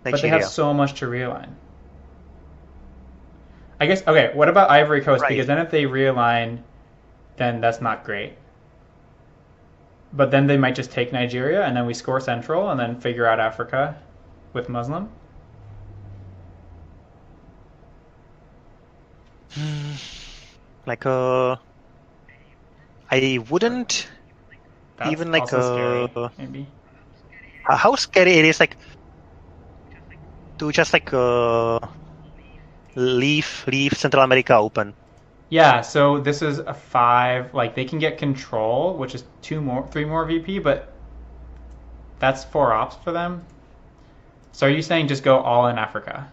Nigeria. But they have so much to realign. I guess, okay, what about Ivory Coast? Right. Because then if they realign, then that's not great. But then they might just take Nigeria, and then we score Central, and then figure out Africa with Muslim. I wouldn't That's even also scary, maybe. how scary it is to just leave Central America open. Yeah, so this is a 5. Like they can get control, which is 3 more VP, but that's 4 ops for them. So are you saying just go all in Africa?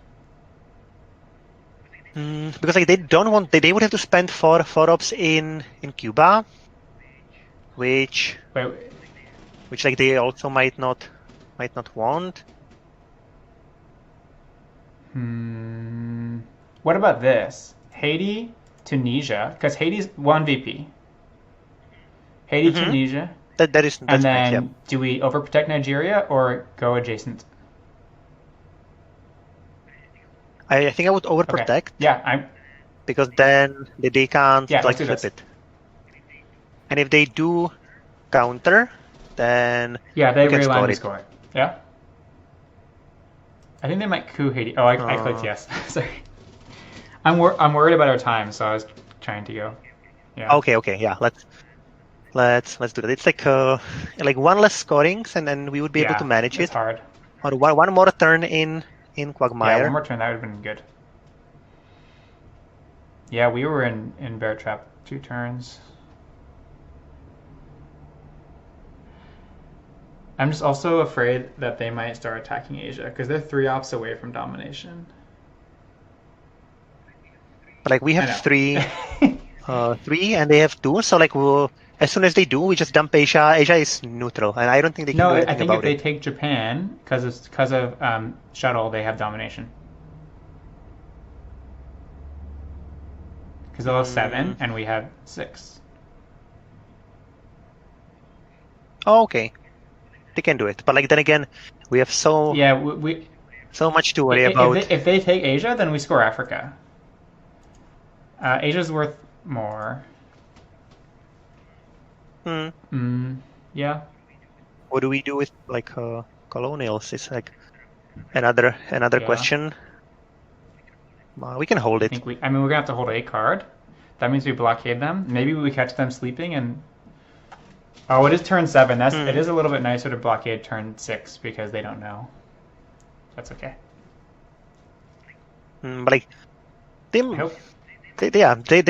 Because they don't want they would have to spend four ops in Cuba, which they also might not want. What about this? Haiti, Tunisia, because Haiti's 1 VP. Haiti, Tunisia. That's and then nice, yeah. Do we overprotect Nigeria or go adjacent? I think I would overprotect. Okay. Yeah, because then they can't let's do flip this. it. And if they do counter, then they we can realign and it. score it. Yeah. I think they might coup Haiti. Oh, I clicked yes. Sorry. I'm worried about our time, so I was trying to go. Yeah. Okay, yeah. Let's do that. It's like one less scorings, and then we would be able to manage it. It's hard. Or one more turn in Quagmire. Yeah, one more turn, that would have been good. Yeah, we were in Bear Trap 2 turns. I'm just also afraid that they might start attacking Asia because they're 3 ops away from domination. But we have 3, 3, and they have 2. So we'll, as soon as they do, we just dump Asia. Asia is neutral, and I don't think they can do anything about it. No, I think if they take Japan, because of shuttle, they have domination. Because they'll have 7, and we have 6. Oh, okay. They can do it, but then again, we have so much to worry about. If they take Asia, then we score Africa. Asia's worth more. Yeah. What do we do with colonials? It's another question. We can hold it. We're gonna have to hold a card. That means we blockade them. Maybe we catch them sleeping and. Oh, it is turn 7. It is a little bit nicer to blockade turn 6 because they don't know. That's okay. But they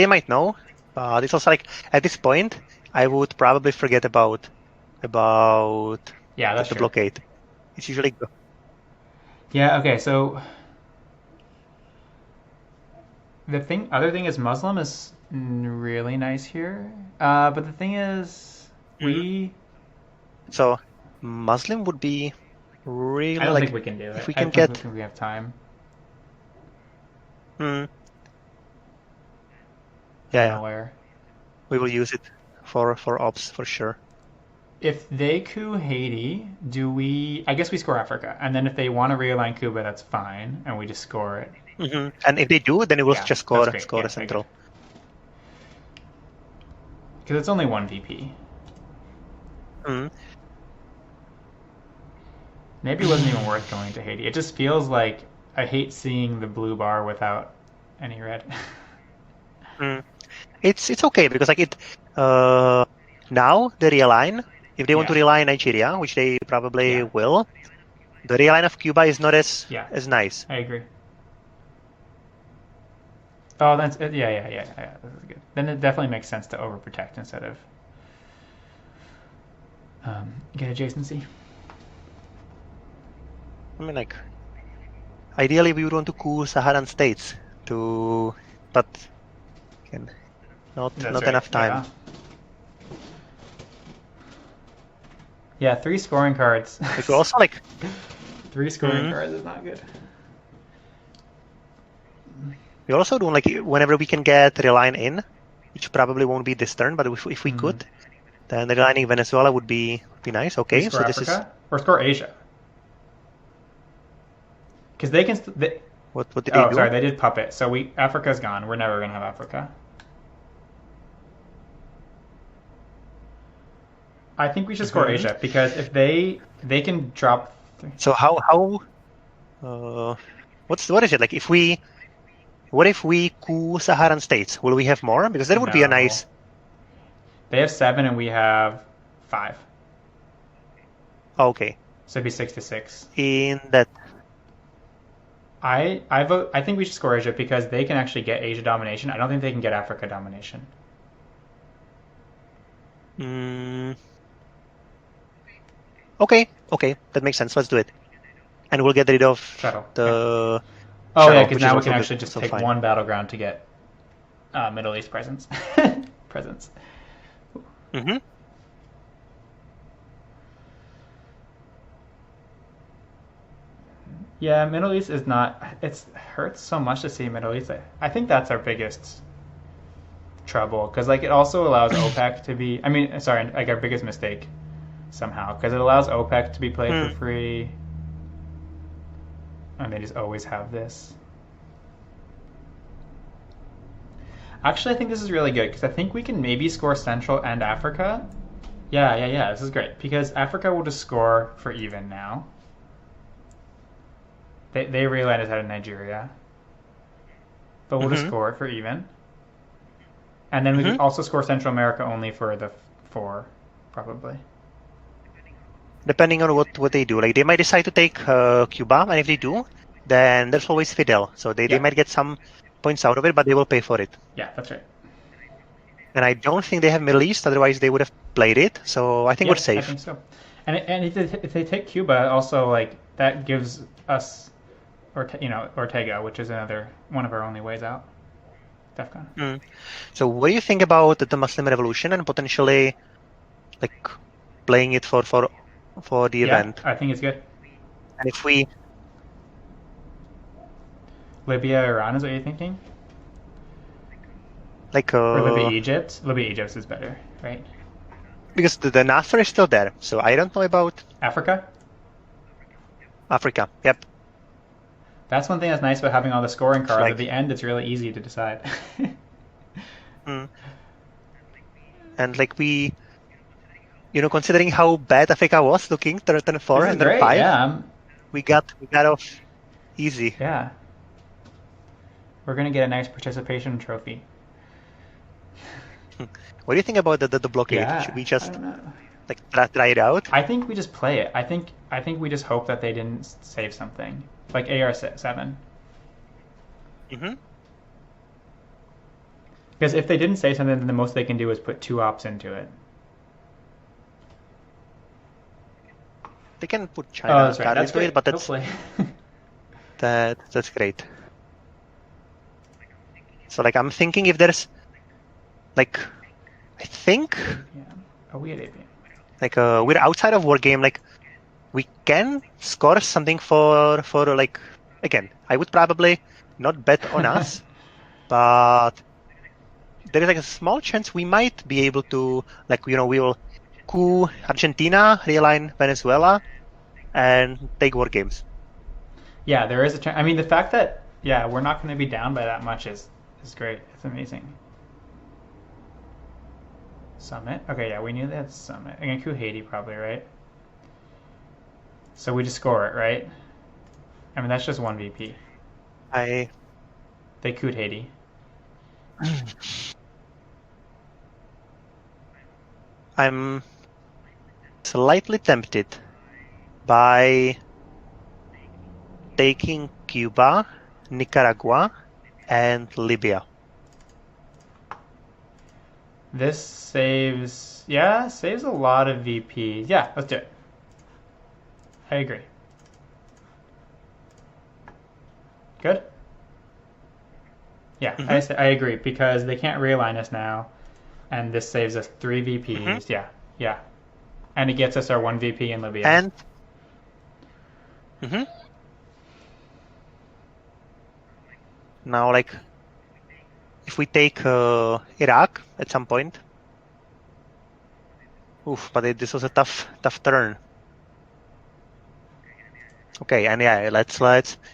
might know. It's also at this point, I would probably forget about that's the true. blockade. It's usually. Yeah. Okay. So other thing is Muslim is really nice here, but the thing is. So, Muslim would be really. I don't think we can do it. If we can get. Think we have time. Yeah. Nowhere. We will use it for ops for sure. If they coup Haiti, I guess we score Africa, and then if they want to realign Cuba, that's fine, and we just score it. And if they do, then it will Yeah, just that's score great. score Yeah, a central. Because it's only 1 VP. Maybe it wasn't even worth going to Haiti. It just feels like I hate seeing the blue bar without any red. It's okay because like it now the realign. If they want to Yeah. realign Nigeria, which they probably Yeah. will, the realign of Cuba is not Yeah. as nice. I agree. Oh, that's yeah, yeah, yeah, yeah. This is good. Then it definitely makes sense to overprotect instead of get adjacency. I mean, like ideally we would want to coup Saharan states but again, That's not right. enough time. Yeah. Yeah, 3 scoring cards. But we're also like 3 scoring cards is not good. we're also doing like whenever we can get realign in, which probably won't be this turn, but if we could, then realigning Venezuela would be nice. We Okay, score so Africa this is or score Asia because they can. what did they do? Sorry, they did puppet. So Africa's gone. We're never gonna have Africa. I think we should score Asia because if they can drop. So how what is it like what if we coup Saharan states? Will we have more? Because that would be a No. nice. They have 7 and we have 5. Okay. So it'd be 6-6. In that. I vote. I think we should score Asia because they can actually get Asia domination. I don't think they can get Africa domination. Okay, that makes sense. Let's do it, and we'll get rid of Shuttle. the. Oh shuttle, yeah, because which now is we can also actually just also take fine. one battleground to get Middle East presence. Presence. Yeah, Middle East is not. It hurts so much to see Middle East. I think that's our biggest trouble because like it also allows OPEC to be. I mean, sorry, like our biggest mistake somehow because it allows OPEC to be played for free, and they just always have this. Actually, I think this is really good because I think we can maybe score Central and Africa. Yeah. This is great because Africa will just score for even now. They realigned us out of Nigeria, but we'll just score it for even. And then we can also score Central America only for the 4, probably. Depending on what they do, like they might decide to take Cuba, and if they do, then there's always Fidel. So they might get some points out of it, but they will pay for it. Yeah, that's right. And I don't think they have Middle East, otherwise they would have played it. So I think we're safe. I think so. And if they take Cuba, also like that gives us, Ortega, which is another one of our only ways out. DEFCON. So what do you think about the Muslim Revolution and potentially like playing it for the event? I think it's good. And if we Libya, Iran is what you're thinking? like or Libya, Egypt? Libya, Egypt is better, right? Because the Nasser is still there, so I don't know about Africa. Yep. That's one thing that's nice about having all the scoring cards. Like, at the end, it's really easy to decide. And like we, considering how bad Africa was looking, turn 4 and then 5, yeah. we got off easy. Yeah. We're gonna get a nice participation trophy. What do you think about the blockade? Yeah, Should we just I don't know. like try it out? I think we just play it. I think we just hope that they didn't save something like AR7. Because if they didn't save something, then the most they can do is put 2 ops into it. They can put China that's right. That's into it, but that's Hopefully. that's great. So like I'm thinking if there's like I think we at AP. like we're outside of war game, like we can score something for like again, I would probably not bet on us, but there is like a small chance we might be able to like we will coup Argentina, realign Venezuela, and take war games. Yeah, there is a chance. I mean, the fact that yeah, we're not going to be down by that much is great. It's amazing. Summit. Okay, yeah, we knew they had Summit. I'm gonna coup Haiti probably, right? So we just score it, right? I mean, that's just one VP. I They couped Haiti. I'm slightly tempted by taking Cuba, Nicaragua, and Libya. This saves, yeah, saves a lot of VPs. Yeah, let's do it. I agree. Good? Yeah, I agree because they can't realign us now, and this saves us 3 VPs. Yeah, yeah. And it gets us our 1 VP in Libya. And now, like, if we take Iraq at some point, but this was a tough turn. Okay, and yeah, let's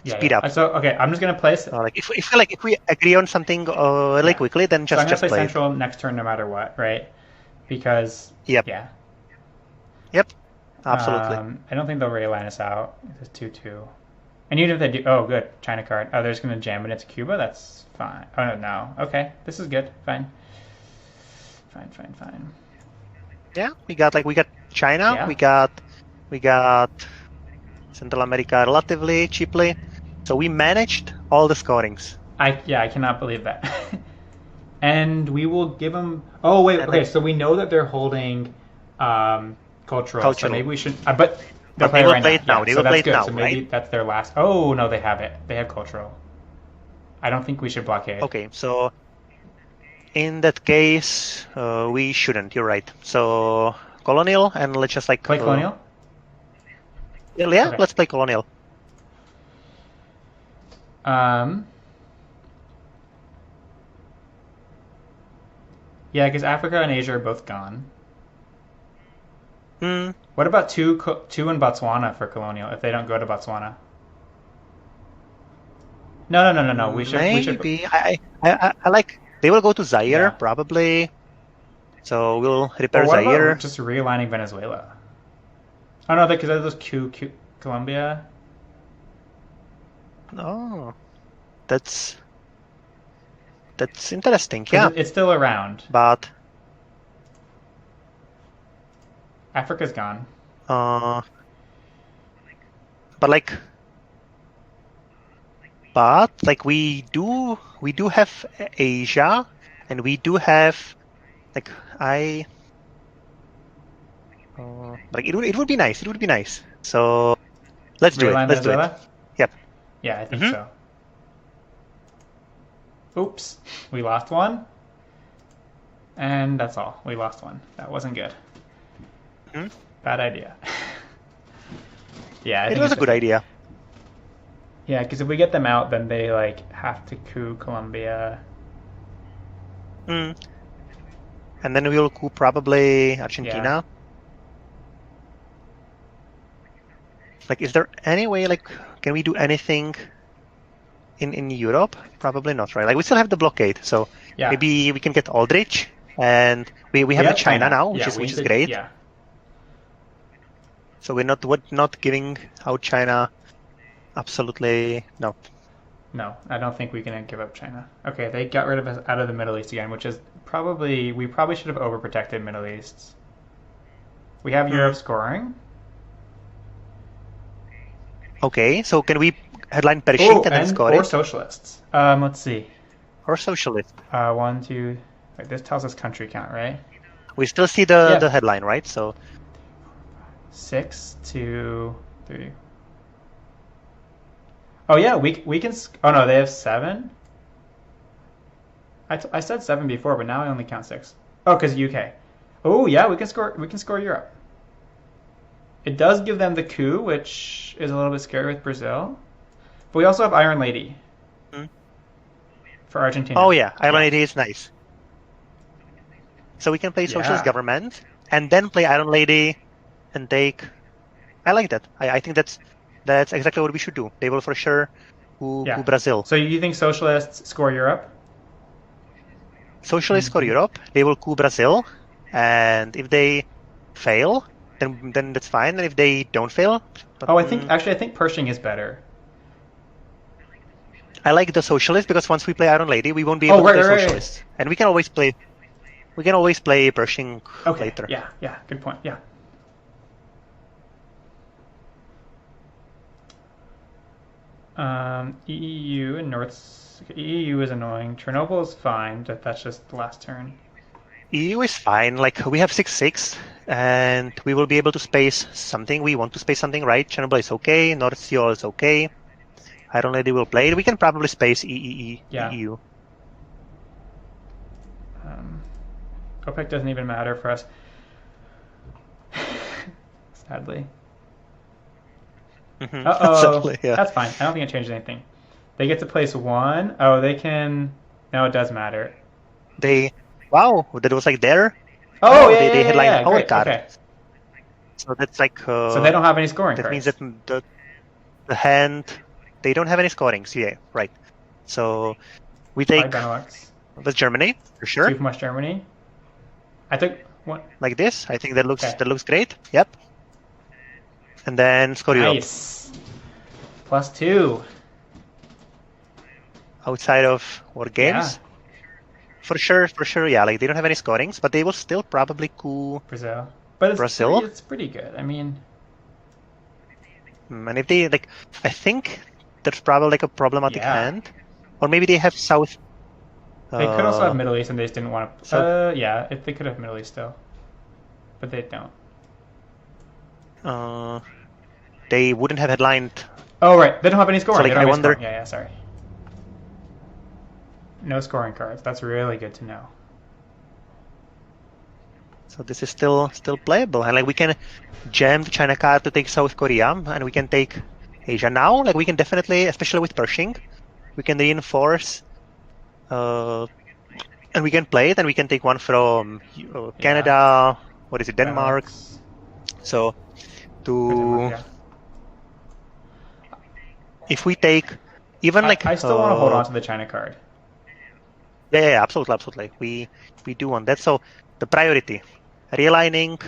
speed up. So okay, I'm just gonna place. Like if we agree on something really quickly, then so I'm gonna just play play Central next turn no matter what, right? Because Yep. yeah. Yep. Absolutely. I don't think they'll realign us out. It's 2-2. And even if they do, oh good, China card. Oh, they're just gonna jam it into Cuba. That's fine. Oh no. Okay, this is good. Fine. Fine. Yeah, we got China. Yeah. We got Central America relatively cheaply. So we managed all the scorings. I cannot believe that. And we will give them. Oh wait, okay. So we know that they're holding cultural. So maybe we should. But they'll play they will right play it now. Yeah, They so will play that's it good. now, So maybe right? that's their last. Oh no, they have it. They have cultural. I don't think we should blockade. Okay, so in that case, we shouldn't. You're right. So colonial, and let's just like play colonial. Yeah, Okay. Let's play colonial. Yeah, because Africa and Asia are both gone. Hmm. What about two in Botswana for colonial if they don't go to Botswana? No. We should. Maybe I like they will go to Zaire Yeah. probably. So we'll repair Or what Zaire. about just realigning Venezuela? Oh no, because those Colombia. Oh, that's interesting. Yeah, It's still around. but Africa's gone. but like we do have Asia, and we do have like like it would be nice. It would be nice. So let's do it. Let's do it. Yep. Yeah, I think so. Oops, we lost one. And that's all. We lost one. That wasn't good. Bad idea. Yeah, I think it was a good idea. Yeah, because if we get them out, then they like have to coup Colombia. And then we will coup probably Argentina. Like, is there any way, like, can we do anything in Europe? Probably not, right? Like, we still have the blockade, so maybe we can get Aldrich, and we have China now, which is great. Yeah. So we're not giving out China. Absolutely no. No, I don't think we can give up China. Okay, they got rid of us out of the Middle East again, which is we probably should have overprotected Middle East. We have Europe scoring. Okay, so can we headline Pershing and then score or socialists. Let's see. Or socialist. 1, 2. Wait, this tells us country count, right? We still see the headline, right? So 6, 2, 3. Oh yeah, we can. Oh no, they have 7. I said 7 before, but now I only count 6. Oh, because UK. Oh yeah, we can score. We can score Europe. It does give them the coup, which is a little bit scary with Brazil. But we also have Iron Lady for Argentina. Oh yeah, Iron Lady is nice. So we can play socialist government and then play Iron Lady and take. I like that. I think that's exactly what we should do. They will for sure coup Brazil. So you think socialists score Europe? Socialists score Europe. They will coup Brazil, and if they fail, then that's fine. And if they don't fail, but, I think Pershing is better. I like the socialists because once we play Iron Lady, we won't be able to play socialists, and we can always play Pershing later. Yeah, good point. Yeah. EU and EU is annoying. Chernobyl is fine. That's just the last turn. EU is fine. Like we have 6/6, and we will be able to space something. We want to space something, right? Chernobyl is okay. North Sea is okay. Iron Lady will play it. We can probably space EU. OPEC doesn't even matter for us. Sadly. Sadly, yeah. That's fine. I don't think it changed anything. They get to place 1. Oh, they can... No, it does matter. Wow, that was like there. They headline power card. Okay. So that's like. So they don't have any scoring that cards. That means that the hand, they don't have any scoring. So yeah, right. So we take. That's Germany for sure. 2 from West Germany. I took one like this. I think that looks great. Yep. And then score Europe. Nice. +2. Outside of war games. Yeah. For sure, yeah. Like they don't have any scorings, but they will still probably coup Brazil. But Brazil. It's pretty good. I mean, and if they I think there's probably like a problematic hand, or maybe they have South. They could also have Middle East, and they just didn't want to. If they could have Middle East still, but they don't. They wouldn't have headlined. Oh right, they don't have any scoring. So, I wonder. Yeah, sorry. No scoring cards. That's really good to know. So this is still playable, and like we can jam the China card to take South Korea, and we can take Asia now. Like we can definitely, especially with Pershing, we can reinforce, and we can play it, and we can take one from Canada. What is it, Denmark? So if we take even I still want to hold on to the China card. Yeah, absolutely. We do want that. So the priority, realigning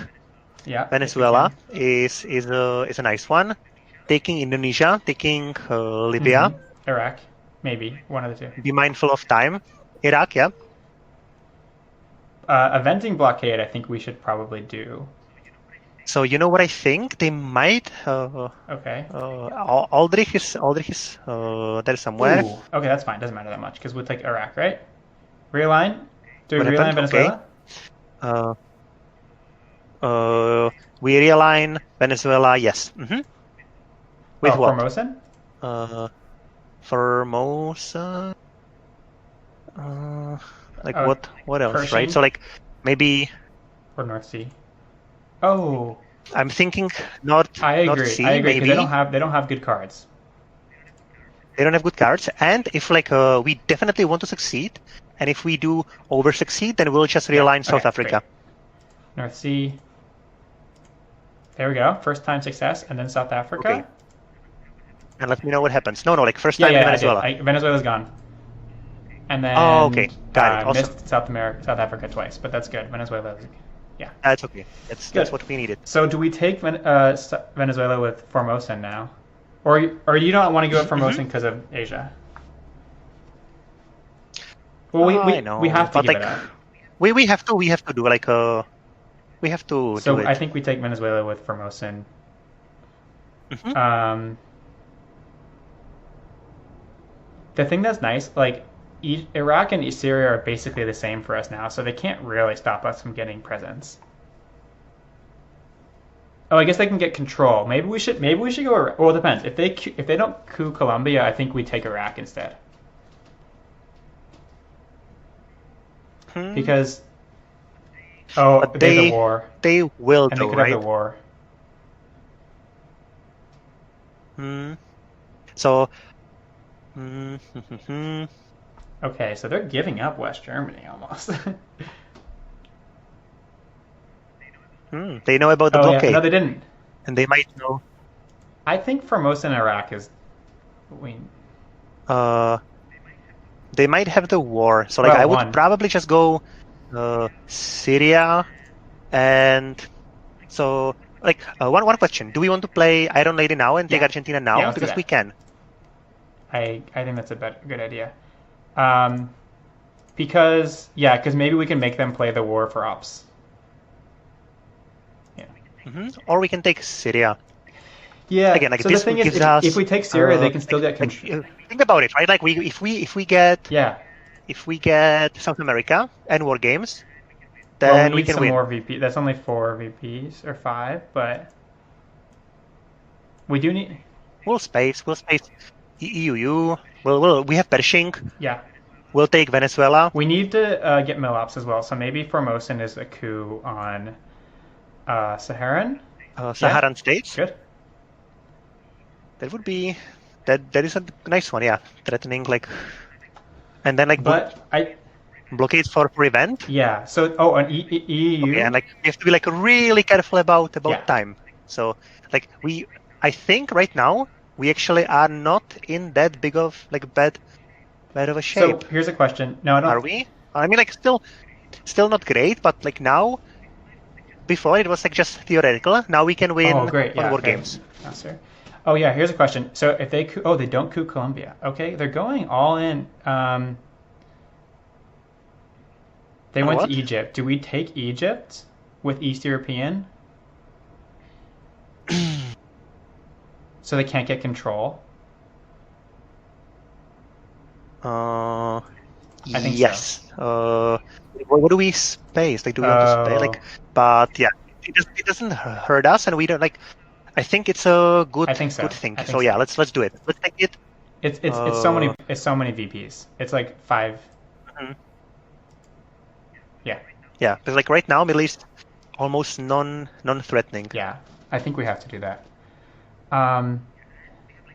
Venezuela is a nice one. Taking Indonesia, taking Libya, Iraq, maybe one of the two. Be mindful of time. Iraq, yeah. A venting blockade, I think we should probably do. So you know what I think? They might. Okay. Aldrich is there somewhere. Ooh. Okay, that's fine. Doesn't matter that much because we'll take Iraq, right? Realign? Do we realign Venezuela? Okay. We realign Venezuela. Yes. Mm-hmm. With what? Formosan? Formosa. What else? Pershing? Right. So maybe. Or North Sea. Oh. I'm thinking North Sea. I agree. Maybe they don't have good cards. They don't have good cards, and if we definitely want to succeed, and if we do over succeed, then we'll just realign South Africa. Great. North Sea. There we go. First time success, and then South Africa. Okay. And let me know what happens. No, first time in Venezuela. Venezuela's gone. And then okay. Got it. Awesome. Missed South Africa twice, but that's good. Venezuela. Yeah. That's okay. That's what we needed. So do we take Venezuela with Formosan now? Or you don't want to go with Formosan because of Asia? Well, we have to give it up. We have to do we have to So do it. I think we take Venezuela with Formosan. The thing that's nice, Iraq and Syria are basically the same for us now, so they can't really stop us from getting presents. Oh, I guess they can get control. Maybe we should go. Well, it depends. If they don't coup Colombia, I think we take Iraq instead. Because there's a war. They will and do, they could right? have the war. So. Okay, so they're giving up West Germany almost. They know about the blockade. Yeah. No, they didn't. And they might know. I think Formosa and Iraq is. they might have the war. So like Well, I would one. probably just go Syria, and so like one question: do we want to play Iron Lady now and take Yeah. Argentina Yeah, now? let's do Because we that. can. I think that's a good idea. Um, because maybe we can make them play the war for ops. Yeah. Or we can take Syria. Yeah. Again, like So the this thing is, gives if us we take Syria, they can still like get control. think about it, right? Like if we get Yeah. South America and War Games, Well, we then we need can some win. more VP. That's only 4 VPs or 5, but we do need. We'll space EU. We have Pershing. Yeah. We'll take Venezuela. We need to get mill ops as well. So maybe Formosan is a coup on Saharan. Yeah. Saharan states. Good. That would be that is a nice one, yeah. Threatening like, and then like But I. blockades for event. Yeah. So an EU. Okay, and like you have to be like really careful about Yeah. time. So like I think right now we actually are not in that big of like bad of a shape. So here's a question. No, I don't. Are we? I mean, like still not great, but like now, before it was like just theoretical. Now we can win Oh, great. on Yeah. War Okay. Games. Faster. Oh yeah. Here's a question. So if they they don't coup Colombia. Okay, they're going all in. They On went to what? Egypt. Do we take Egypt with East European? So they can't get control. I think Yes. What do we space? Like, do we want to space? Oh, Like, but yeah, it doesn't hurt us, and we don't like. I think it's a I think so. good thing. I think So yeah, so. let's do it. Let's take it. It's so many VPs. It's like 5. Mhm. Yeah, Yeah, because like right now, Middle East almost non-threatening. yeah. I think we have to do that.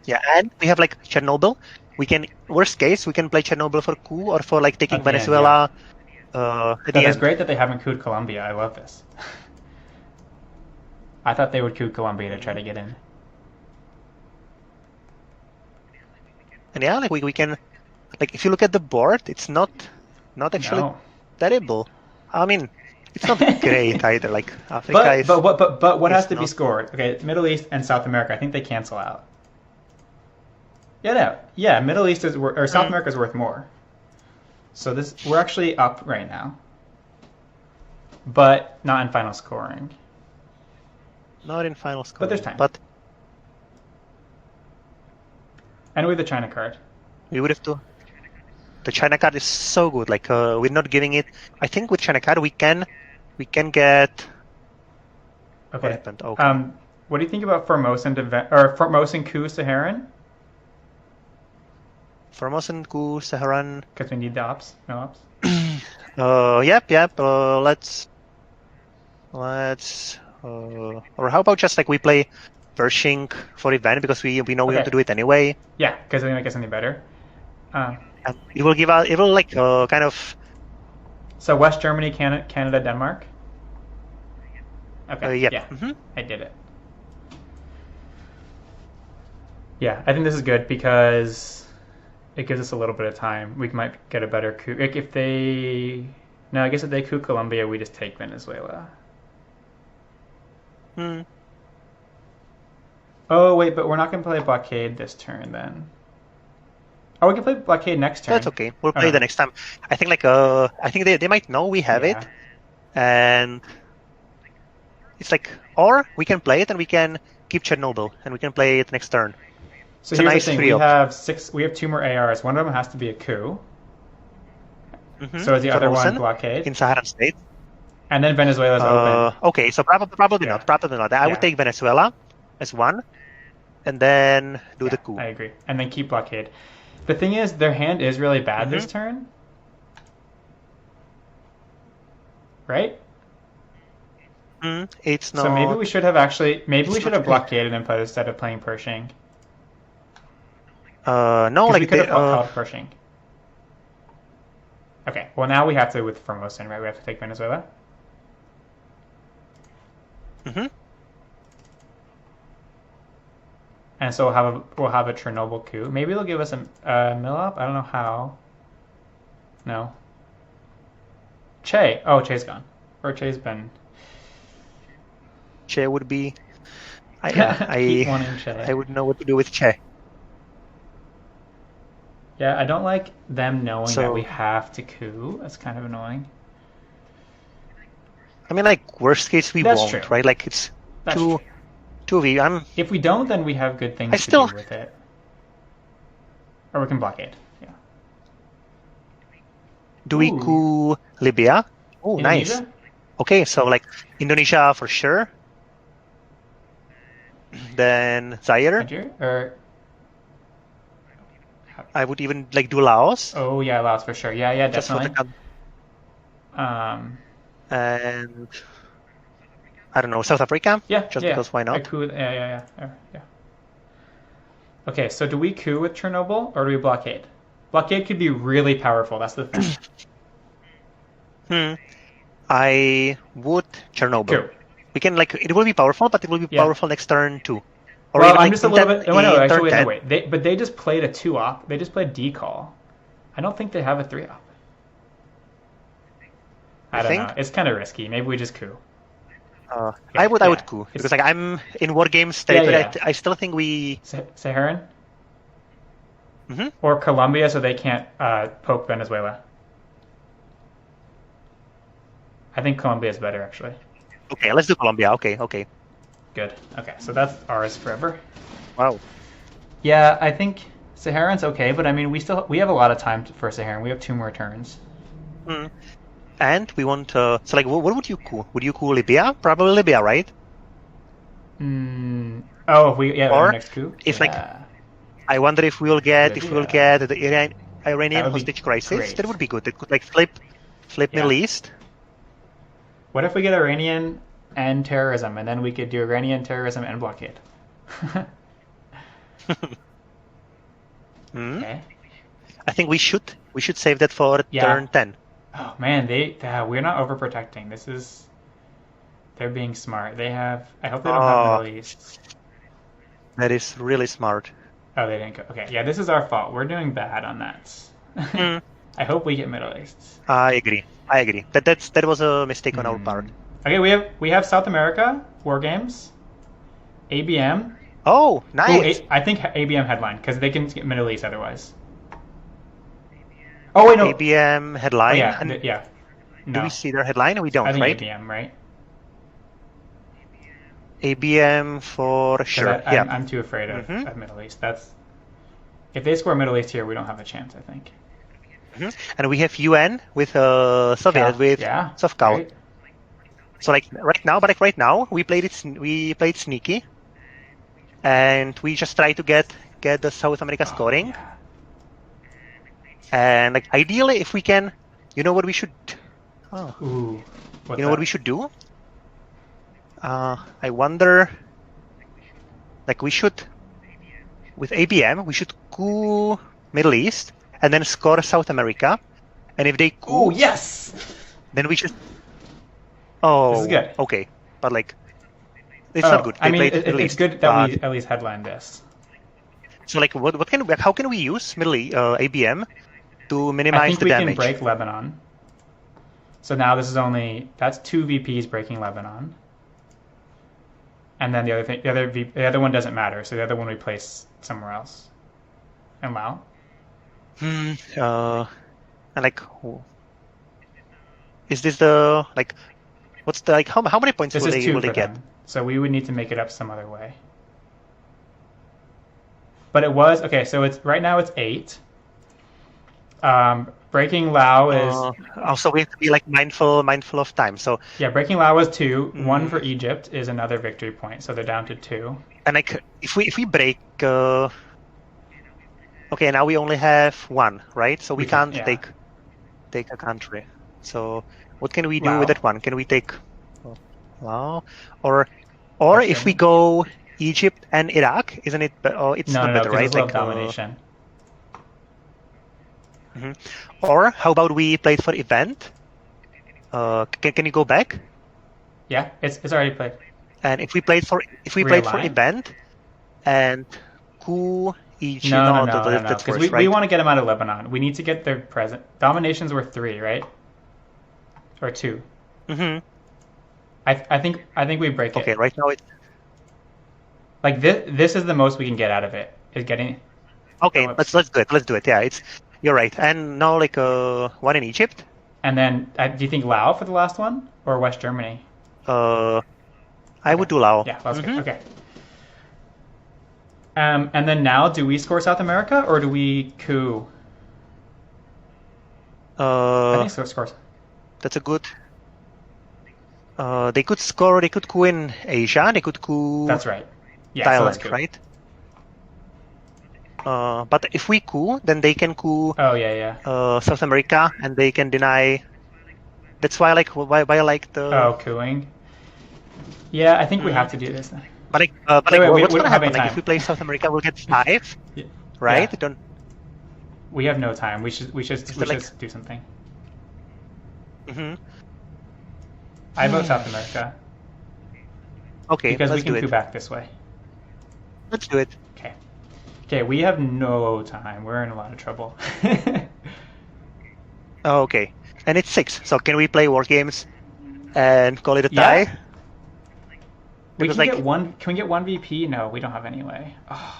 Yeah, and we have like Chernobyl. We can worst case we can play Chernobyl for coup or for like taking At the end, yeah. Venezuela. At That the is end. great that they haven't cooed Colombia. I love this. I thought they would coup Colombia to try to get in. And yeah, like we can, like if you look at the board, it's not actually No. terrible. I mean, it's not great either. Like Africa is. But what has is to be not. scored? Okay, Middle East and South America. I think they cancel out. Yeah, no, yeah. Middle East is or South America is worth more. So we're actually up right now, but not in final scoring. Not in final score. But there's time. But And with the China card. we would have to. The China card is so good. Like we're not giving it. I think with China card we can get. Okay. What happened? Okay. What do you think about Formosan or Formosan coup Saharan? Formosan coup Saharan. Because we need the ops, no ops. Yep. Let's. Or how about just like we play Pershing for event because we know we want to do it anyway. Yeah, because they make us any better. And it will give us. It will like kind of. So West Germany, Canada, Denmark. Okay. Yep. Yeah. Mm-hmm. I did it. Yeah, I think this is good because it gives us a little bit of time. We might get a better coup. Like if they, no, I guess if they coup Colombia, we just take Venezuela. Oh wait, but we're not gonna play blockade this turn then. Oh, we can play blockade next turn. That's okay. We'll play the next time. I think like I think they might know we have it, and it's like or we can play it and we can keep Chernobyl and we can play it next turn. So it's here's nice the thing: we have 2 more ARs. One of them has to be a coup. So is the other one blockade in Saharan state? And then Venezuela's open. Okay, so probably not. Probably not. I would take Venezuela as one, and then do the coup. I agree, and then keep blockade. The thing is, their hand is really bad this turn, right? It's not. So maybe we should have blockaded and played instead of playing Pershing. No, like we could have held Pershing. Okay, well now we have to with Formosan, right? We have to take Venezuela. And so we'll have a Chernobyl coup. Maybe they'll give us a mill up. I don't know how. No. Che. Oh, Che's gone. Or Che's been. Che would be. Keep wanting Che. I would know what to do with Che. Yeah, I don't like them knowing that we have to coup. That's kind of annoying. I mean, like, worst case, we That's won't, true. right? Like, it's That's two true. V. If we don't, then we have good things to do with it. Or we can blockade. Yeah. Do we coup Libya? Oh, Indonesia? nice. Okay, so, like, Indonesia for sure. Then Zaire. Nigeria? Or... I would even, like, do Laos. Oh, yeah, Laos for sure. Yeah, definitely. And... I don't know, South Africa? Yeah, Just because why not? Yeah. Okay, so do we coup with Chernobyl or do we blockade? Blockade could be really powerful, that's the thing. I would Chernobyl. Coup. We can, like, it will be powerful, but it will be powerful next turn too. Or well, even, I'm just a little bit... No, actually, wait. But they just played a 2-op. They just played decall. I don't think they have a 3-op. I don't know. It's kind of risky. Maybe we just coup. I would coup. Because, like, I'm in war game state, but I still think we... Saharan? Or Colombia, so they can't poke Venezuela. I think Colombia is better, actually. Okay, let's do Colombia. Okay. Good. Okay, so that's ours forever. Wow. Yeah, I think Saharan's okay, but I mean, we have a lot of time for Saharan. We have 2 more turns. And we want so, like, what would you coup? Would you coup Libya? Probably Libya, right? Oh, if we or next coup. If like, I wonder if we'll get the Iranian hostage crisis. Great. That would be good. It could, like, flip Middle East. What if we get Iranian and terrorism, and then we could do Iranian terrorism and blockade? Okay. I think we should save that for turn 10. Oh man, we're not overprotecting. They're being smart. They have. I hope they don't have Middle East. That is really smart. Oh, they didn't go. Okay, yeah, this is our fault. We're doing bad on that. I hope we get Middle East. I agree. That was a mistake on our part. Okay, we have South America War Games, ABM. Oh, nice. I think ABM headline because they can get Middle East otherwise. Oh wait, no. ABM headline. Oh, yeah. No. Do we see their headline? We don't, I think right? ABM, right? ABM for sure. I'm too afraid of Middle East. If they score Middle East here, we don't have a chance, I think. And we have UN with Soviet with Sovkal. Right. So like right now we played sneaky, and we just try to get the South America scoring. Yeah. And like ideally, if we can, you know what we should. What we should do? I wonder. Like we should, with ABM, we should coup Middle East and then score South America, and if they coup, yes, then we just. Oh, this is good. Okay, but like, it's not good. I mean, it's good that we at least headline this. So like, how can we use ABM to minimize the damage? I think we can break Lebanon. So now that's 2 VPs breaking Lebanon. And then the other one doesn't matter. So the other one we place somewhere else. And Lao. And like, is this the like? What's the like? How many points will they get? So we would need to make it up some other way. But it was okay. So right now it's 8. Breaking Lao is. Also, we have to be like mindful of time. So yeah, breaking Lao was 2. 1 for Egypt is another victory point. So they're down to 2. And like, if we break. Okay, now we only have 1, right? So we can't take a country. So what can we do with that one? Can we take Lao? Or if we go Egypt and Iraq, isn't it? It's not better, right? It's domination. Or how about we play it for event? Can you go back? Yeah, it's already played. And if we played for event, and coup each. No, That's because worse, we right? want to get them out of Lebanon. We need to get their present. Dominations were 3, right? Or 2. Mm-hmm. I think we break Okay, it. right now it's Like this is the most we can get out of it. Is getting. Oh, okay. whoops. Let's do it. Let's do it. Yeah, you're right. And now like one in Egypt. And then do you think Lao for the last one or West Germany? Uh, I Okay. would do Lao. Yeah, that's good. Mm-hmm. Okay. And then now, do we score South America or do we coup? I think so. Scores. That's a good. They could score. They could coup in Asia. They could coup That's right. Yeah, so let's Thailand, coup. right? But if we coup, then they can coup Oh yeah. South America, and they can deny. That's why I like the. Oh, cooing. Yeah, I think we have to do this then. But Wait, what's we gonna don't have happen? any Like time. if we play South America, we'll get 5, Yeah. right? Yeah. Don't. We have no time. We should like- do something. Mm-hmm. I vote South America Okay, because we let's can do coup it. back this way. Let's do it. Okay. Okay, we have no time. We're in a lot of trouble. Oh, okay, and it's 6. So can we play war games and call it a tie? Yeah. We Because can like, get one. Can we get one VP? No, we don't have any way. Oh.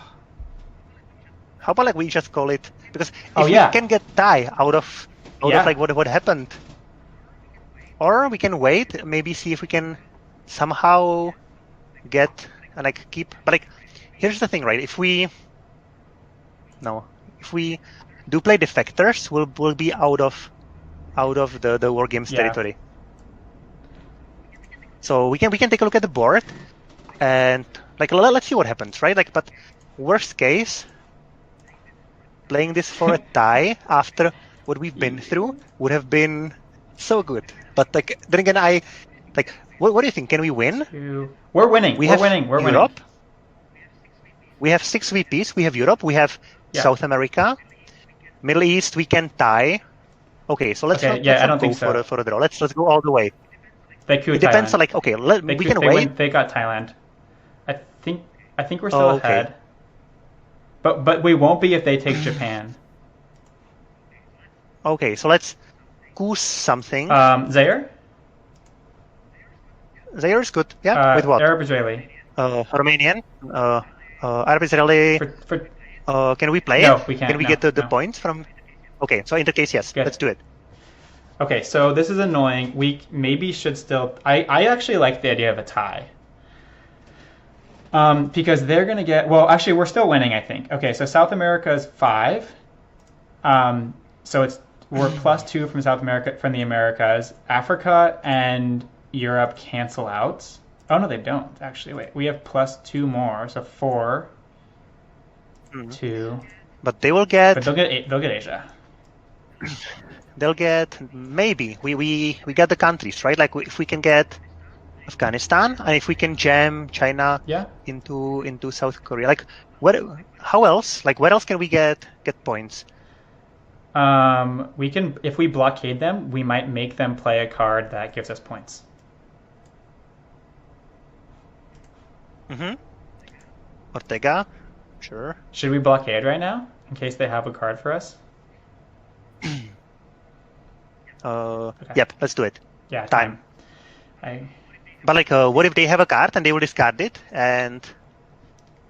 how about like we just call it? Because Oh, if yeah. we can get tie out of Yeah. like what happened, or we can wait, maybe see if we can somehow get like keep. But like, here's the thing, right? If we do play defectors, we'll be out of the war games Yeah. territory. So we can take a look at the board and like let's see what happens, right? Like, but worst case, playing this for a tie after what we've been through would have been so good. But like then again, what do you think? Can we win? We're winning. We We're have winning. We're Europe. winning. We have 6 VPs. We have Europe. We have Yeah. South America, Middle East. We can tie. Okay, so let's Okay, not, yeah, let's I not don't go think so. for a draw. Let's go all the way. They coup It depends Thailand. on like okay, we can they wait. They got Thailand. I think we're still Okay. ahead. But we won't be if they take Japan. Okay, so let's goose something. Zaire? Zaire is good. Yeah, with what? Arab Israeli. Romanian. Arab Israeli. Can we play No, it? we can't. Can we No, get the no. points from? Okay, so in that case, yes, Good. let's do it. Okay, so this is annoying. We maybe should still. I actually like the idea of a tie. Because they're gonna get. Well, actually, we're still winning. I think. Okay, so South America is 5. So we're +2 from South America from the Americas. Africa and Europe cancel out. Oh no, they don't actually. Wait, we have +2 more, so 4, 2. But they will get. But they'll get Asia. They'll get maybe we got the countries right. Like if we can get Afghanistan and if we can jam China Yeah. into South Korea. Like what? How else? Like where else can we get points? We can if we blockade them, we might make them play a card that gives us points. Ortega, sure. Should we blockade right now in case they have a card for us? Yep, let's do it. Yeah, Time. But like, what if they have a card and they will discard it and?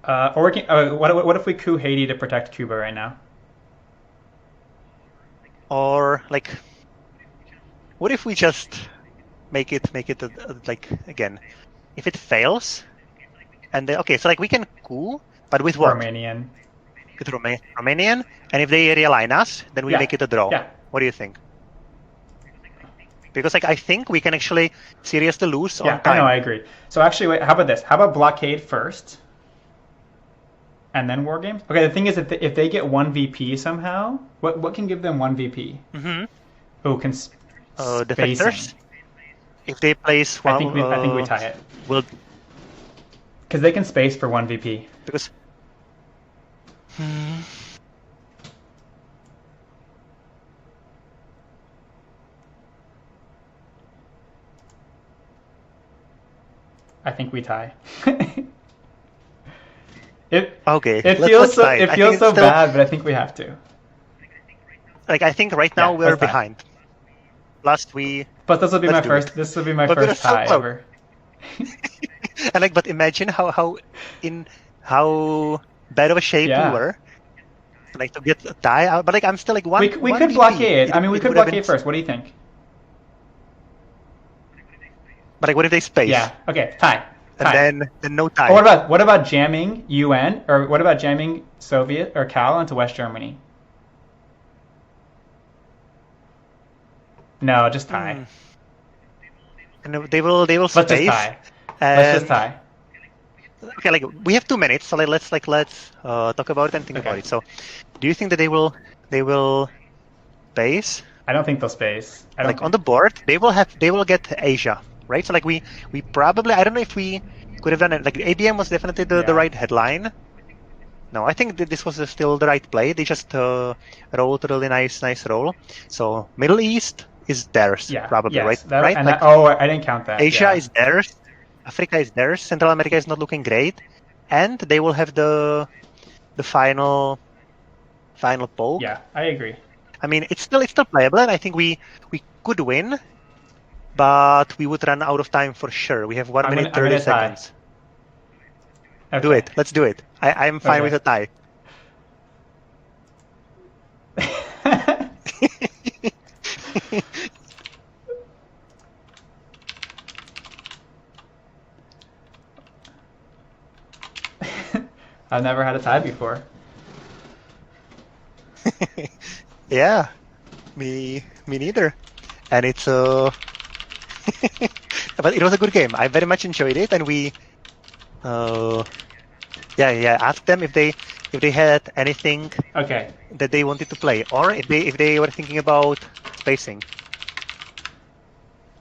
Or we can. What if we coup Haiti to protect Cuba right now? Or like, what if we just make it like again? If it fails, and okay, so like we can coup, but with what? Romanian. With Romanian, and if they realign us, then we Yeah. make it a draw. Yeah. What do you think? Because like I think we can actually seriously lose on time. I know, I agree. So actually, wait. How about this? How about blockade first, and then war games? Okay. The thing is, if they get 1 VP somehow, what can give them 1 VP? Oh, Defectors. If they place one, I think we tie it. We'll because they can space for 1 VP. Because. I think we tie. Okay, It let's feels so tie it I think feels it's so still bad, but I think we have to. like I think right now Yeah, we're let's tie. behind. Last we But this will be let's my do it. first. This will be my But we're first so tie close. ever. And like, but imagine how bad of a shape we Yeah. were, like to get a tie out. But like I'm still like We one could VP. blockade. I mean, we It could would have been. blockade first. What do you think? But like, what if they space Yeah. Okay. Tie. and Tie. then no Or tie? what about jamming UN, or what about jamming Soviet or Cal into West Germany? No, just tie. Hmm. And they will Let's just space. tie. Let's just And tie. okay, like we have 2 minutes, so let's talk about it and think about Okay. it. So, do you think that they will space? I don't think they'll space. I don't Like on think. the board, they will get Asia, right? So like we probably I don't know if we could have done it. Like ABM was definitely the Yeah. right headline. No, I think that this was still the right play. They just rolled a really nice roll. So Middle East is theirs, Yeah. probably, Yes. right? Right? And Like oh, I didn't count that. Asia Yeah. is theirs, Africa is theirs, Central America is not looking great, and they will have the final poke. Yeah. I agree. I mean, it's still playable, and I think we could win, but we would run out of time for sure. We have 1 minute I'm 30 gonna tie. seconds. Do Okay. it. Let's do it. I'm fine with Okay. a tie. I've never had a tie before. Yeah, me neither. And it's but it was a good game. I very much enjoyed it, and we yeah asked them if they had anything Okay. that they wanted to play, or if they were thinking about spacing.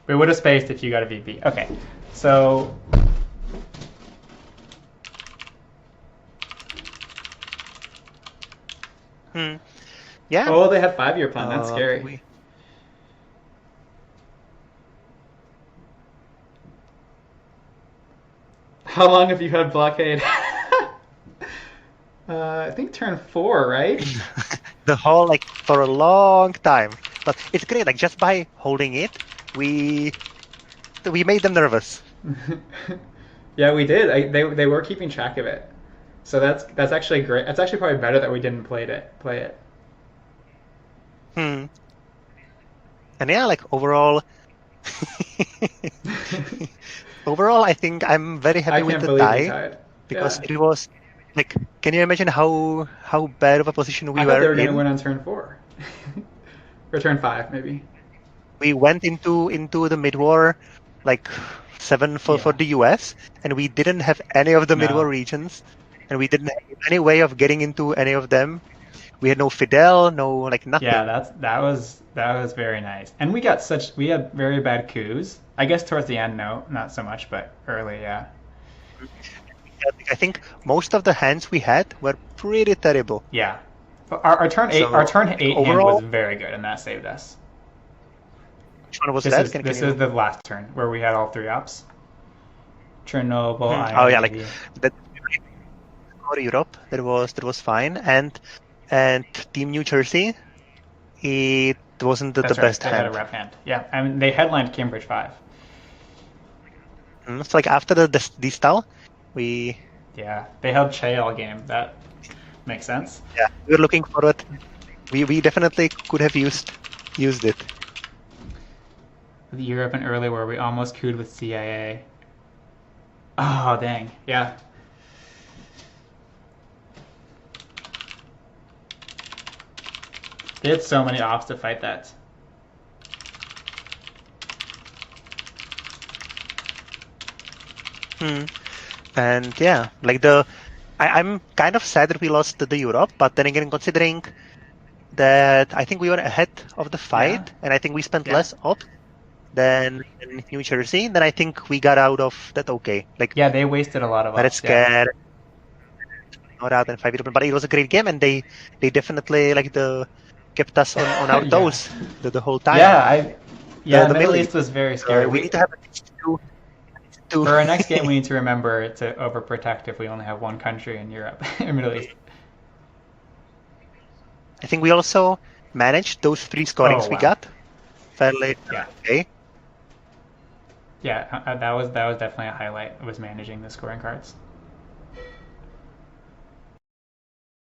We would have spaced if you got a VP. Okay. So Yeah. oh, they had 5-year plan. That's scary. How long have you had blockade? I think turn 4, right? The whole like for a long time, but it's great. Like just by holding it, we made them nervous. Yeah, we did. They were keeping track of it. So that's actually great. That's actually probably better that we didn't play it. And yeah, like overall, I think I'm very happy I with can't the believe we tie tied. because Yeah. it was like, can you imagine how bad of a position we I thought they were were going to in? win on turn 4. Or turn 5, maybe. We went into the mid war like 7 for the US, and we didn't have any of the mid war No. regions, and we didn't have any way of getting into any of them. We had no Fidel, no like nothing. Yeah, that was very nice. And we had very bad coups. I guess towards the end, no, not so much, but early, yeah. I think most of the hands we had were pretty terrible. Yeah. But our turn 8 So, hand overall- was very good, and that saved us. Which one was This that? is Can this you- is the last turn where we had all 3 ups. Chernobyl. Oh yeah, like Navy. that. For Europe, that was fine, and Team New Jersey, it wasn't the That's right. best They had a hand. rep hand. Yeah, I mean they headlined Cambridge 5. So like after the D-style, we Yeah, they held Che all game. That makes sense. we were looking forward. We definitely could have used it. The Europe and early where we almost cooed with CIA. Oh dang, yeah. They had so many ops to fight that. And yeah, like I'm kind of sad that we lost the Europe, but then again, considering that I think we were ahead of the fight, and I think we spent less op than in New Jersey, then I think we got out of that okay. Like Yeah, they wasted a lot of Red ops. Yeah. Scare, not out and 5 Europe, but it was a great game, and they definitely like kept us on our Yeah. toes the whole time. Yeah, the the Middle Middle East was very scary. we need to have at least to. For our next game, we need to remember to overprotect if we only have one country in Europe, in Middle East. I think we also managed those 3 scorings we got fairly okay. Yeah, that was definitely a highlight. Was managing the scoring cards.